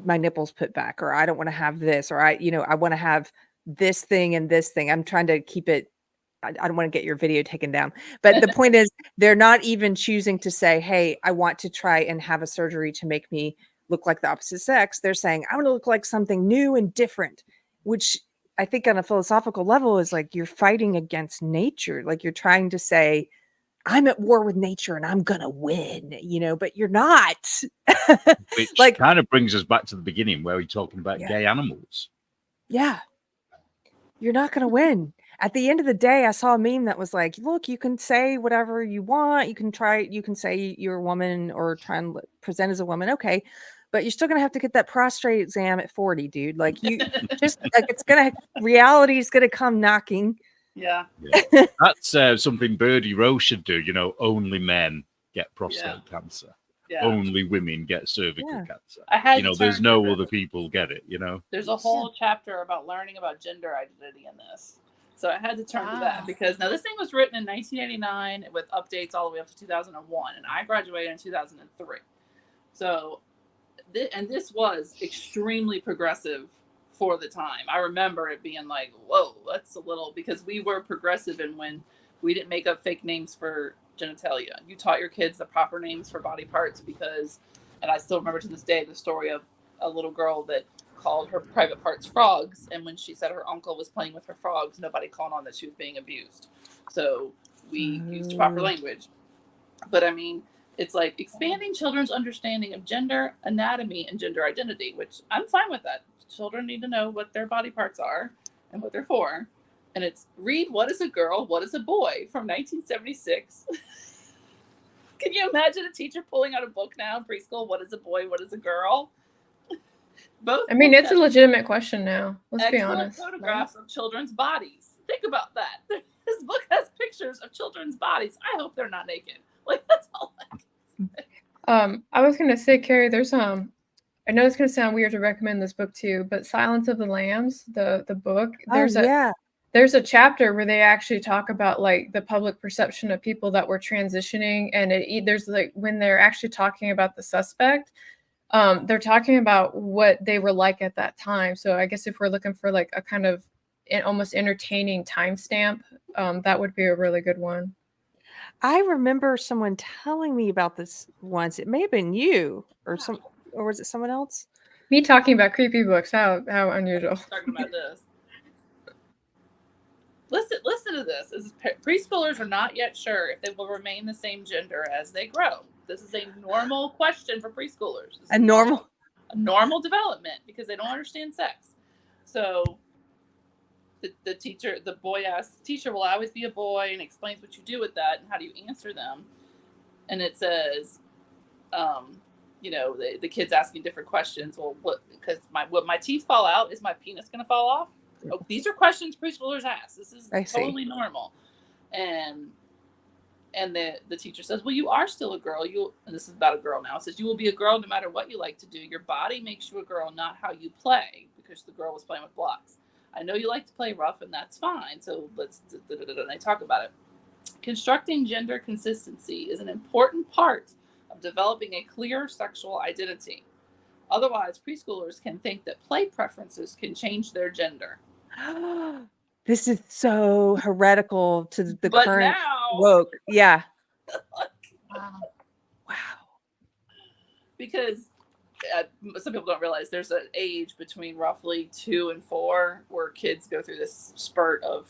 [SPEAKER 2] my nipples put back, or I don't want to have this, or I want to have this thing and this thing. I'm trying to keep it. I don't want to get your video taken down, but the point is they're not even choosing to say, hey, I want to try and have a surgery to make me look like the opposite sex. They're saying, I want to look like something new and different, which I think on a philosophical level is like, you're fighting against nature. Like you're trying to say, I'm at war with nature and I'm gonna win, but you're not.
[SPEAKER 4] Which
[SPEAKER 2] like
[SPEAKER 4] kind of brings us back to the beginning where we're talking about gay animals.
[SPEAKER 2] Yeah. You're not gonna win. At the end of the day, I saw a meme that was like, look, you can say whatever you want. You can say you're a woman or try and present as a woman. Okay. But you're still gonna have to get that prostate exam at 40, dude. Like you just like reality is gonna come knocking.
[SPEAKER 6] Yeah.
[SPEAKER 4] That's something Birdie Rowe should do. Only men get prostate cancer.
[SPEAKER 6] Yeah.
[SPEAKER 4] Only women get cervical cancer.
[SPEAKER 6] I had
[SPEAKER 4] there's no other people get it.
[SPEAKER 6] There's a whole chapter about learning about gender identity in this. So I had to turn to that because now this thing was written in 1989 with updates all the way up to 2001, and I graduated in 2003. So, this was extremely progressive for the time. I remember it being like, whoa, that's a little, because we were progressive and when we didn't make up fake names for genitalia. You taught your kids the proper names for body parts because, and I still remember to this day the story of a little girl that called her private parts frogs, and when she said her uncle was playing with her frogs, nobody caught on that she was being abused. So we used proper language. But I mean, it's like expanding children's understanding of gender, anatomy, and gender identity, which I'm fine with that. Children need to know what their body parts are and what they're for. And it's read What is a Girl, What is a Boy from 1976. Can you imagine a teacher pulling out a book now in preschool? What is a boy? What is a girl? Both.
[SPEAKER 3] I mean, it's a legitimate question now. Let's be
[SPEAKER 6] excellent
[SPEAKER 3] honest.
[SPEAKER 6] photographs of children's bodies. Think about that. This book has pictures of children's bodies. I hope they're not naked. Like, that's all I can say.
[SPEAKER 3] I was gonna say, Keri, there's I know it's gonna sound weird to recommend this book to you, but Silence of the Lambs, the book, there's a chapter where they actually talk about like the public perception of people that were transitioning, and there's like when they're actually talking about the suspect, they're talking about what they were like at that time. So I guess if we're looking for like a kind of almost entertaining timestamp, that would be a really good one.
[SPEAKER 2] I remember someone telling me about this once. It may have been you or was it someone else?
[SPEAKER 3] Me talking about creepy books. How unusual.
[SPEAKER 6] Talking about this. Listen to this. Preschoolers are not yet sure if they will remain the same gender as they grow. This is a normal question for preschoolers.
[SPEAKER 2] A normal
[SPEAKER 6] development because they don't understand sex. So the boy asks, teacher will always be a boy, and explains what you do with that and how do you answer them. And it says, the kid's asking different questions. Well, because would my teeth fall out? Is my penis going to fall off? Oh, these are questions preschoolers ask. This is totally normal. And the teacher says, well, you are still a girl. And this is about a girl now. It says, you will be a girl no matter what you like to do. Your body makes you a girl, not how you play, because the girl was playing with blocks. I know you like to play rough, and that's fine. So let's, and they talk about it. Constructing gender consistency is an important part of developing a clear sexual identity. Otherwise, preschoolers can think that play preferences can change their gender.
[SPEAKER 2] This is so heretical to the
[SPEAKER 6] but
[SPEAKER 2] current
[SPEAKER 6] now,
[SPEAKER 2] woke. Yeah. Wow.
[SPEAKER 6] Because some people don't realize there's an age between roughly 2 and 4 where kids go through this spurt of,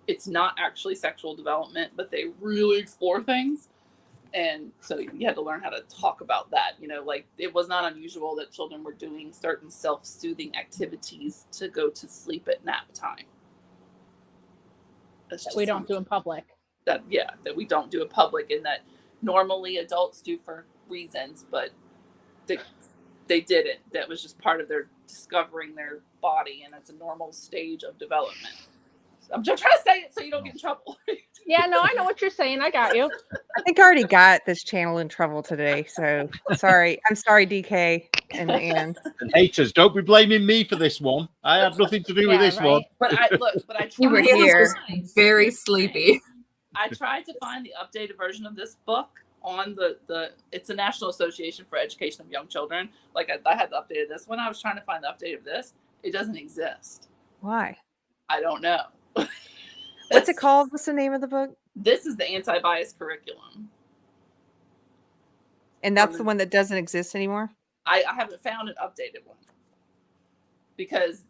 [SPEAKER 6] it's not actually sexual development, but they really explore things. And so you had to learn how to talk about that. You know, like it was not unusual that children were doing certain self-soothing activities to go to sleep at nap time. That's
[SPEAKER 1] That we don't do in public.
[SPEAKER 6] That we don't do in public, and that normally adults do for reasons, but they didn't. That was just part of their discovering their body, and it's a normal stage of development. I'm just trying to say it so you don't get in trouble.
[SPEAKER 1] Yeah, no, I know what you're saying. I got you.
[SPEAKER 2] I think I already got this channel in trouble today. So sorry. I'm sorry, DK and Anne.
[SPEAKER 4] And haters, don't be blaming me for this one. I had nothing to do with this one.
[SPEAKER 6] But I
[SPEAKER 5] You were
[SPEAKER 6] tried
[SPEAKER 5] here,
[SPEAKER 6] to
[SPEAKER 5] very sleepy.
[SPEAKER 6] I tried to find the updated version of this book on the it's the National Association for Education of Young Children. Like I had the updated this. When I was trying to find the update of this, it doesn't exist.
[SPEAKER 2] Why?
[SPEAKER 6] I don't know.
[SPEAKER 2] What's it called? What's the name of the book?
[SPEAKER 6] This is the anti-bias curriculum.
[SPEAKER 2] And that's the one that doesn't exist anymore?
[SPEAKER 6] I haven't found an updated one because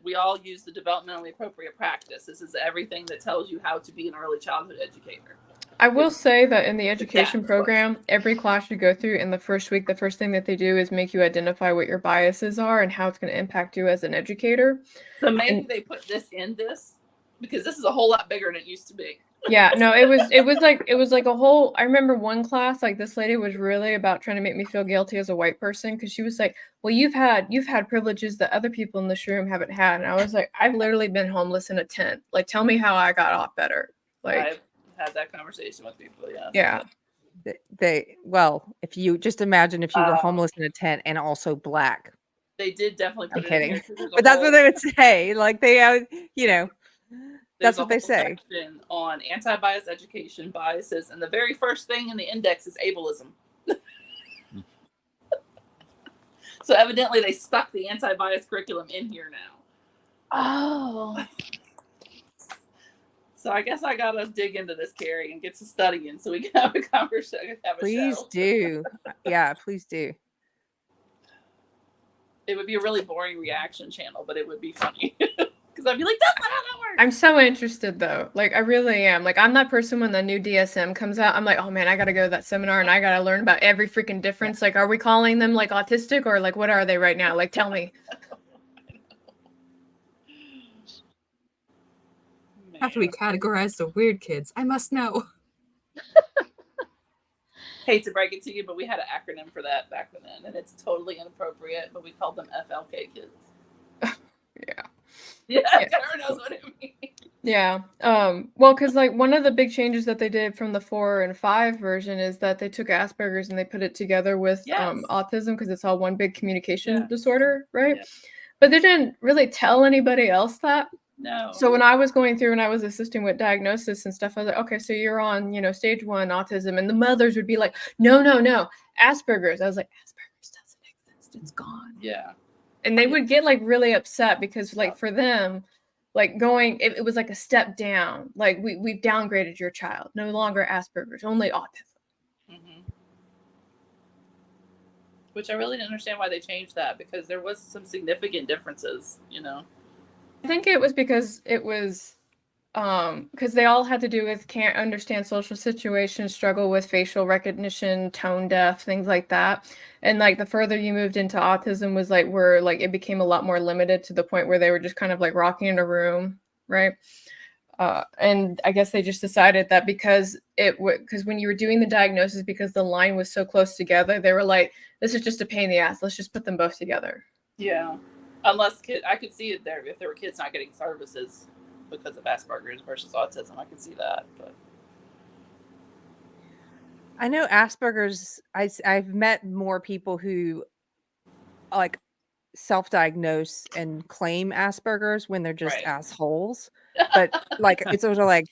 [SPEAKER 6] we all use the developmentally appropriate practice. This is everything that tells you how to be an early childhood educator.
[SPEAKER 3] I will say that in the education program, every class you go through in the first week, the first thing that they do is make you identify what your biases are and how it's going to impact you as an educator.
[SPEAKER 6] So maybe they put this in this because this is a whole lot bigger than it used to be.
[SPEAKER 3] Yeah, no, it was like a whole. I remember one class, like this lady was really about trying to make me feel guilty as a white person because she was like, "Well, you've had privileges that other people in this room haven't had," and I was like, "I've literally been homeless in a tent. Like, tell me how I got off better." Like,
[SPEAKER 6] I've had that conversation with people. Yes.
[SPEAKER 3] yeah.
[SPEAKER 2] Well, if you just imagine if you were homeless in a tent and also black.
[SPEAKER 6] They did definitely put
[SPEAKER 2] I'm kidding.
[SPEAKER 6] in here,
[SPEAKER 2] but that's what they would say. Like that's what they say.
[SPEAKER 6] Section on anti-bias education biases, and the very first thing in the index is ableism. So evidently they stuck the anti-bias curriculum in here now.
[SPEAKER 1] Oh.
[SPEAKER 6] So I guess I gotta dig into this, Keri, and get some studying so we can have a conversation.
[SPEAKER 2] Please do. Yeah, please do.
[SPEAKER 6] It would be a really boring reaction channel, but it would be funny. Because I'd be like, that's not how that works.
[SPEAKER 3] I'm so interested though. Like, I really am. Like, I'm that person when the new DSM comes out, I'm like, oh man, I gotta go to that seminar and I gotta learn about every freaking difference. Like, are we calling them like autistic or like what are they right now? Like, tell me.
[SPEAKER 5] How do we categorize the weird kids? I must know.
[SPEAKER 6] Hate to break it to you, but we had an acronym for that back then, and it's totally inappropriate, but we called them FLK kids.
[SPEAKER 3] Yeah.
[SPEAKER 6] Yeah, everyone knows what it means.
[SPEAKER 3] Yeah. Well, because like one of the big changes that they did from the 4 and 5 version is that they took Asperger's and they put it together with autism because it's all one big communication disorder, right? Yeah. But they didn't really tell anybody else that.
[SPEAKER 6] No.
[SPEAKER 3] So when I was going through and I was assisting with diagnosis and stuff, I was like, okay, so you're on, stage 1 autism. And the mothers would be like, no, Asperger's. I was like, Asperger's doesn't exist. It's gone.
[SPEAKER 6] Yeah.
[SPEAKER 3] And they would get like really upset because like for them, like it was like a step down. Like we've downgraded your child. No longer Asperger's, only autism.
[SPEAKER 6] Mm-hmm. Which I really didn't understand why they changed that because there was some significant differences,
[SPEAKER 3] I think it was because they all had to do with can't understand social situations, struggle with facial recognition, tone deaf, things like that. And like the further you moved into autism was like where like it became a lot more limited to the point where they were just kind of like rocking in a room, right? And I guess they just decided that because when you were doing the diagnosis, because the line was so close together, they were like, this is just a pain in the ass. Let's just put them both together.
[SPEAKER 6] Yeah. Unless I could see it there if there were kids not getting services because of Asperger's versus autism. I can see that, but
[SPEAKER 2] I know Asperger's. I've met more people who like self-diagnose and claim Asperger's when they're just assholes. But like it's sort of like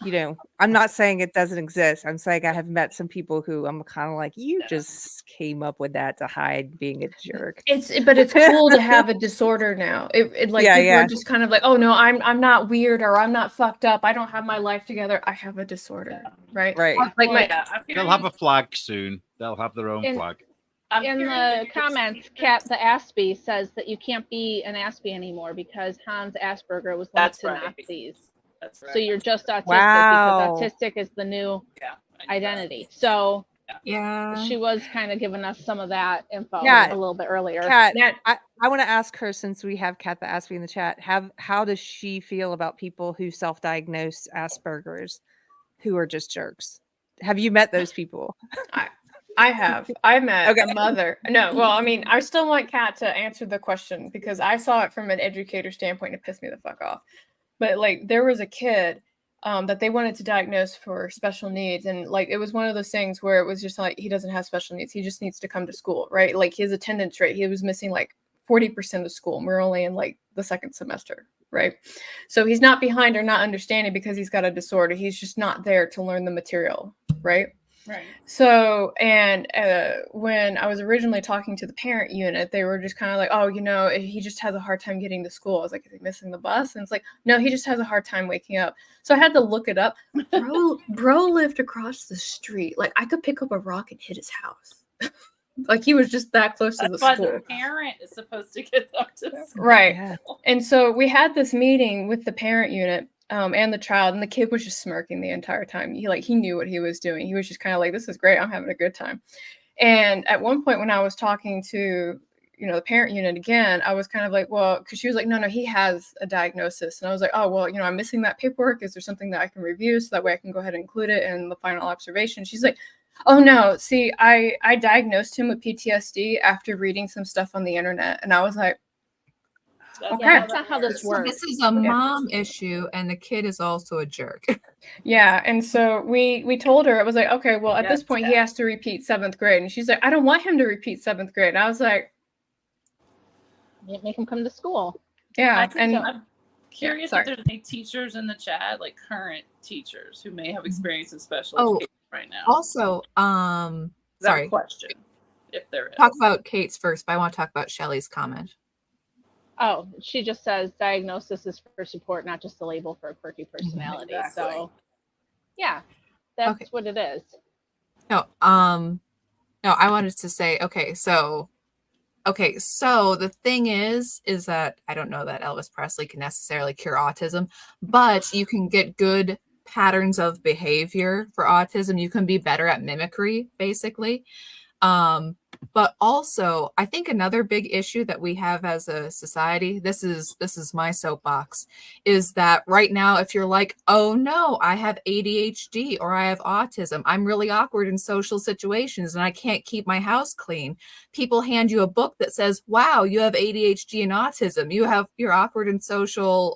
[SPEAKER 2] I'm not saying it doesn't exist. I'm saying I have met some people who I'm kind of like you just came up with that to hide being a jerk.
[SPEAKER 3] But it's cool to have a disorder now. People are just kind of like, oh no, I'm not weird or I'm not fucked up. I don't have my life together. I have a disorder, right?
[SPEAKER 2] Right.
[SPEAKER 3] Like
[SPEAKER 4] they'll have a flag soon. They'll have their own flag.
[SPEAKER 1] In the comments, Kat the Aspie says that you can't be an Aspie anymore because Hans Asperger was linked to Nazis.
[SPEAKER 6] That's right.
[SPEAKER 1] So you're just autistic because autistic is the new identity. So
[SPEAKER 5] Yeah.
[SPEAKER 1] She was kind of giving us some of that info
[SPEAKER 2] Yeah.
[SPEAKER 1] a little bit earlier.
[SPEAKER 2] Kat,
[SPEAKER 3] That-
[SPEAKER 2] I want to ask her, since we have Kat that asked me in the chat, how does she feel about people who self-diagnose Asperger's who are just jerks? Have you met those people?
[SPEAKER 3] I have. I met
[SPEAKER 2] Okay.
[SPEAKER 3] a mother. No, well, I mean, I still want Kat to answer the question because I saw it from an educator standpoint and it pissed me the fuck off. But like, there was a kid that they wanted to diagnose for special needs, and like, it was one of those things where it was just like, he doesn't have special needs. He just needs to come to school, right? Like his attendance rate, he was missing like 40% of school, and we're only in like the second semester, right? So he's not behind or not understanding because he's got a disorder. He's just not there to learn the material, right?
[SPEAKER 6] Right.
[SPEAKER 3] So, and when I was originally talking to the parent unit, they were just kind of like, oh, you know, he just has a hard time getting to school. I was like, is he missing the bus? And it's like, no, he just has a hard time waking up. So I had to look it up. Bro lived across the street. Like I could pick up a rock and hit his house. Like he was just that close to the
[SPEAKER 6] That's why
[SPEAKER 3] school.
[SPEAKER 6] the parent is supposed to get them to school.
[SPEAKER 3] Right.
[SPEAKER 2] Yeah.
[SPEAKER 3] And so we had this meeting with the parent unit and the child, and the kid was just smirking the entire time. He knew what he was doing. He was just kind of like, this is great. I'm having a good time. And at one point when I was talking to, you know, the parent unit again, I was kind of like, well, because she was like, no, he has a diagnosis. And I was like, oh, well, you know, I'm missing that paperwork. Is there something that I can review so that way I can go ahead and include it in the final observation? She's like, oh no, see, I diagnosed him with PTSD after reading some stuff on the internet. And I was like,
[SPEAKER 6] That's
[SPEAKER 3] Okay.
[SPEAKER 1] That's not how this
[SPEAKER 5] So
[SPEAKER 1] works.
[SPEAKER 5] this is a mom issue, and the kid is also a jerk.
[SPEAKER 3] yeah. And so we told her, it was like, okay, well, at this
[SPEAKER 6] Yes,
[SPEAKER 3] point, he
[SPEAKER 6] yeah.
[SPEAKER 3] has to repeat 7th grade. And she's like, I don't want him to repeat 7th grade. And I was like,
[SPEAKER 1] Make him come to school.
[SPEAKER 3] yeah.
[SPEAKER 6] I think
[SPEAKER 3] And
[SPEAKER 6] I'm curious
[SPEAKER 3] sorry.
[SPEAKER 6] if there's any teachers in the chat, like current teachers who may have experience in special
[SPEAKER 5] Oh,
[SPEAKER 6] education right now.
[SPEAKER 5] Also,
[SPEAKER 6] Is that a
[SPEAKER 5] sorry,
[SPEAKER 6] question, if there is.
[SPEAKER 5] talk about Kate's first, but I want to talk about Shelley's comment.
[SPEAKER 1] Oh, she just says diagnosis is for support, not just a label for a quirky personality.
[SPEAKER 6] Exactly.
[SPEAKER 1] So, yeah, that's
[SPEAKER 5] Okay.
[SPEAKER 1] what it is.
[SPEAKER 5] No, I wanted to say, okay, so the thing is that I don't know that Elvis Presley can necessarily cure autism, but you can get good patterns of behavior for autism. You can be better at mimicry, basically. But also, I think another big issue that we have as a society, this is my soapbox, is that right now, if you're like, oh no, I have ADHD or I have autism, I'm really awkward in social situations and I can't keep my house clean. People hand you a book that says, wow, you have ADHD and autism. You're awkward in social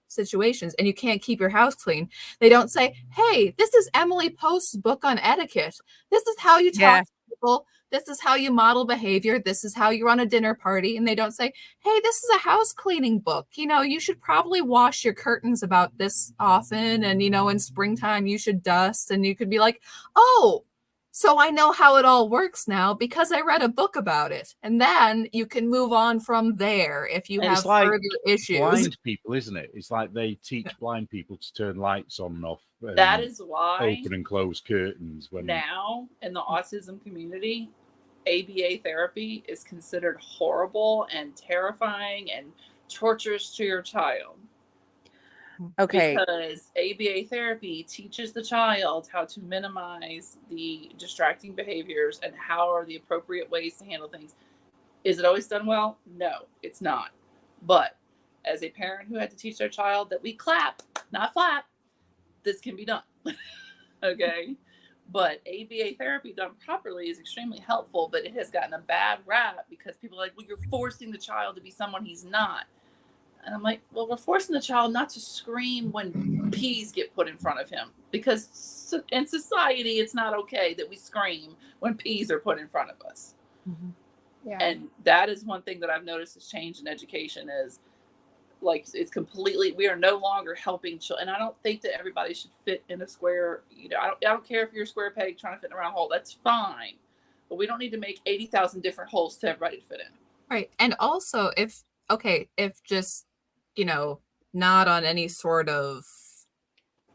[SPEAKER 5] situations and you can't keep your house clean. They don't say, hey, this is Emily Post's book on etiquette. This is how you talk to people. This is how you model behavior. This is how you run a dinner party. And they don't say, hey, this is a house cleaning book. You know, you should probably wash your curtains about this often. And, you know, in springtime, you should dust. And you could be like, oh, so I know how it all works now because I read a book about it. And then you can move on from there if you have
[SPEAKER 4] It's like
[SPEAKER 5] further issues.
[SPEAKER 4] blind people, isn't it? It's like they teach blind people to turn lights on and off.
[SPEAKER 6] That is why
[SPEAKER 4] Open and close curtains. When
[SPEAKER 6] now in the autism community, ABA therapy is considered horrible and terrifying and torturous to your child.
[SPEAKER 2] Okay.
[SPEAKER 6] Because ABA therapy teaches the child how to minimize the distracting behaviors and how are the appropriate ways to handle things. Is it always done well? No, it's not. But as a parent who had to teach their child that we clap, not flap, this can be done. Okay. But ABA therapy done properly is extremely helpful, but it has gotten a bad rap because people are like, well, you're forcing the child to be someone he's not. And I'm like, well, we're forcing the child not to scream when peas get put in front of him, because in society, it's not okay that we scream when peas are put in front of us.
[SPEAKER 2] Mm-hmm.
[SPEAKER 1] Yeah.
[SPEAKER 6] And that is one thing that I've noticed has changed in education is, like, it's completely, we are no longer helping children. And I don't think that everybody should fit in a square, you know, I don't care if you're a square peg trying to fit in a round hole, that's fine. But we don't need to make 80,000 different holes to everybody to fit in.
[SPEAKER 5] Right. And also if just, you know, not on any sort of,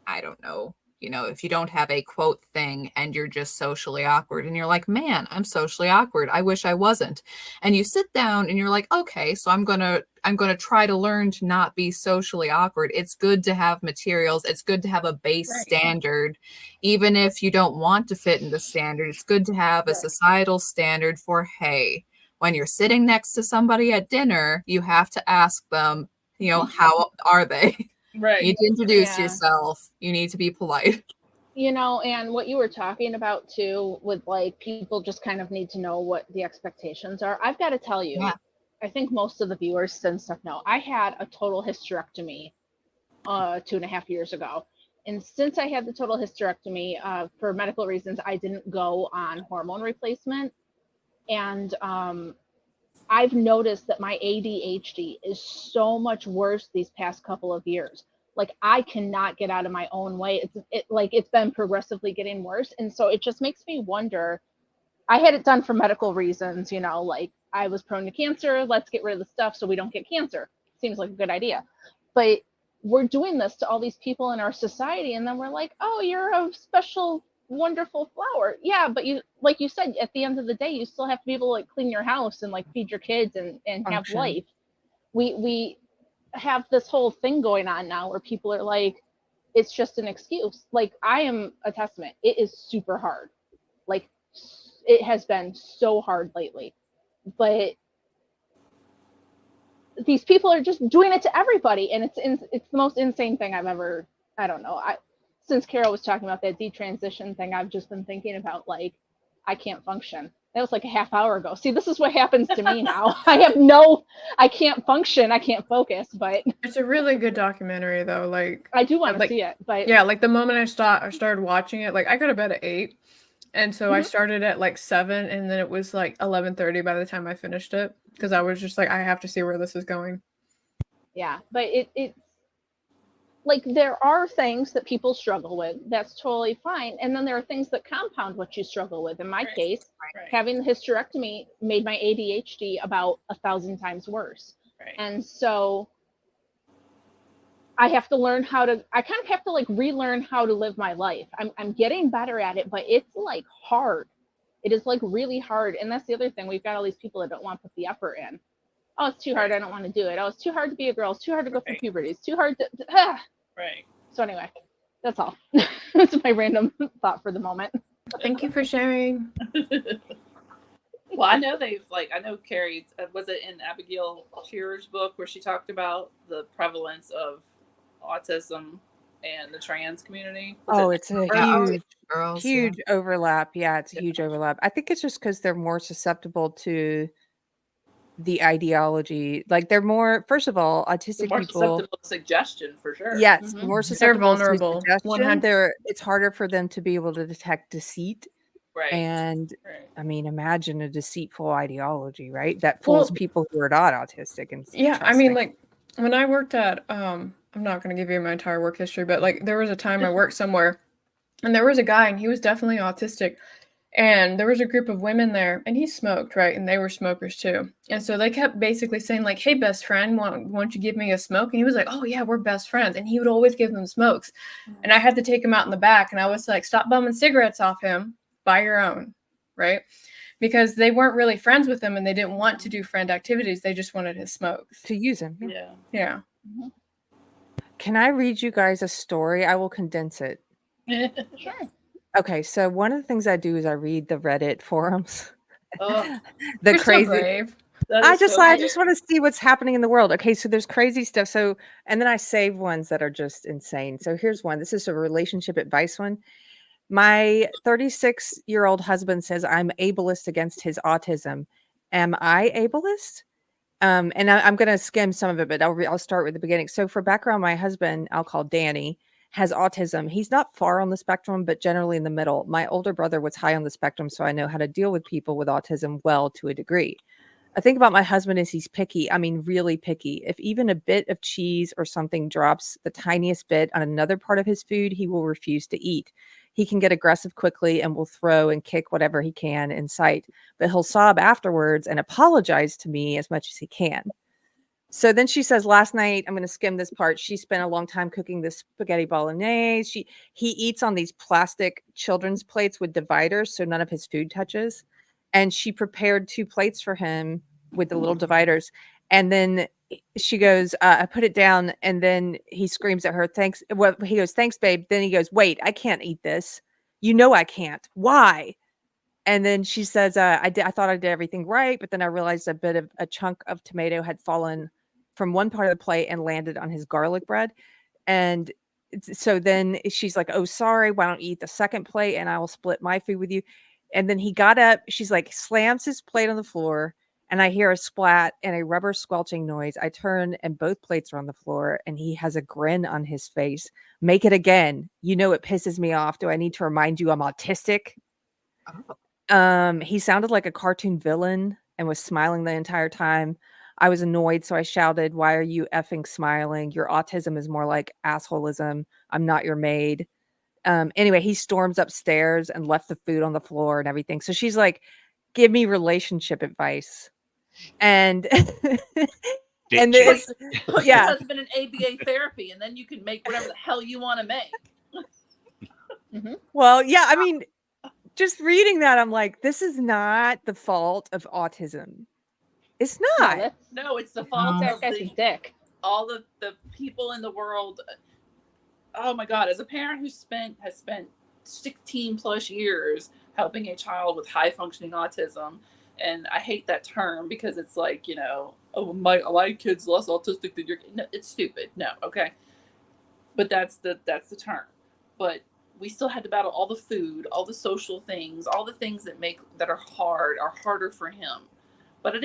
[SPEAKER 5] I don't know, You know, if you don't have a quote thing and you're just socially awkward and you're like, man, I'm socially awkward. I wish I wasn't. And you sit down and you're like, okay, so I'm going to try to learn to not be socially awkward. It's good to have materials. It's good to have a base standard. Even if you don't want to fit in the standard, it's good to have a societal standard for, hey, when you're sitting next to somebody at dinner, you have to ask them, you know, how are they?
[SPEAKER 6] Right.
[SPEAKER 5] You need to introduce yourself. You need to be polite.
[SPEAKER 1] You know, and what you were talking about too, with like people just kind of need to know what the expectations are. I've got to tell you, I think most of the viewers and stuff know, I had a total hysterectomy 2.5 years ago. And since I had the total hysterectomy, for medical reasons, I didn't go on hormone replacement. And I've noticed that my ADHD is so much worse these past couple of years. Like I cannot get out of my own way. It's been progressively getting worse. And so it just makes me wonder, I had it done for medical reasons, you know, like I was prone to cancer. Let's get rid of the stuff so we don't get cancer. Seems like a good idea. But we're doing this to all these people in our society. And then we're like, oh, you're a special, wonderful flower. Yeah, but you, like you said, at the end of the day, you still have to be able to like clean your house and like feed your kids and have life. We have this whole thing going on now where people are like, it's just an excuse. Like I am a testament. It is super hard. Like it has been so hard lately, but these people are just doing it to everybody. And it's the most insane thing I've ever, I don't know. Since Carol was talking about that detransition thing, I've just been thinking about like, I can't function. That was like a half hour ago. See, this is what happens to me now. I can't function. I can't focus, but.
[SPEAKER 3] It's a really good documentary though. Like
[SPEAKER 1] I do want to see it, but.
[SPEAKER 3] Yeah, like the moment I started watching it, like I got to bed at 8. And so I started at like 7 and then it was like 11:30 by the time I finished it. Because I was just like, I have to see where this is going.
[SPEAKER 1] Yeah, but it's like there are things that people struggle with. That's totally fine. And then there are things that compound what you struggle with. In my case, having the hysterectomy made my ADHD about 1,000 times worse. And so I have to learn I kind of have to like relearn how to live my life. I'm getting better at it, but it's like hard. It is like really hard. And that's the other thing. We've got all these people that don't want to put the effort in. Oh, it's too hard. I don't want to do it. Oh, it's too hard to be a girl. It's too hard to go through puberty. It's too hard to. So anyway, that's all. That's my random thought for the moment.
[SPEAKER 3] Thank you for sharing.
[SPEAKER 6] Well, I know I know Keri, was it in Abigail Shearer's book where she talked about the prevalence of autism and the trans community?
[SPEAKER 2] It's a huge overlap. Yeah, it's a huge overlap. I think it's just because they're more susceptible to the ideology. Like they're more, first of all, autistic
[SPEAKER 6] more
[SPEAKER 2] people.
[SPEAKER 6] susceptible to suggestion for sure.
[SPEAKER 2] Yes, more susceptible.
[SPEAKER 3] They're vulnerable.
[SPEAKER 2] To suggestion. It's harder for them to be able to detect deceit. And I mean, imagine a deceitful ideology, right? That fools people who are not autistic. And
[SPEAKER 3] I mean, like when I worked at, I'm not going to give you my entire work history, but like there was a time I worked somewhere and there was a guy and he was definitely autistic. And there was a group of women there and he smoked, right? And they were smokers too. And so they kept basically saying like, hey, best friend, won't you give me a smoke? And he was like, oh yeah, we're best friends. And he would always give them smokes. And I had to take him out in the back and I was like, stop bumming cigarettes off him, buy your own, right? Because they weren't really friends with him and they didn't want to do friend activities. They just wanted his smokes.
[SPEAKER 2] To use him.
[SPEAKER 3] Yeah.
[SPEAKER 2] Can I read you guys a story? I will condense it.
[SPEAKER 6] Sure.
[SPEAKER 2] Okay, so one of the things I do is I read the Reddit forums.
[SPEAKER 6] Oh,
[SPEAKER 3] You're so brave.
[SPEAKER 2] I just want to see what's happening in the world. Okay, so there's crazy stuff. So, and then I save ones that are just insane. So here's one. This is a relationship advice one. My 36-year-old husband says I'm ableist against his autism. Am I ableist? And I'm going to skim some of it, but I'll start with the beginning. So for background, my husband, I'll call Danny, has autism. He's not far on the spectrum, but generally in the middle. My older brother was high on the spectrum, so I know how to deal with people with autism well to a degree. I think about my husband is he's picky. I mean, really picky. If even a bit of cheese or something drops the tiniest bit on another part of his food, he will refuse to eat. He can get aggressive quickly and will throw and kick whatever he can in sight, but he'll sob afterwards and apologize to me as much as he can. So then she says, last night, I'm going to skim this part. She spent a long time cooking this spaghetti bolognese. He eats on these plastic children's plates with dividers, so none of his food touches. And she prepared 2 plates for him with the little dividers. And then she goes, I put it down. And then he screams at her, thanks. Well, he goes, thanks, babe. Then he goes, wait, I can't eat this. You know I can't. Why? And then she says, I thought I did everything right, but then I realized a chunk of tomato had fallen from one part of the plate and landed on his garlic bread. And so then she's like, oh, sorry, why don't you eat the second plate and I will split my food with you. And then he got up, she's like, slams his plate on the floor, and I hear a splat and a rubber squelching noise. I turn and both plates are on the floor and he has a grin on his face. Make it again. You know, it pisses me off. Do I need to remind you I'm autistic? He sounded like a cartoon villain and was smiling the entire time. I was annoyed, so I shouted, why are you effing smiling? Your autism is more like assholism. I'm not your maid. Anyway, he storms upstairs and left the food on the floor and everything. So she's like, give me relationship advice. And and this,
[SPEAKER 6] Put your husband in ABA therapy, and then you can make whatever the hell you want to make.
[SPEAKER 2] Well, yeah, I mean, just reading that, I'm like, this is not the fault of autism. It's not.
[SPEAKER 6] No, it's the fault of all the people in the world. Oh my God! As a parent who has spent 16 plus years helping a child with high functioning autism, and I hate that term because it's like, you know, oh, my kid's less autistic than your kid. No, it's stupid. No, okay, but that's the term. But we still had to battle all the food, all the social things, all the things that are harder for him. But I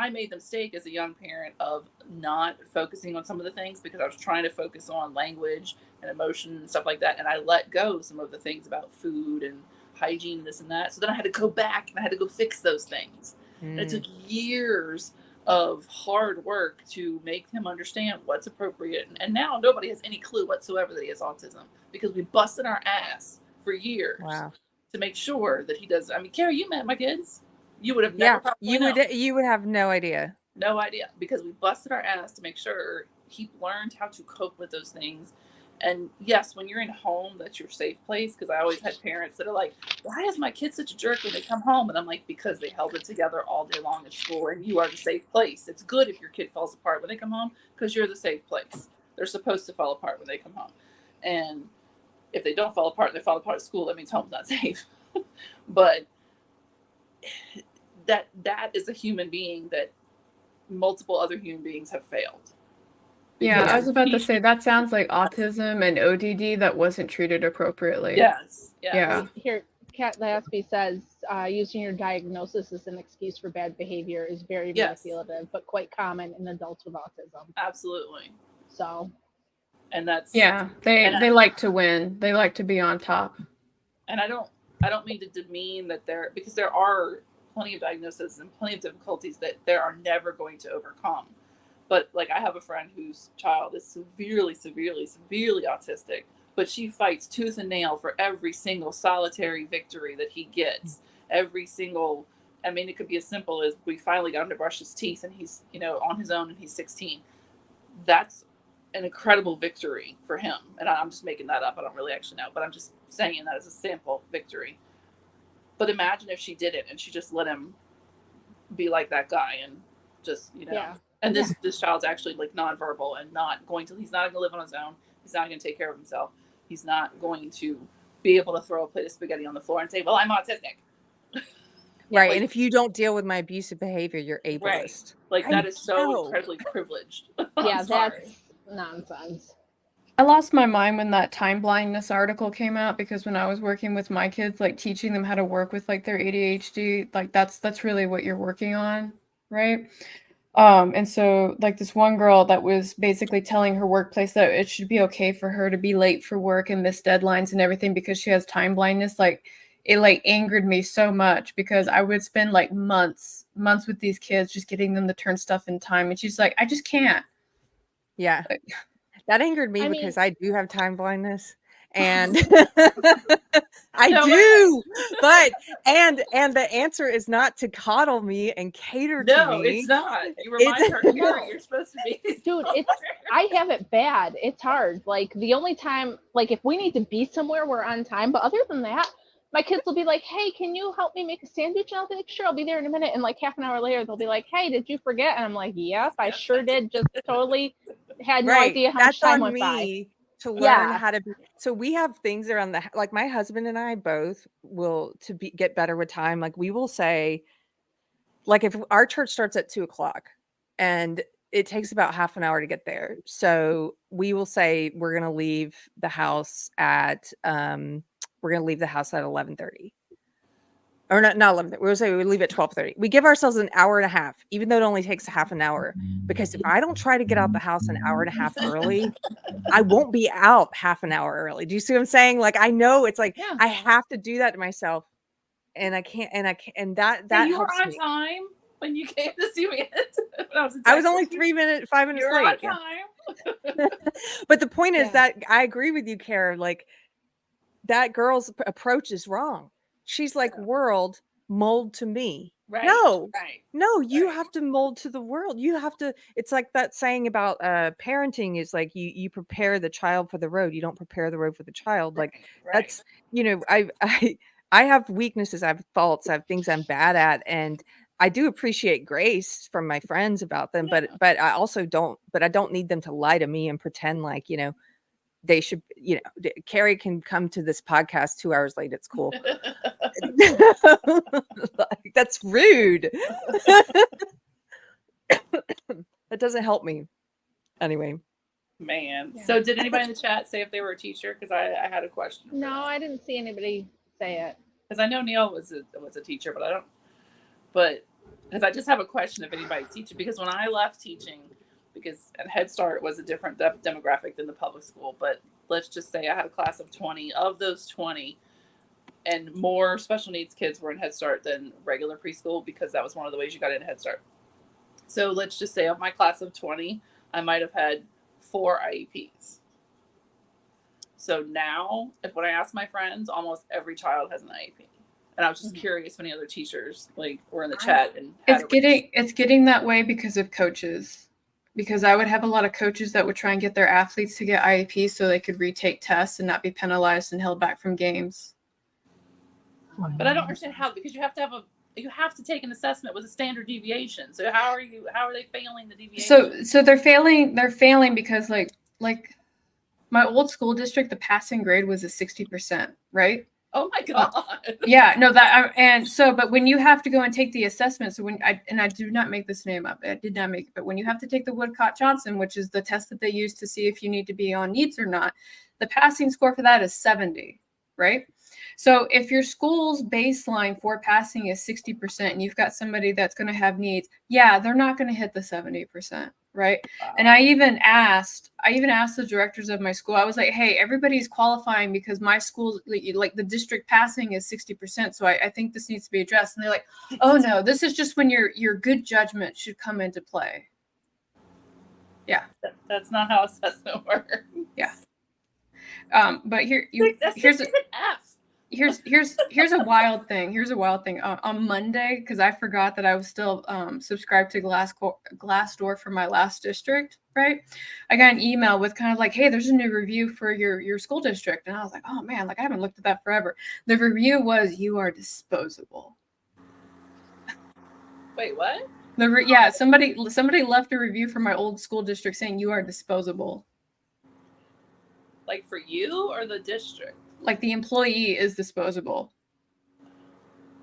[SPEAKER 6] made the mistake as a young parent of not focusing on some of the things because I was trying to focus on language and emotion and stuff like that. And I let go some of the things about food and hygiene and this and that. So then I had to go back and I had to go fix those things. And it took years of hard work to make him understand what's appropriate. And now nobody has any clue whatsoever that he has autism because we busted our ass for years to make sure that he does. I mean, Keri, you met my kids. You would have never
[SPEAKER 2] you would have no idea.
[SPEAKER 6] No idea, because we busted our ass to make sure he learned how to cope with those things. And yes, when you're in home, that's your safe place. Because I always had parents that are like, why is my kid such a jerk when they come home? And I'm like, because they held it together all day long at school, and you are the safe place. It's good if your kid falls apart when they come home because you're the safe place. They're supposed to fall apart when they come home. And if they don't fall apart, they fall apart at school, that means home's not safe. But that is a human being that multiple other human beings have failed.
[SPEAKER 3] Yeah, I was about to say that sounds like autism and ODD that wasn't treated appropriately.
[SPEAKER 6] Yes.
[SPEAKER 3] Yeah.
[SPEAKER 1] Here, Kat Lasby says using your diagnosis as an excuse for bad behavior is very manipulative, but quite common in adults with autism.
[SPEAKER 6] Absolutely.
[SPEAKER 1] So.
[SPEAKER 6] And that's
[SPEAKER 3] they like to win. They like to be on top.
[SPEAKER 6] And I don't mean to demean that because there are plenty of diagnoses and plenty of difficulties that they are never going to overcome. But like, I have a friend whose child is severely autistic, but she fights tooth and nail for every single solitary victory that he gets. Every single, I mean, it could be as simple as we finally got him to brush his teeth and he's, you know, on his own and he's 16. That's an incredible victory for him. And I'm just making that up. I don't really actually know, but I'm just saying that as a sample victory. But imagine if she did it and she just let him be like that guy and just, you know. Yeah. And this child's actually like nonverbal and he's not going to live on his own. He's not going to take care of himself. He's not going to be able to throw a plate of spaghetti on the floor and say, well, I'm autistic.
[SPEAKER 2] Right. Like, and if you don't deal with my abusive behavior, you're ableist.
[SPEAKER 6] Right. Like that is so incredibly privileged.
[SPEAKER 1] Yeah, that's nonsense.
[SPEAKER 3] I lost my mind when that time blindness article came out, because when I was working with my kids, like teaching them how to work with like their ADHD, like that's really what you're working on, right? And so like this one girl that was basically telling her workplace that it should be okay for her to be late for work and miss deadlines and everything because she has time blindness. Like it like angered me so much because I would spend like months with these kids just getting them to turn stuff in time. And she's like, I just can't.
[SPEAKER 2] Yeah. That angered me because I do have time blindness, and I
[SPEAKER 6] No
[SPEAKER 2] do, but and the answer is not to coddle me and cater to
[SPEAKER 6] No,
[SPEAKER 2] me.
[SPEAKER 6] it's not. You remind her,
[SPEAKER 1] No.
[SPEAKER 6] Keri, you're supposed to be.
[SPEAKER 1] Dude, I have it bad. It's hard. Like the only time, like if we need to be somewhere, we're on time. But other than that, my kids will be like, "Hey, can you help me make a sandwich?" And I'll be like, "Sure, I'll be there in a minute." And like half an hour later, they'll be like, "Hey, did you forget?" And I'm like, "Yes, I sure did. Just totally had no idea how much time went by."
[SPEAKER 2] To learn
[SPEAKER 1] Yeah.
[SPEAKER 2] how to be. So we have things around the like my husband and I both will get better with time. Like we will say, like if our church starts at 2:00 and it takes about half an hour to get there, so we will say we're gonna leave the house at 11:30. Or not 11:30. We'll say we leave at 12:30. We give ourselves an hour and a half, even though it only takes half an hour. Because if I don't try to get out the house an hour and a half early, I won't be out half an hour early. Do you see what I'm saying? Like I know it's like
[SPEAKER 1] Yeah.
[SPEAKER 2] I have to do that to myself, and I can't. And that
[SPEAKER 6] You were
[SPEAKER 2] helps
[SPEAKER 6] on
[SPEAKER 2] me.
[SPEAKER 6] time when you came to see me.
[SPEAKER 2] I was only 5 minutes
[SPEAKER 6] You're
[SPEAKER 2] late.
[SPEAKER 6] on time.
[SPEAKER 2] But the point is
[SPEAKER 1] Yeah.
[SPEAKER 2] that I agree with you, Kara. Like that girl's approach is wrong. She's like, world, mold to me.
[SPEAKER 6] Right.
[SPEAKER 2] No,
[SPEAKER 6] Right.
[SPEAKER 2] no, you
[SPEAKER 6] Right.
[SPEAKER 2] have to mold to the world. You have to, it's like that saying about parenting is like you prepare the child for the road. You don't prepare the road for the child. Like
[SPEAKER 6] Right.
[SPEAKER 2] that's, you know, I have weaknesses, I have faults, I have things I'm bad at. And I do appreciate grace from my friends about them, but I also don't, but I don't need them to lie to me and pretend like, you know, they should, you know, Keri can come to this podcast 2 hours late. It's cool. Like, that's rude. That doesn't help me. Anyway.
[SPEAKER 6] Man.
[SPEAKER 1] Yeah.
[SPEAKER 6] So did anybody in the chat say if they were a teacher? Because I had a question.
[SPEAKER 1] No, I didn't see anybody say it.
[SPEAKER 6] Because I know Neil was a teacher, but I don't. But because I just have a question if anybody's teaching. Because when I left teaching, because at Head Start was a different demographic than the public school, but let's just say I had a class of 20. Of those 20, and more special needs kids were in Head Start than regular preschool, because that was one of the ways you got into Head Start. So let's just say of my class of 20, I might have had 4 IEPs. So now, when I ask my friends, almost every child has an IEP. And I was just curious if any other teachers like were in the chat. And
[SPEAKER 3] it's getting that way because of coaches. Because I would have a lot of coaches that would try and get their athletes to get IEPs so they could retake tests and not be penalized and held back from games.
[SPEAKER 6] But I don't understand how, because you have to take an assessment with a standard deviation. So how are they failing the deviation?
[SPEAKER 3] So they're failing because like my old school district, the passing grade was a 60%, right?
[SPEAKER 6] Oh my God.
[SPEAKER 3] Yeah, no, but when you have to go and take the assessment, so I do not make this name up, I did not make it, but when you have to take the Woodcock-Johnson, which is the test that they use to see if you need to be on needs or not, the passing score for that is 70, right? So if your school's baseline for passing is 60% and you've got somebody that's going to have needs, yeah, they're not going to hit the 70%. Right. Wow. And I even asked the directors of my school, I was like, hey, everybody's qualifying because my school, like the district passing is 60%. So I think this needs to be addressed. And they're like, oh no, this is just when your good judgment should come into play. Yeah.
[SPEAKER 6] That's not how assessment works.
[SPEAKER 3] Yeah. But here's an F. Here's a wild thing. On Monday, because I forgot that I was still subscribed to Glassdoor for my last district, right? I got an email with kind of like, hey, there's a new review for your school district. And I was like, oh man, like I haven't looked at that forever. The review was, you are disposable.
[SPEAKER 6] Wait, what?
[SPEAKER 3] Somebody left a review for my old school district saying you are disposable.
[SPEAKER 6] Like for you or the district?
[SPEAKER 3] Like the employee is disposable.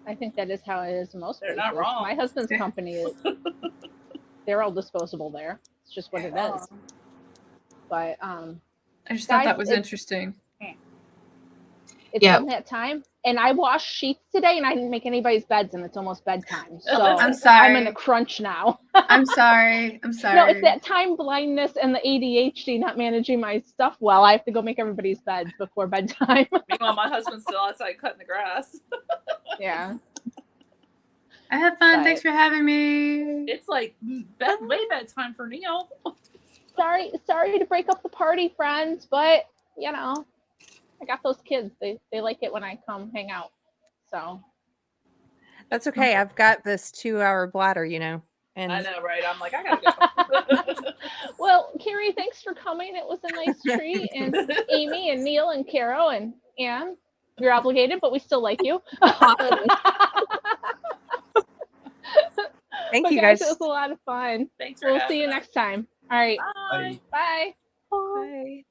[SPEAKER 1] I think that is how it is in most places.
[SPEAKER 6] They're not wrong.
[SPEAKER 1] My husband's company they're all disposable there. It's just what it is. But
[SPEAKER 3] I just thought that was interesting.
[SPEAKER 1] It's in that time. And I washed sheets today and I didn't make anybody's beds and it's almost bedtime. So
[SPEAKER 3] I'm sorry.
[SPEAKER 1] I'm in a crunch now.
[SPEAKER 3] I'm sorry.
[SPEAKER 1] No, it's that time blindness and the ADHD not managing my stuff well. I have to go make everybody's beds before bedtime.
[SPEAKER 6] Meanwhile, my husband's still outside cutting the grass.
[SPEAKER 1] Yeah.
[SPEAKER 3] I had fun. Thanks for having me.
[SPEAKER 6] It's like way bedtime for Neil.
[SPEAKER 1] Sorry to break up the party, friends, but you know. I got those kids. They like it when I come hang out. So
[SPEAKER 2] That's okay. I've got this 2-hour bladder, you know. And
[SPEAKER 6] I know, right? I'm like, I gotta go.
[SPEAKER 1] well, Keri, thanks for coming. It was a nice treat. And Amy and Neil and Carrow and Anne, you're obligated, but we still like you.
[SPEAKER 2] thank you
[SPEAKER 1] guys.
[SPEAKER 2] guys.
[SPEAKER 1] It was a lot of fun.
[SPEAKER 6] Thanks for
[SPEAKER 1] We'll
[SPEAKER 6] having
[SPEAKER 1] see you
[SPEAKER 6] us.
[SPEAKER 1] next time. All right.
[SPEAKER 6] Bye.
[SPEAKER 1] Bye.
[SPEAKER 2] Bye.